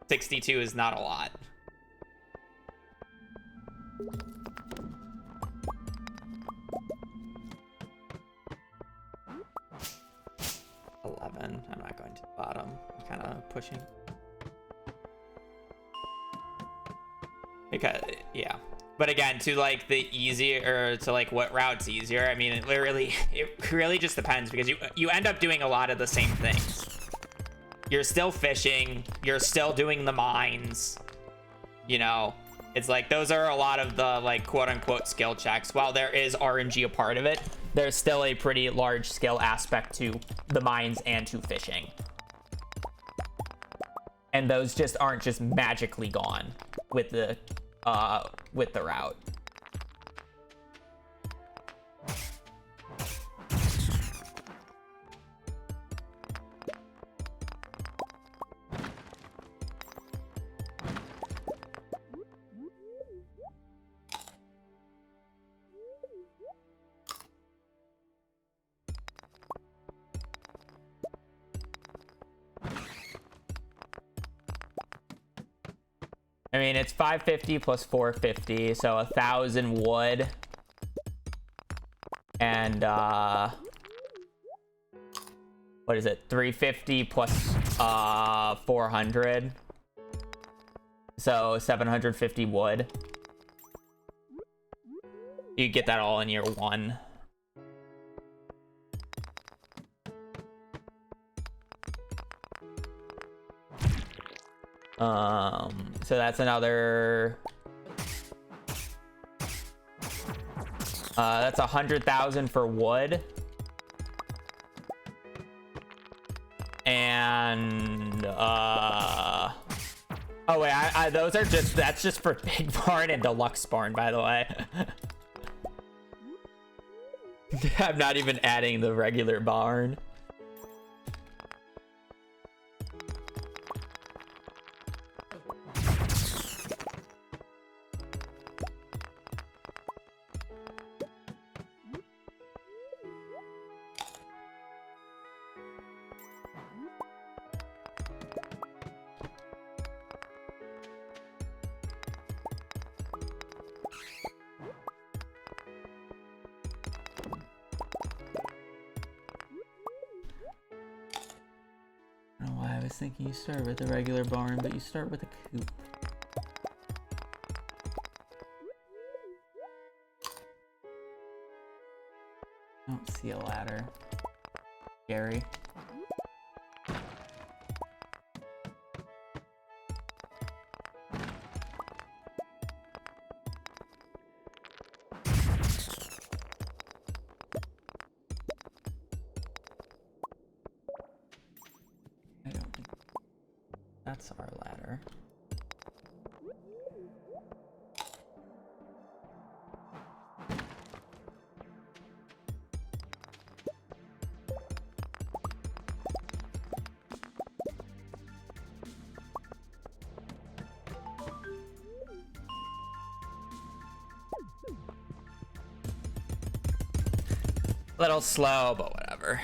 Speaker 1: 62 is not a lot. $11. I'm not going to the bottom. I'm kind of pushing. Because, yeah. But again, to like the easier, or to like what route's easier, I mean, it really just depends, because you end up doing a lot of the same things. You're still fishing, you're still doing the mines, you know. It's like, those are a lot of the like quote unquote skill checks. While there is RNG a part of it, there's still a pretty large skill aspect to the mines and to fishing. And those just aren't just magically gone with the route. I mean, it's 550 plus 450, so 1,000 wood. And, what is it? 350 plus, 400. So 750 wood. You get that all in year one. So that's another, that's 100,000 for wood. And, oh wait, those are just, that's just for big barn and deluxe barn, by the way. I'm not even adding the regular barn. Thinking you start with a regular barn, but you start with a coop. I don't see a ladder. Gary. that's our ladder. Little slow, but whatever.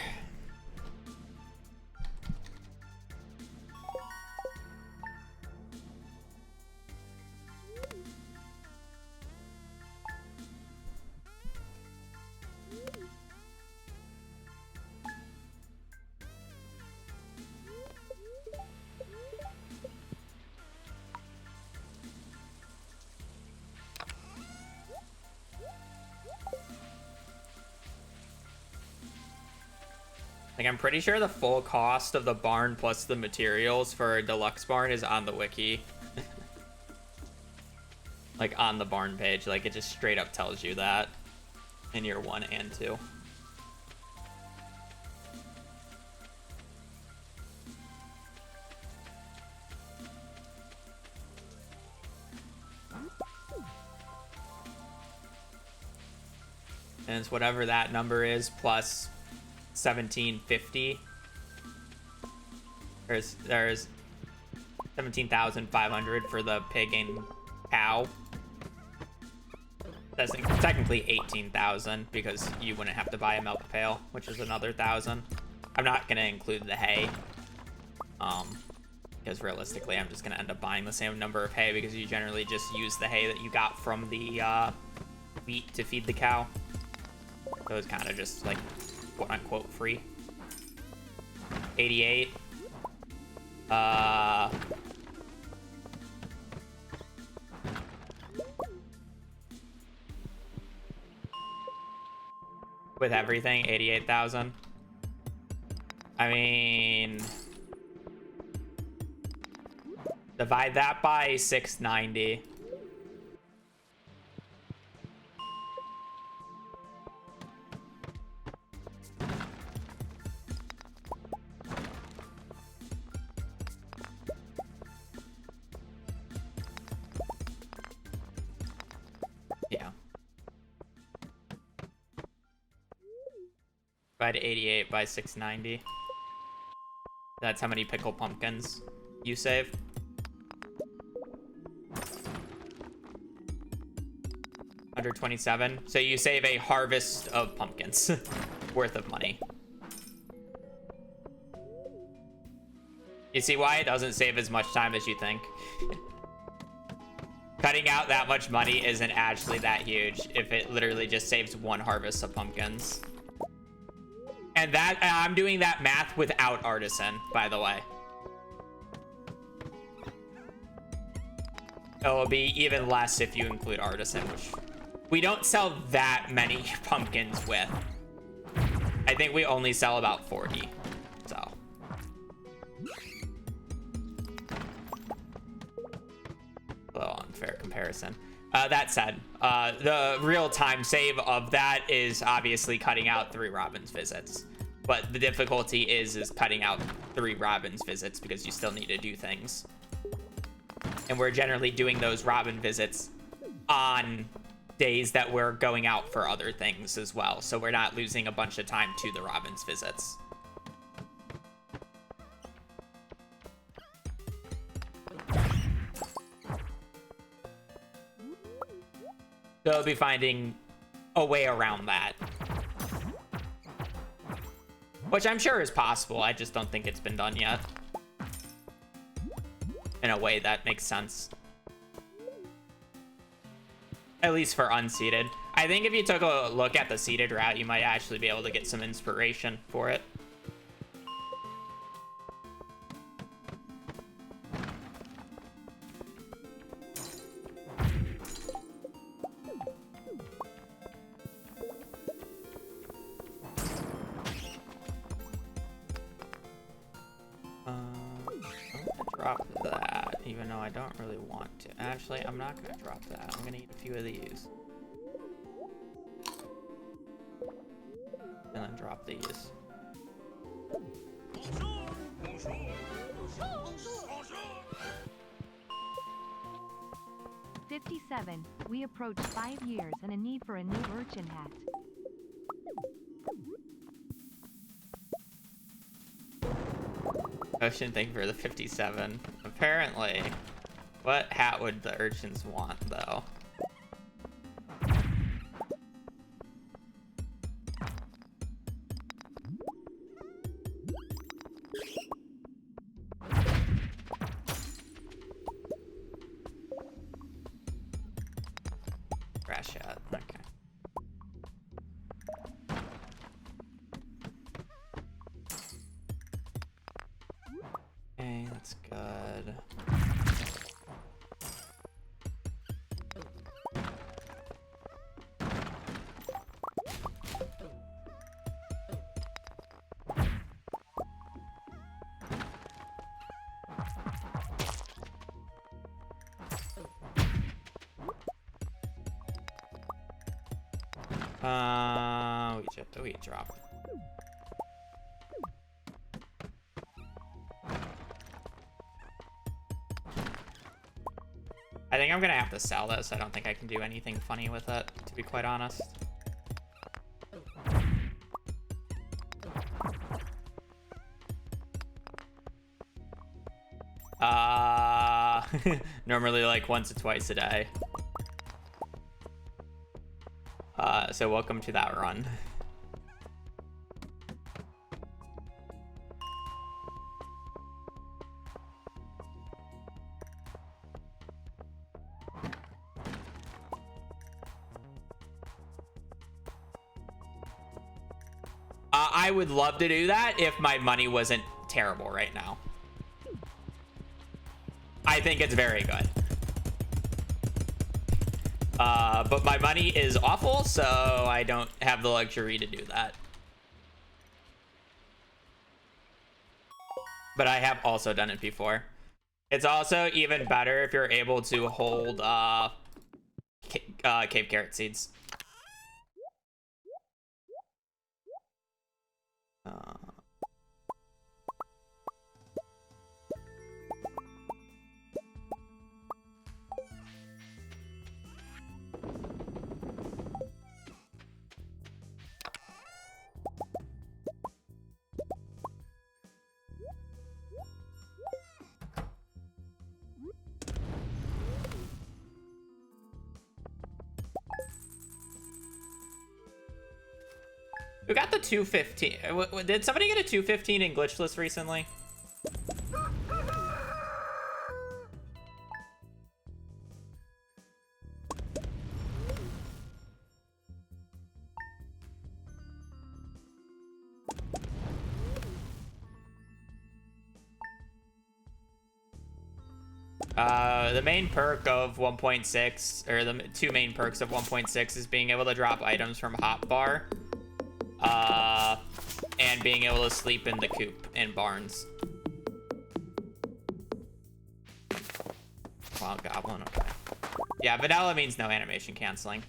Speaker 1: Like, I'm pretty sure the full cost of the barn plus the materials for a deluxe barn is on the wiki. Like, on the barn page. Like, it just straight up tells you that in year 1 and 2. And it's whatever that number is plus 1750. There's 17,500 for the pig and cow. That's technically 18,000 because you wouldn't have to buy a milk pail, which is another 1,000. I'm not gonna include the hay, because realistically I'm just gonna end up buying the same number of hay because you generally just use the hay that you got from the wheat to feed the cow. So it's kind of just like quote-unquote free. 88. With everything, 88,000. I mean, divide that by 690. Divide 88 by 690. That's how many pickled pumpkins you save. $127. So you save a harvest of pumpkins worth of money. You see why it doesn't save as much time as you think? Cutting out that much money isn't actually that huge if it literally just saves one harvest of pumpkins. And that, I'm doing that math without artisan, by the way. It'll be even less if you include artisan, which we don't sell that many pumpkins with. I think we only sell about 40, so. A little unfair comparison. That said, the real-time save of that is obviously cutting out 3 Robin's visits. But the difficulty is cutting out 3 Robin's visits because you still need to do things. And we're generally doing those Robin visits on days that we're going out for other things as well. So we're not losing a bunch of time to the Robin's visits. So I'll be finding a way around that. Which I'm sure is possible. I just don't think it's been done yet. In a way that makes sense. At least for unseated. I think if you took a look at the seated route, you might actually be able to get some inspiration for it. Drop that, even though I don't really want to. Actually, I'm not going to drop that. I'm going to eat a few of these. And then drop these.
Speaker 2: 57. We approach 5 years and a need for a new urchin hat.
Speaker 1: Ocean, thank you for the 57. Apparently. What hat would the urchins want, though? Grass hat, okay. Okay, that's good. We dropped. I think I'm gonna have to sell this. I don't think I can do anything funny with it, to be quite honest. Normally like once or twice a day. So welcome to that run. I would love to do that if my money wasn't terrible right now. I think it's very good. But my money is awful, so I don't have the luxury to do that. But I have also done it before. It's also even better if you're able to hold cave carrot seeds. We got the 215. Did somebody get a 215 in Glitchless recently? The main perk of 1.6, or the two main perks of 1.6 is being able to drop items from hotbar. And being able to sleep in the coop in barns. Wild goblin, okay. Yeah, vanilla means no animation canceling.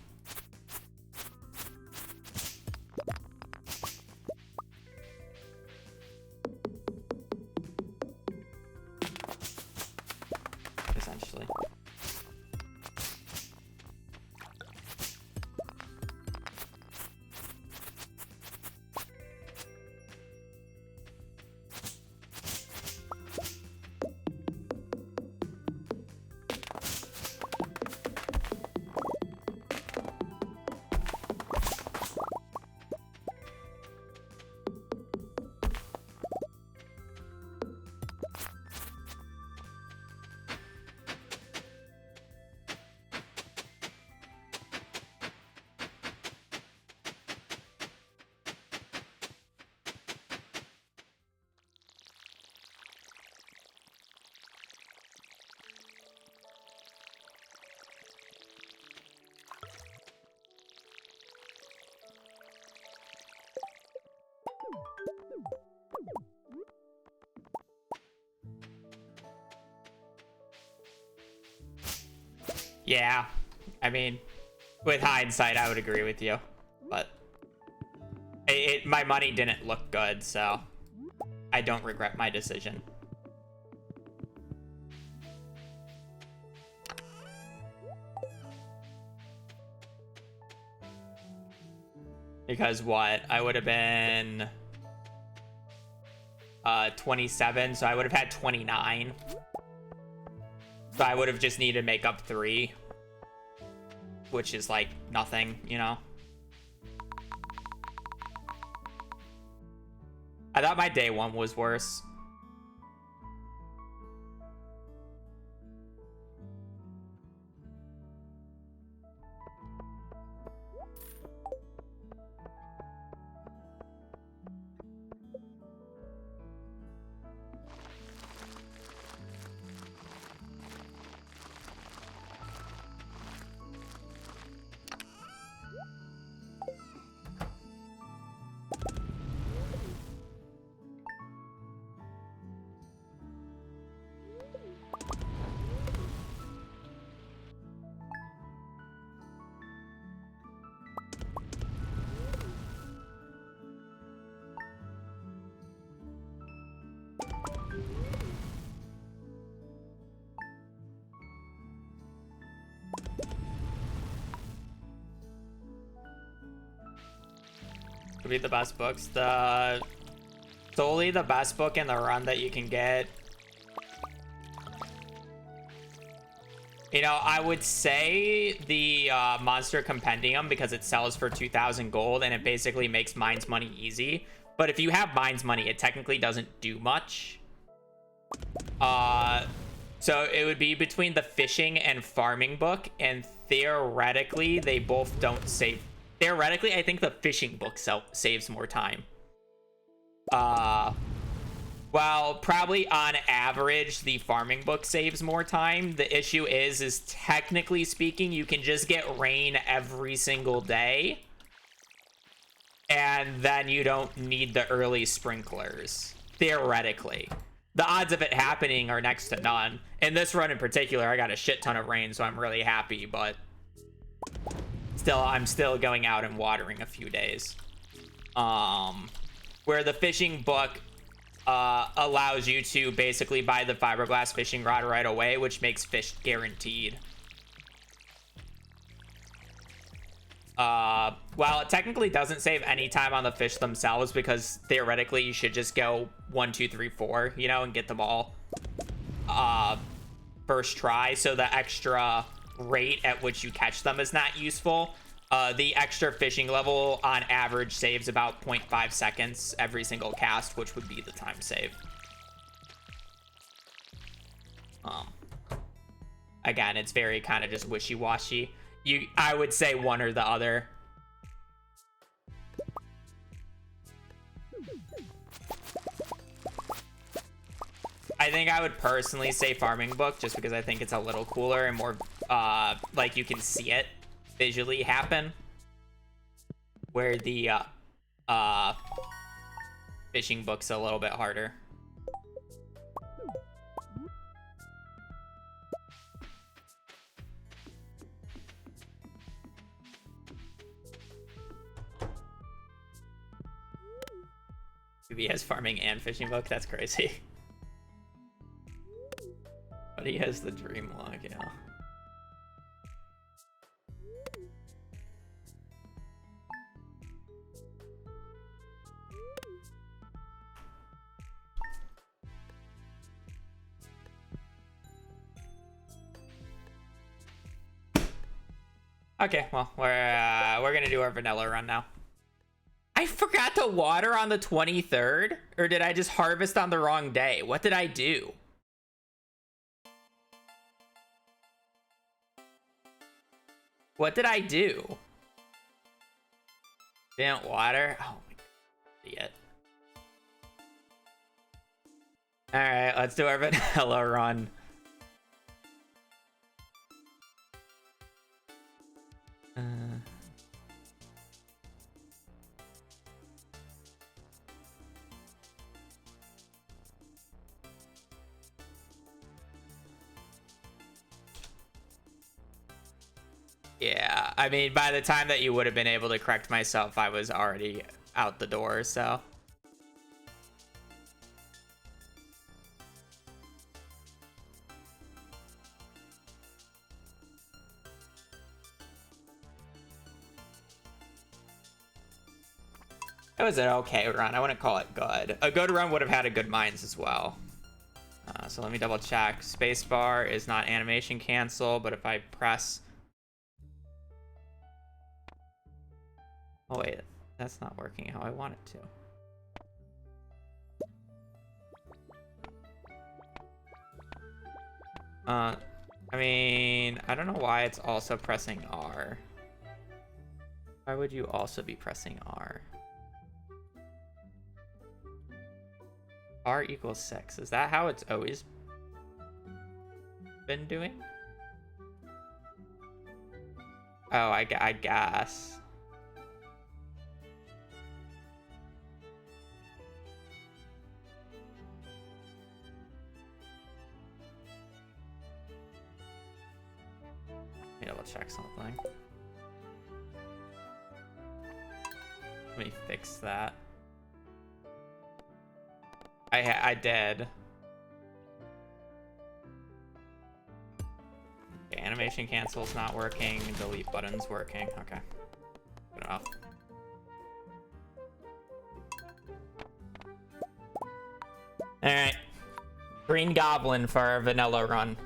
Speaker 1: Essentially. Yeah, I mean, with hindsight, I would agree with you, but my money didn't look good, so I don't regret my decision. Because what? I would have been 27, so I would have had 29. So I would have just needed to make up 3, which is like nothing, you know? I thought my day 1 was worse. Would be the best books. Solely the best book in the run that you can get. You know, I would say the Monster Compendium, because it sells for 2,000 gold and it basically makes Mines Money easy. But if you have Mines Money, it technically doesn't do much. So it would be between the fishing and farming book, and theoretically, they both don't save. Theoretically, I think the fishing book saves more time. Well, probably on average, the farming book saves more time. The issue is technically speaking, you can just get rain every single day. And then you don't need the early sprinklers, theoretically. The odds of it happening are next to none. In this run in particular, I got a shit ton of rain, so I'm really happy, but still, I'm still going out and watering a few days. Where the fishing book allows you to basically buy the fiberglass fishing rod right away, which makes fish guaranteed. While it technically doesn't save any time on the fish themselves, because theoretically you should just go 1, 2, 3, 4, you know, and get them all first try, so the extra rate at which you catch them is not useful. The extra fishing level on average saves about 0.5 seconds every single cast, which would be the time save. Again, it's very kind of just wishy-washy. I would say one or the other. I think I would personally say farming book, just because I think it's a little cooler and more like you can see it visually happen, where the fishing book's a little bit harder. He has farming and fishing book. That's crazy. But he has the dream log, yeah. Okay, well, we're gonna do our vanilla run now. I forgot to water on the 23rd? Or did I just harvest on the wrong day? What did I do? What did I do? Didn't water? Oh my god, idiot. Alright, let's do our vanilla run. Yeah, I mean, by the time that you would have been able to correct myself, I was already out the door, so. It was an okay run. I wouldn't call it good. A good run would have had a good mines as well. So let me double check. Spacebar is not animation cancel, but if I press... Oh wait, that's not working how I want it to. I mean, I don't know why it's also pressing R. Why would you also be pressing R? R equals 6. Is that how it's always been doing? Oh, I guess. Let me double check something. Let me fix that. I did. Okay, animation cancel's not working. Delete button's working. Okay. Put it off. Alright. Green Goblin for our vanilla run.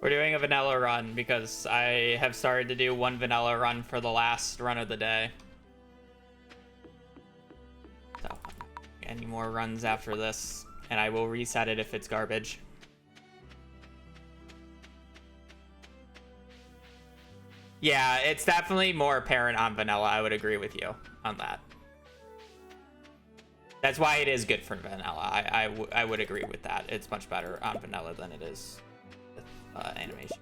Speaker 1: We're doing a vanilla run because I have started to do one vanilla run for the last run of the day. So, any more runs after this, and I will reset it if it's garbage. Yeah, it's definitely more apparent on vanilla. I would agree with you on that. That's why it is good for vanilla. I would agree with that. It's much better on vanilla than it is with animation.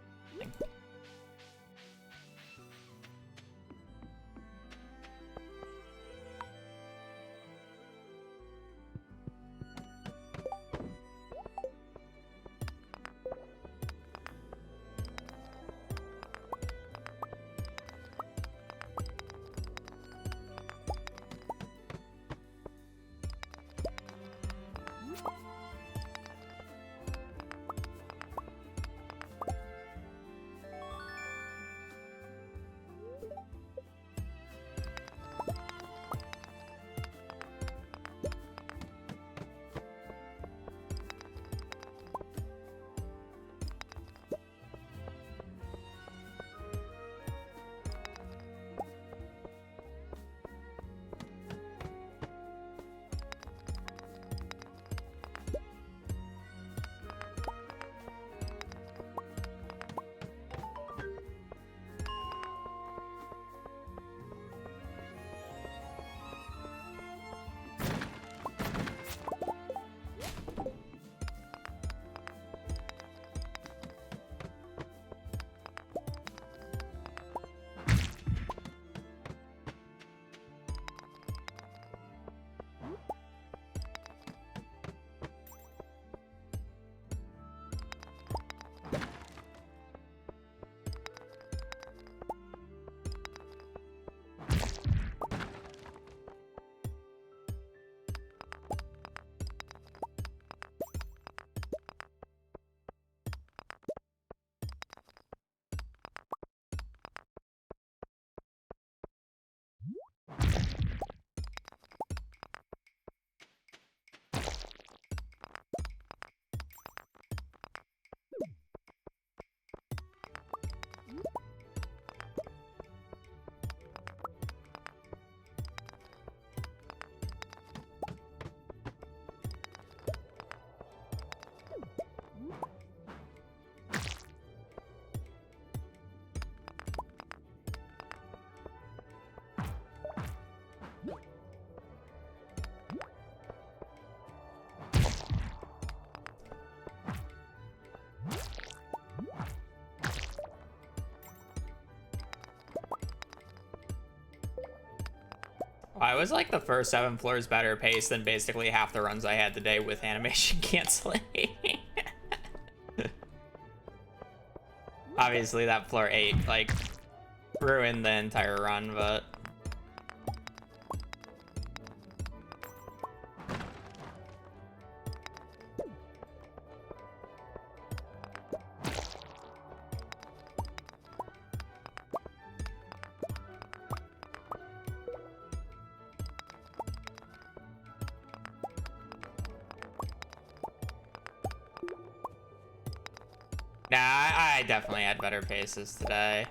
Speaker 1: I was like the first 7 floors better pace than basically half the runs I had today with animation canceling. Obviously that floor 8 like ruined the entire run, but nah, I definitely had better paces today.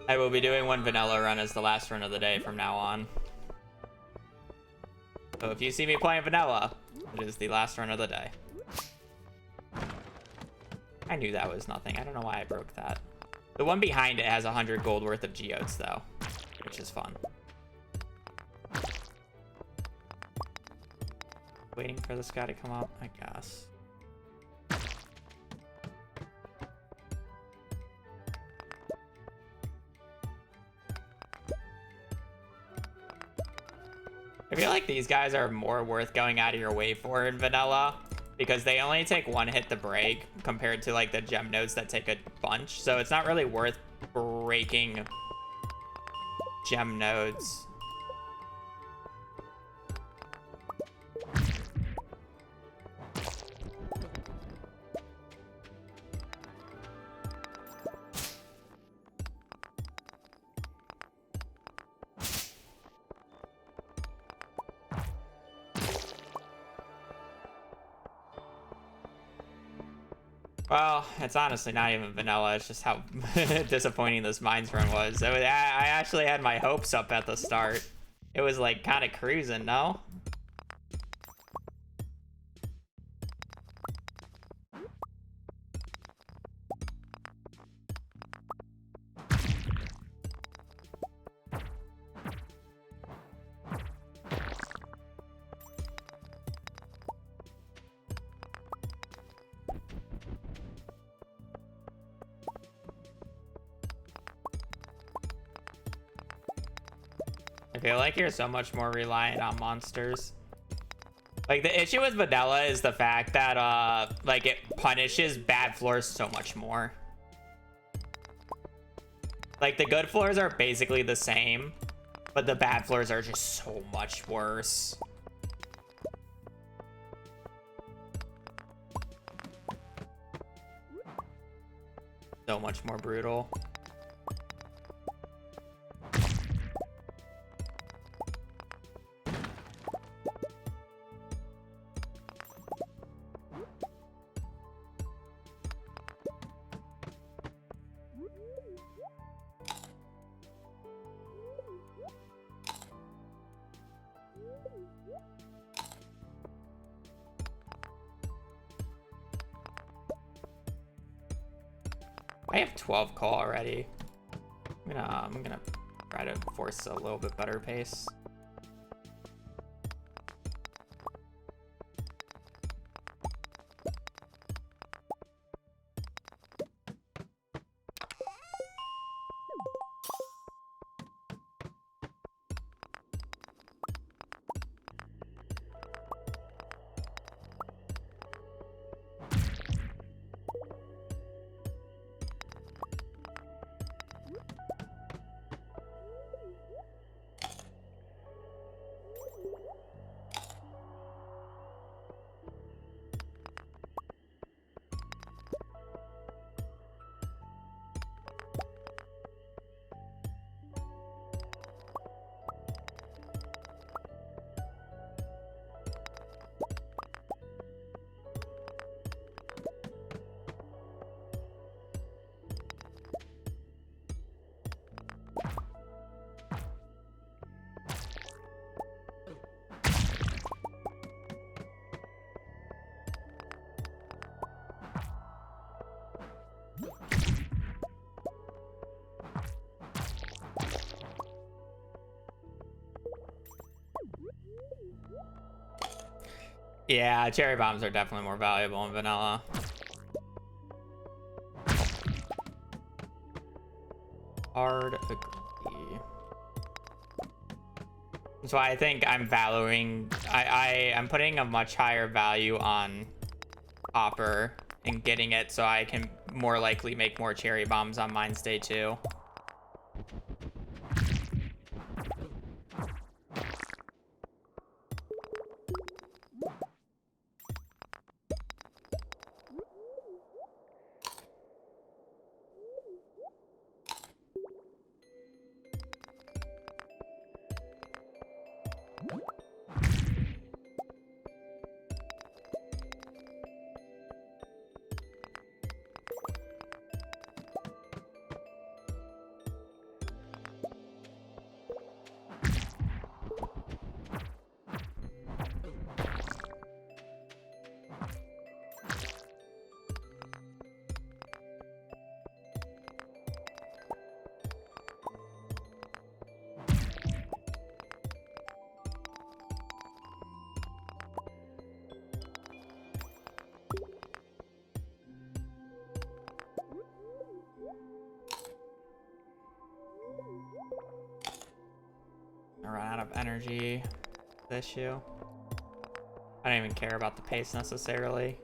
Speaker 1: I will be doing one vanilla run as the last run of the day from now on. So if you see me playing vanilla, it is the last run of the day. I knew that was nothing. I don't know why I broke that. The one behind it has 100 gold worth of geodes though, which is fun. Waiting for this guy to come up, I guess. I feel like these guys are more worth going out of your way for in vanilla because they only take 1 hit to break compared to like the gem nodes that take a bunch. So it's not really worth breaking gem nodes. Well, it's honestly not even vanilla. It's just how disappointing this mines run was. I actually had my hopes up at the start. It was like kind of cruising, no? I feel like you're so much more reliant on monsters. Like, the issue with vanilla is the fact that, like, it punishes bad floors so much more. Like, the good floors are basically the same, but the bad floors are just so much worse. So much more brutal. I have 12 call already. I'm gonna try to force a little bit better pace. Yeah, cherry bombs are definitely more valuable in vanilla. Hard agree. So I think I'm valuing, I'm putting a much higher value on copper and getting it so I can more likely make more cherry bombs on Mines Day 2. I run out of energy. This issue. I don't even care about the pace necessarily.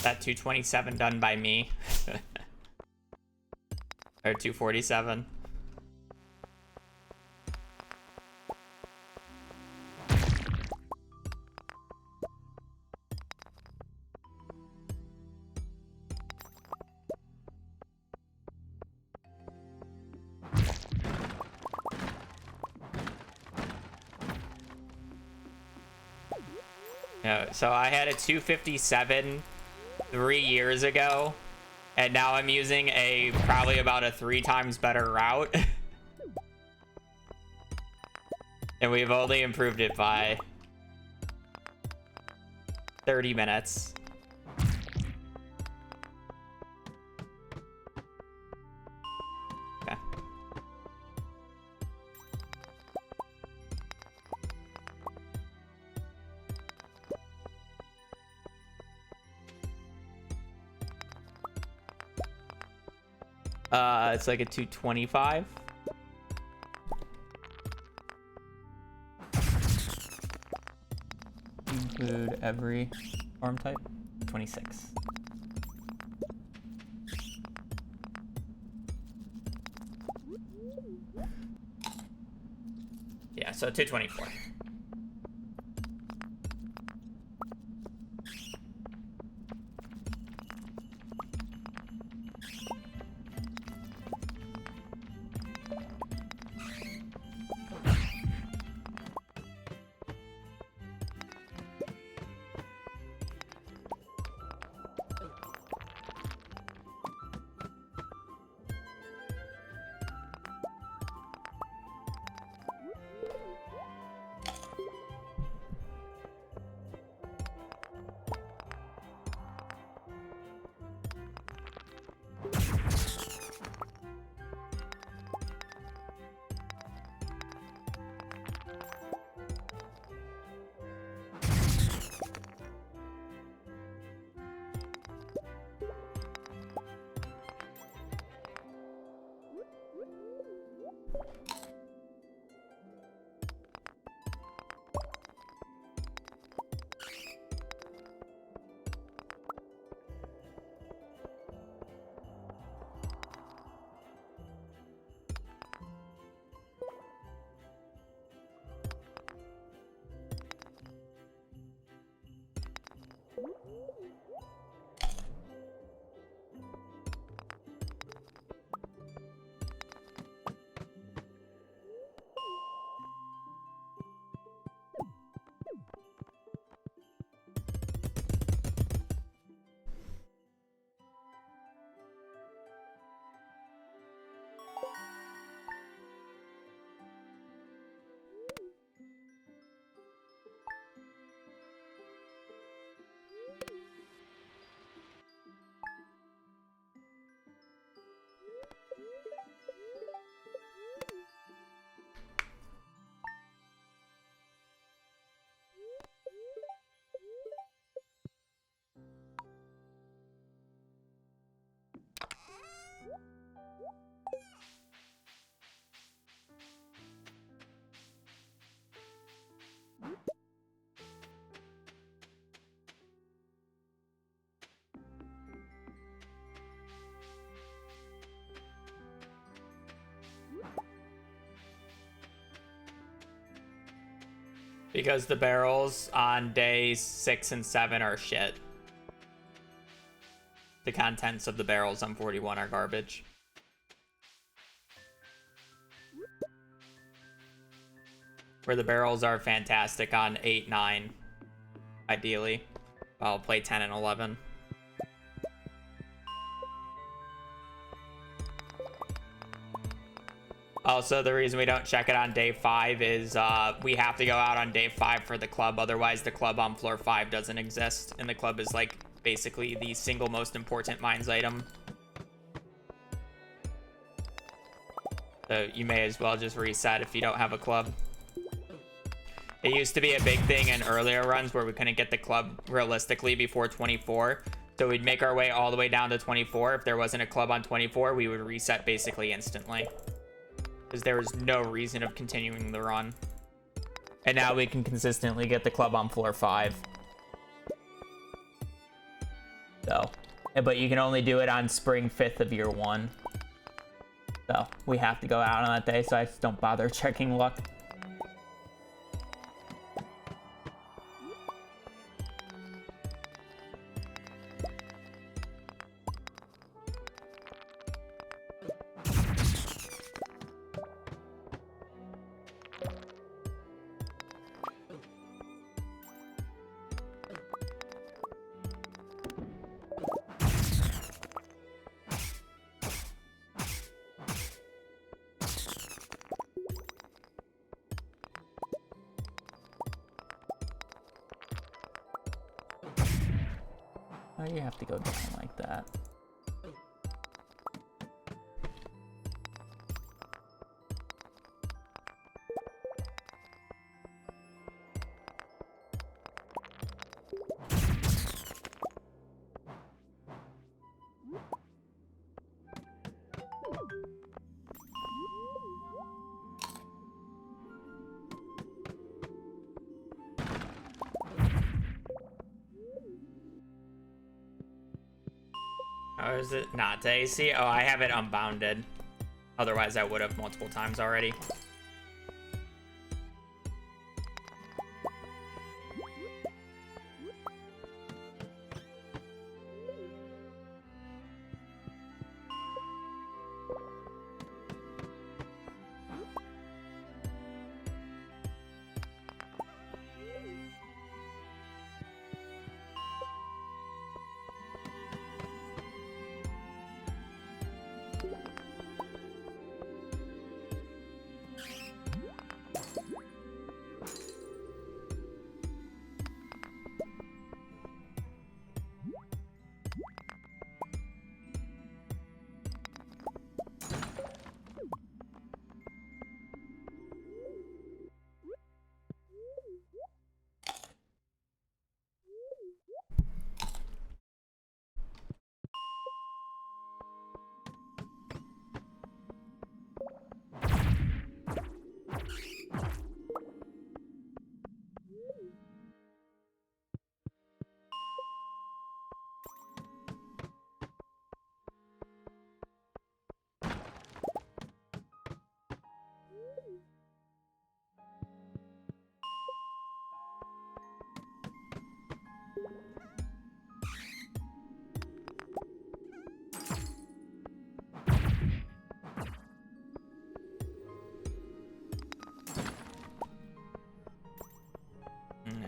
Speaker 1: That 227 done by me. Or 247. No, so I had a 257 3 years ago, and now I'm using a probably about a 3 times better route. And we've only improved it by 30 minutes. Okay. It's like a 225. Include every farm type. 26. Yeah, so 224. Because the barrels on day 6 and 7 are shit. The contents of the barrels on 41 are garbage. Where the barrels are fantastic on 8, 9, ideally. I'll play 10 and 11. Also, the reason we don't check it on day 5 is we have to go out on day 5 for the club. Otherwise, the club on floor 5 doesn't exist. And the club is like basically the single most important mines item. So you may as well just reset if you don't have a club. It used to be a big thing in earlier runs where we couldn't get the club realistically before 24. So we'd make our way all the way down to 24. If there wasn't a club on 24, we would reset basically instantly. Because there was no reason of continuing the run. And now we can consistently get the club on floor 5. So, but you can only do it on spring 5th of year 1. So we have to go out on that day, so I just don't bother checking luck. Why do you have to go down like that? Oh, is it not to AC? Oh, I have it unbounded. Otherwise, I would have multiple times already.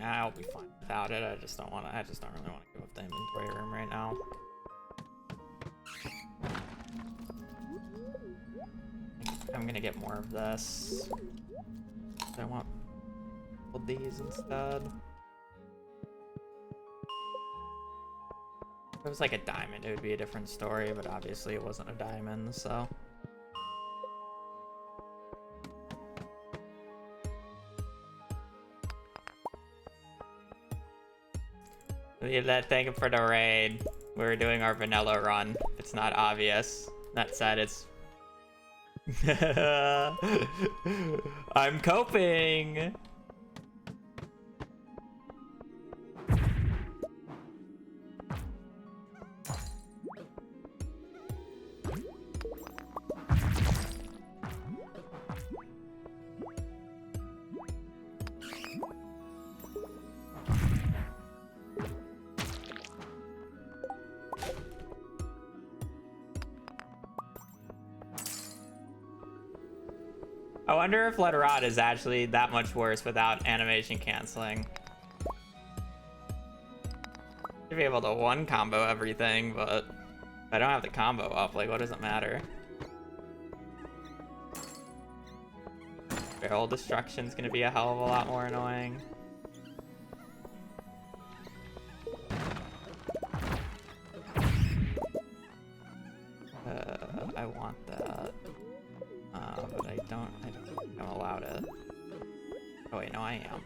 Speaker 1: I'll be fine without it. I just don't really want to give up the inventory room right now. I'm gonna get more of this. I want all these instead. If it was like a diamond, it would be a different story, but obviously it wasn't a diamond, so. Thank you for the raid. We're doing our vanilla run. If it's not obvious. That said, it's... I'm coping! I wonder if Let Rot is actually that much worse without animation canceling. Should be able to one combo everything, but if I don't have the combo up, like, what does it matter? Barrel destruction's gonna be a hell of a lot more annoying. I want that. But I don't think I'm allowed it. Oh wait, no, I am.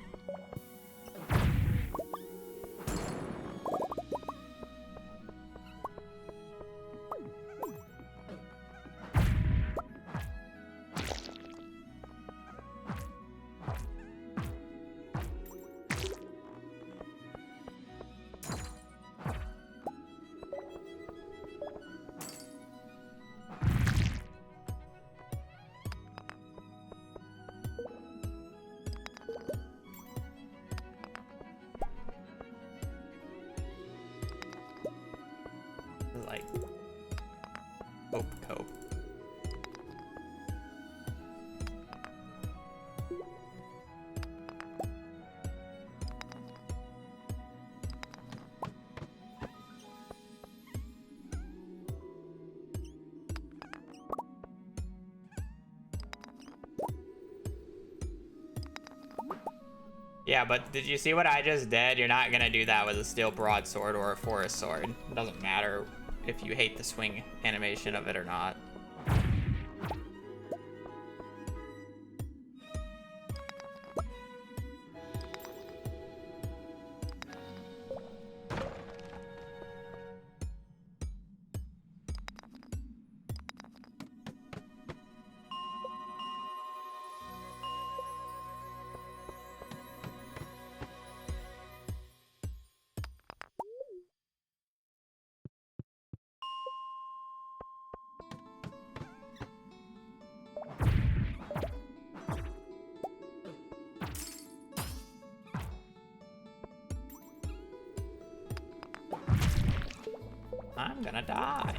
Speaker 1: Like, cope. Yeah, but did you see what I just did? You're not gonna do that with a steel broadsword or a forest sword. It doesn't matter if you hate the swing animation of it or not. I'm gonna die.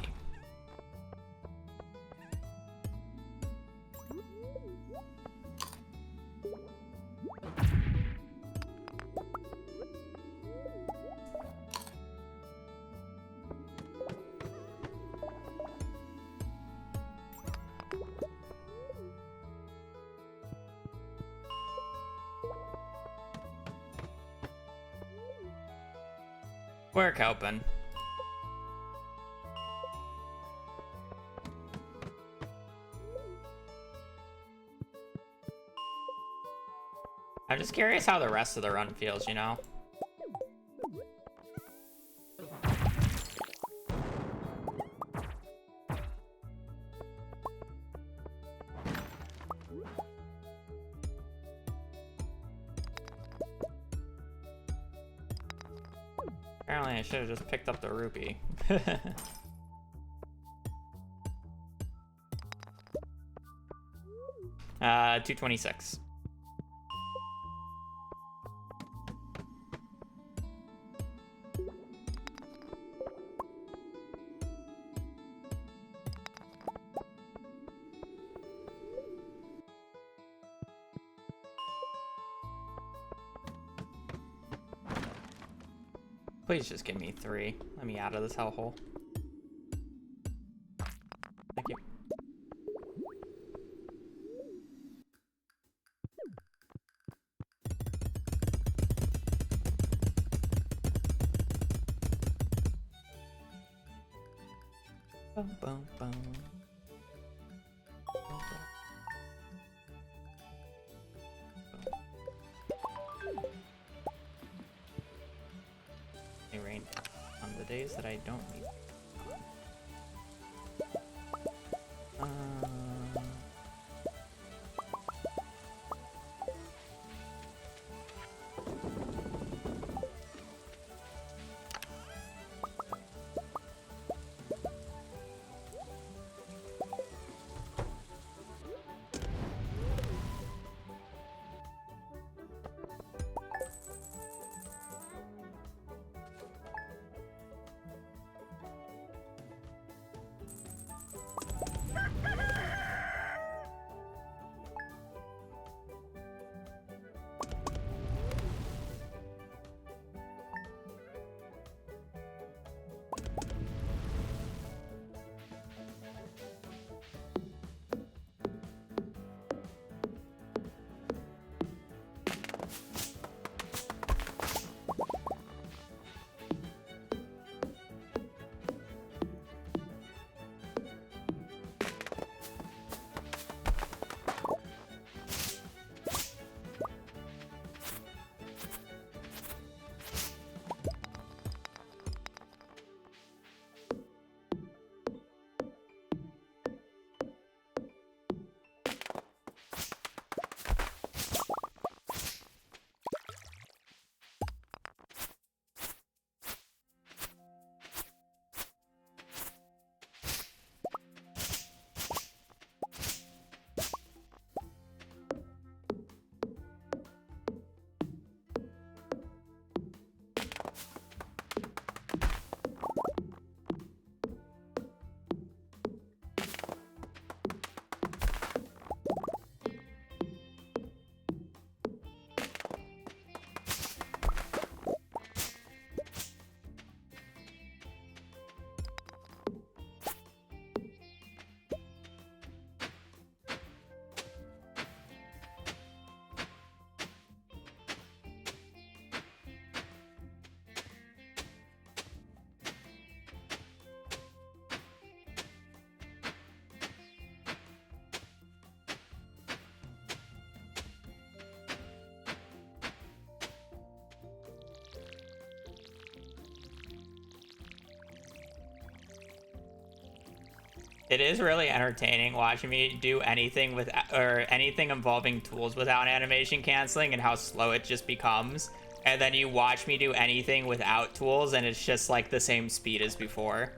Speaker 1: We're coping. I'm just curious how the rest of the run feels, you know? Apparently I should have just picked up the rupee. 226. Please just give me 3. Let me out of this hellhole. Thank you. Boom, boom, boom. Rain on the days that I don't need. It is really entertaining watching me do anything with or anything involving tools without animation canceling and how slow it just becomes. And then you watch me do anything without tools and it's just like the same speed as before.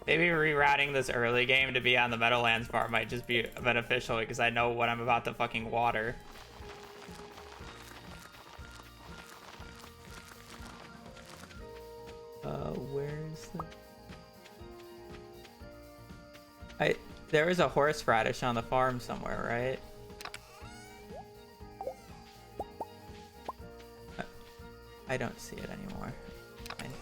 Speaker 1: Maybe rerouting this early game to be on the Meadowlands part might just be beneficial because I know what I'm about to fucking water. Where's the... There was a horseradish on the farm somewhere, right? I don't see it anymore. Fine.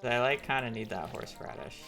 Speaker 1: I like kind of need that horseradish.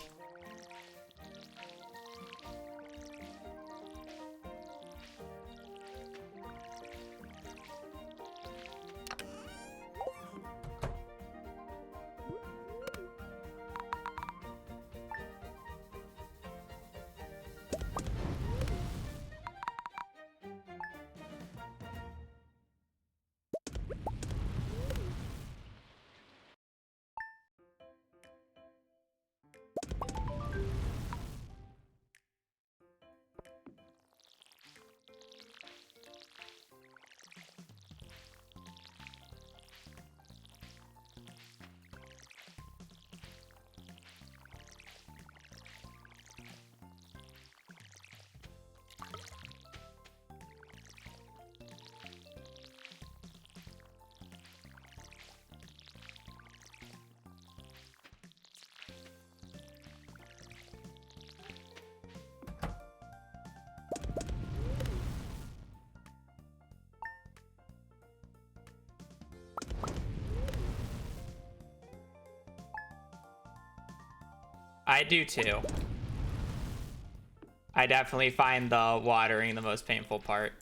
Speaker 1: I do too. I definitely find the watering the most painful part.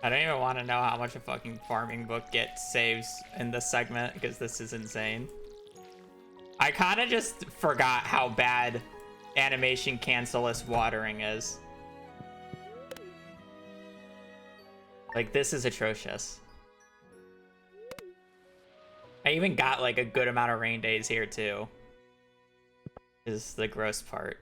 Speaker 1: I don't even want to know how much a fucking farming book saves in this segment, because this is insane. I kind of just forgot how bad animation cancelous watering is. Like, this is atrocious. I even got like a good amount of rain days here too. Is the gross part.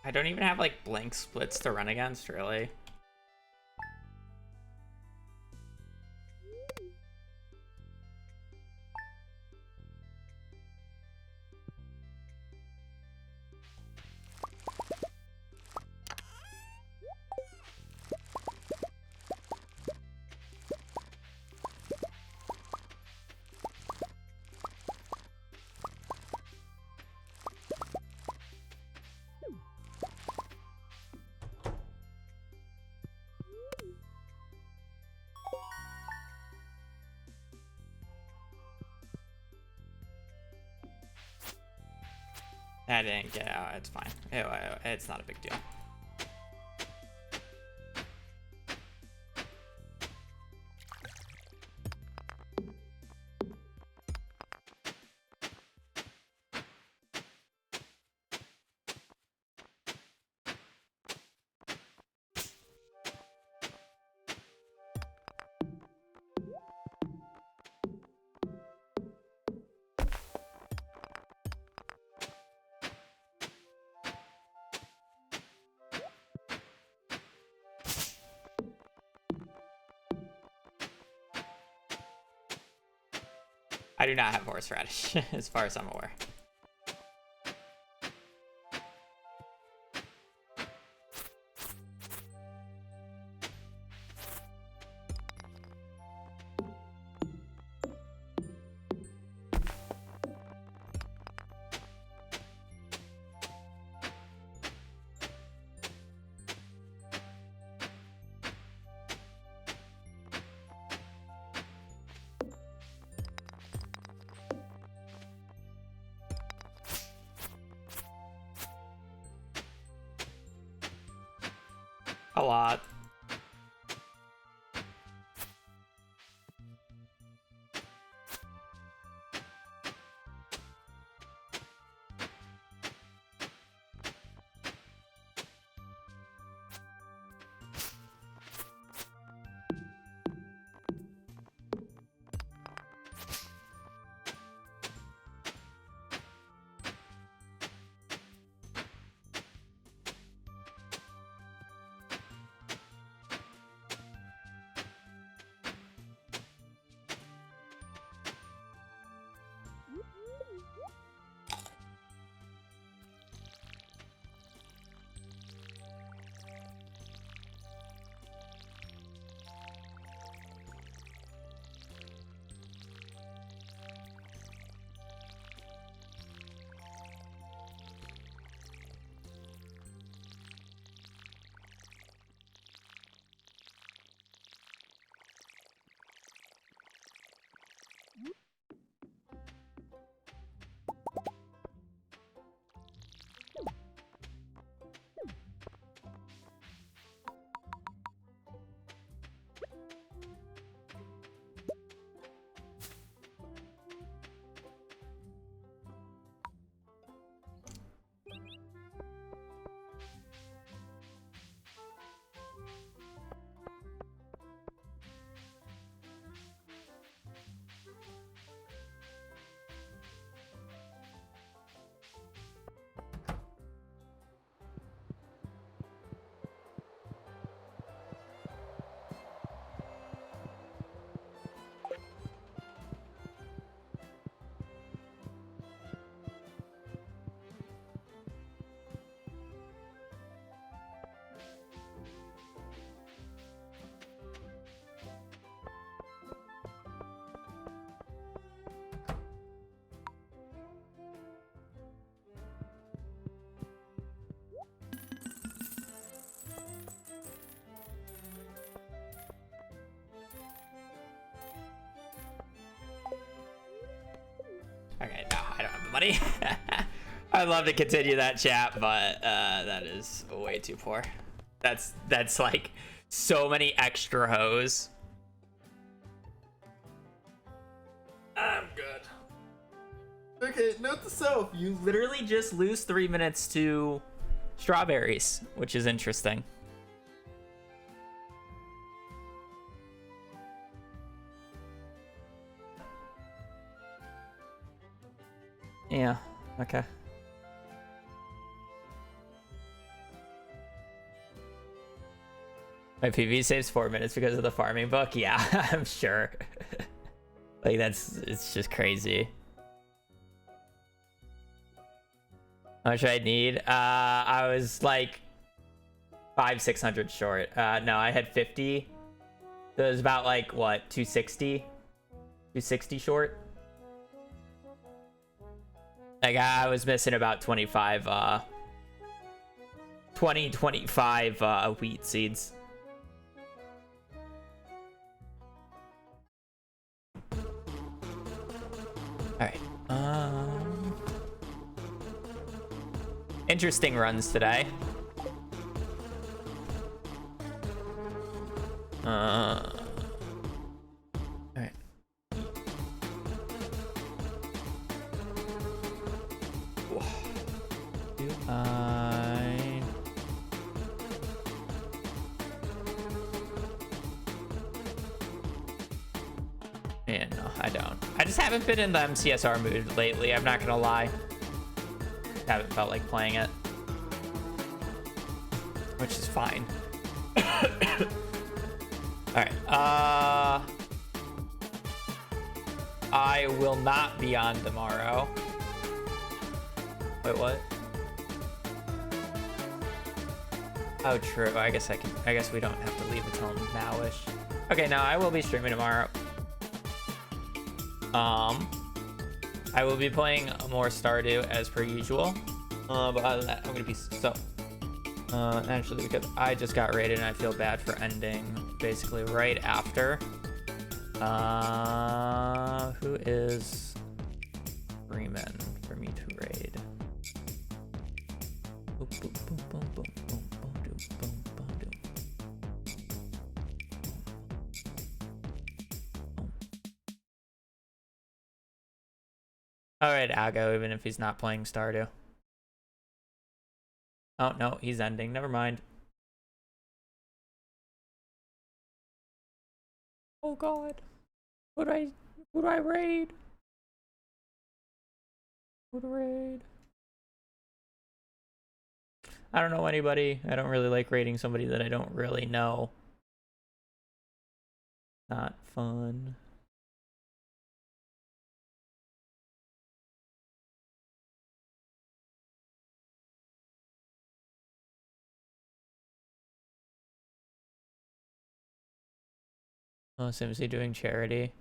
Speaker 1: I don't even have like blank splits to run against, really. I didn't get out. It's fine. It's not a big deal. I do not have horseradish, as far as I'm aware. A lot. I don't have the money. I'd love to continue that chat, but that is way too poor. That's like so many extra hoes. I'm good. Okay, note to self. You literally just lose 3 minutes to strawberries, which is interesting. Yeah, okay. My PV saves 4 minutes because of the farming book. Yeah, I'm sure. Like it's just crazy. How much I need? I was like 500-600 short. No, I had 50. So it was about like what, 260? 260 short. Like I was missing about 25 25 wheat seeds. All right. Interesting runs today. All right. Do I? Yeah, no, I don't. I just haven't been in the MCSR mood lately. I'm not gonna lie. Haven't felt like playing it, which is fine. All right. I will not be on tomorrow. Wait, what? Oh, true. I guess we don't have to leave until nowish. Okay, no, I will be streaming tomorrow. I will be playing more Stardew as per usual. But other than that, I'm gonna be so. Actually, because I just got raided and I feel bad for ending basically right after. Who is Freeman for me to raid? Boom, boom, boom, boom, boom, boom, boom, boom, boom, boom. All right, I'll go even if he's not playing Stardew. Oh no, he's ending. Never mind. Oh God, would I raid? Would raid? I don't know anybody. I don't really like raiding somebody that I don't really know. Not fun. Oh, Simsy doing charity.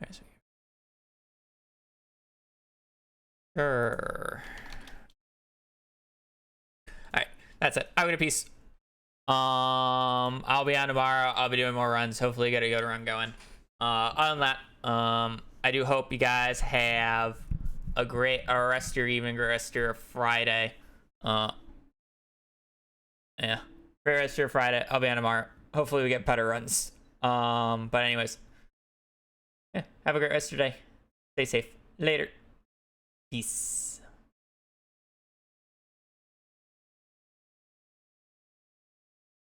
Speaker 1: Right, so sure. Alright, that's it. I'm gonna peace. I'll be on tomorrow. I'll be doing more runs. Hopefully get a good run going. Other than that, I do hope you guys have a great rest of your evening, rest of your Friday. Yeah. Great rest of your Friday. I'll be on tomorrow. Hopefully we get better runs. But anyways. Yeah, have a great rest of your day. Stay safe. Later. Peace.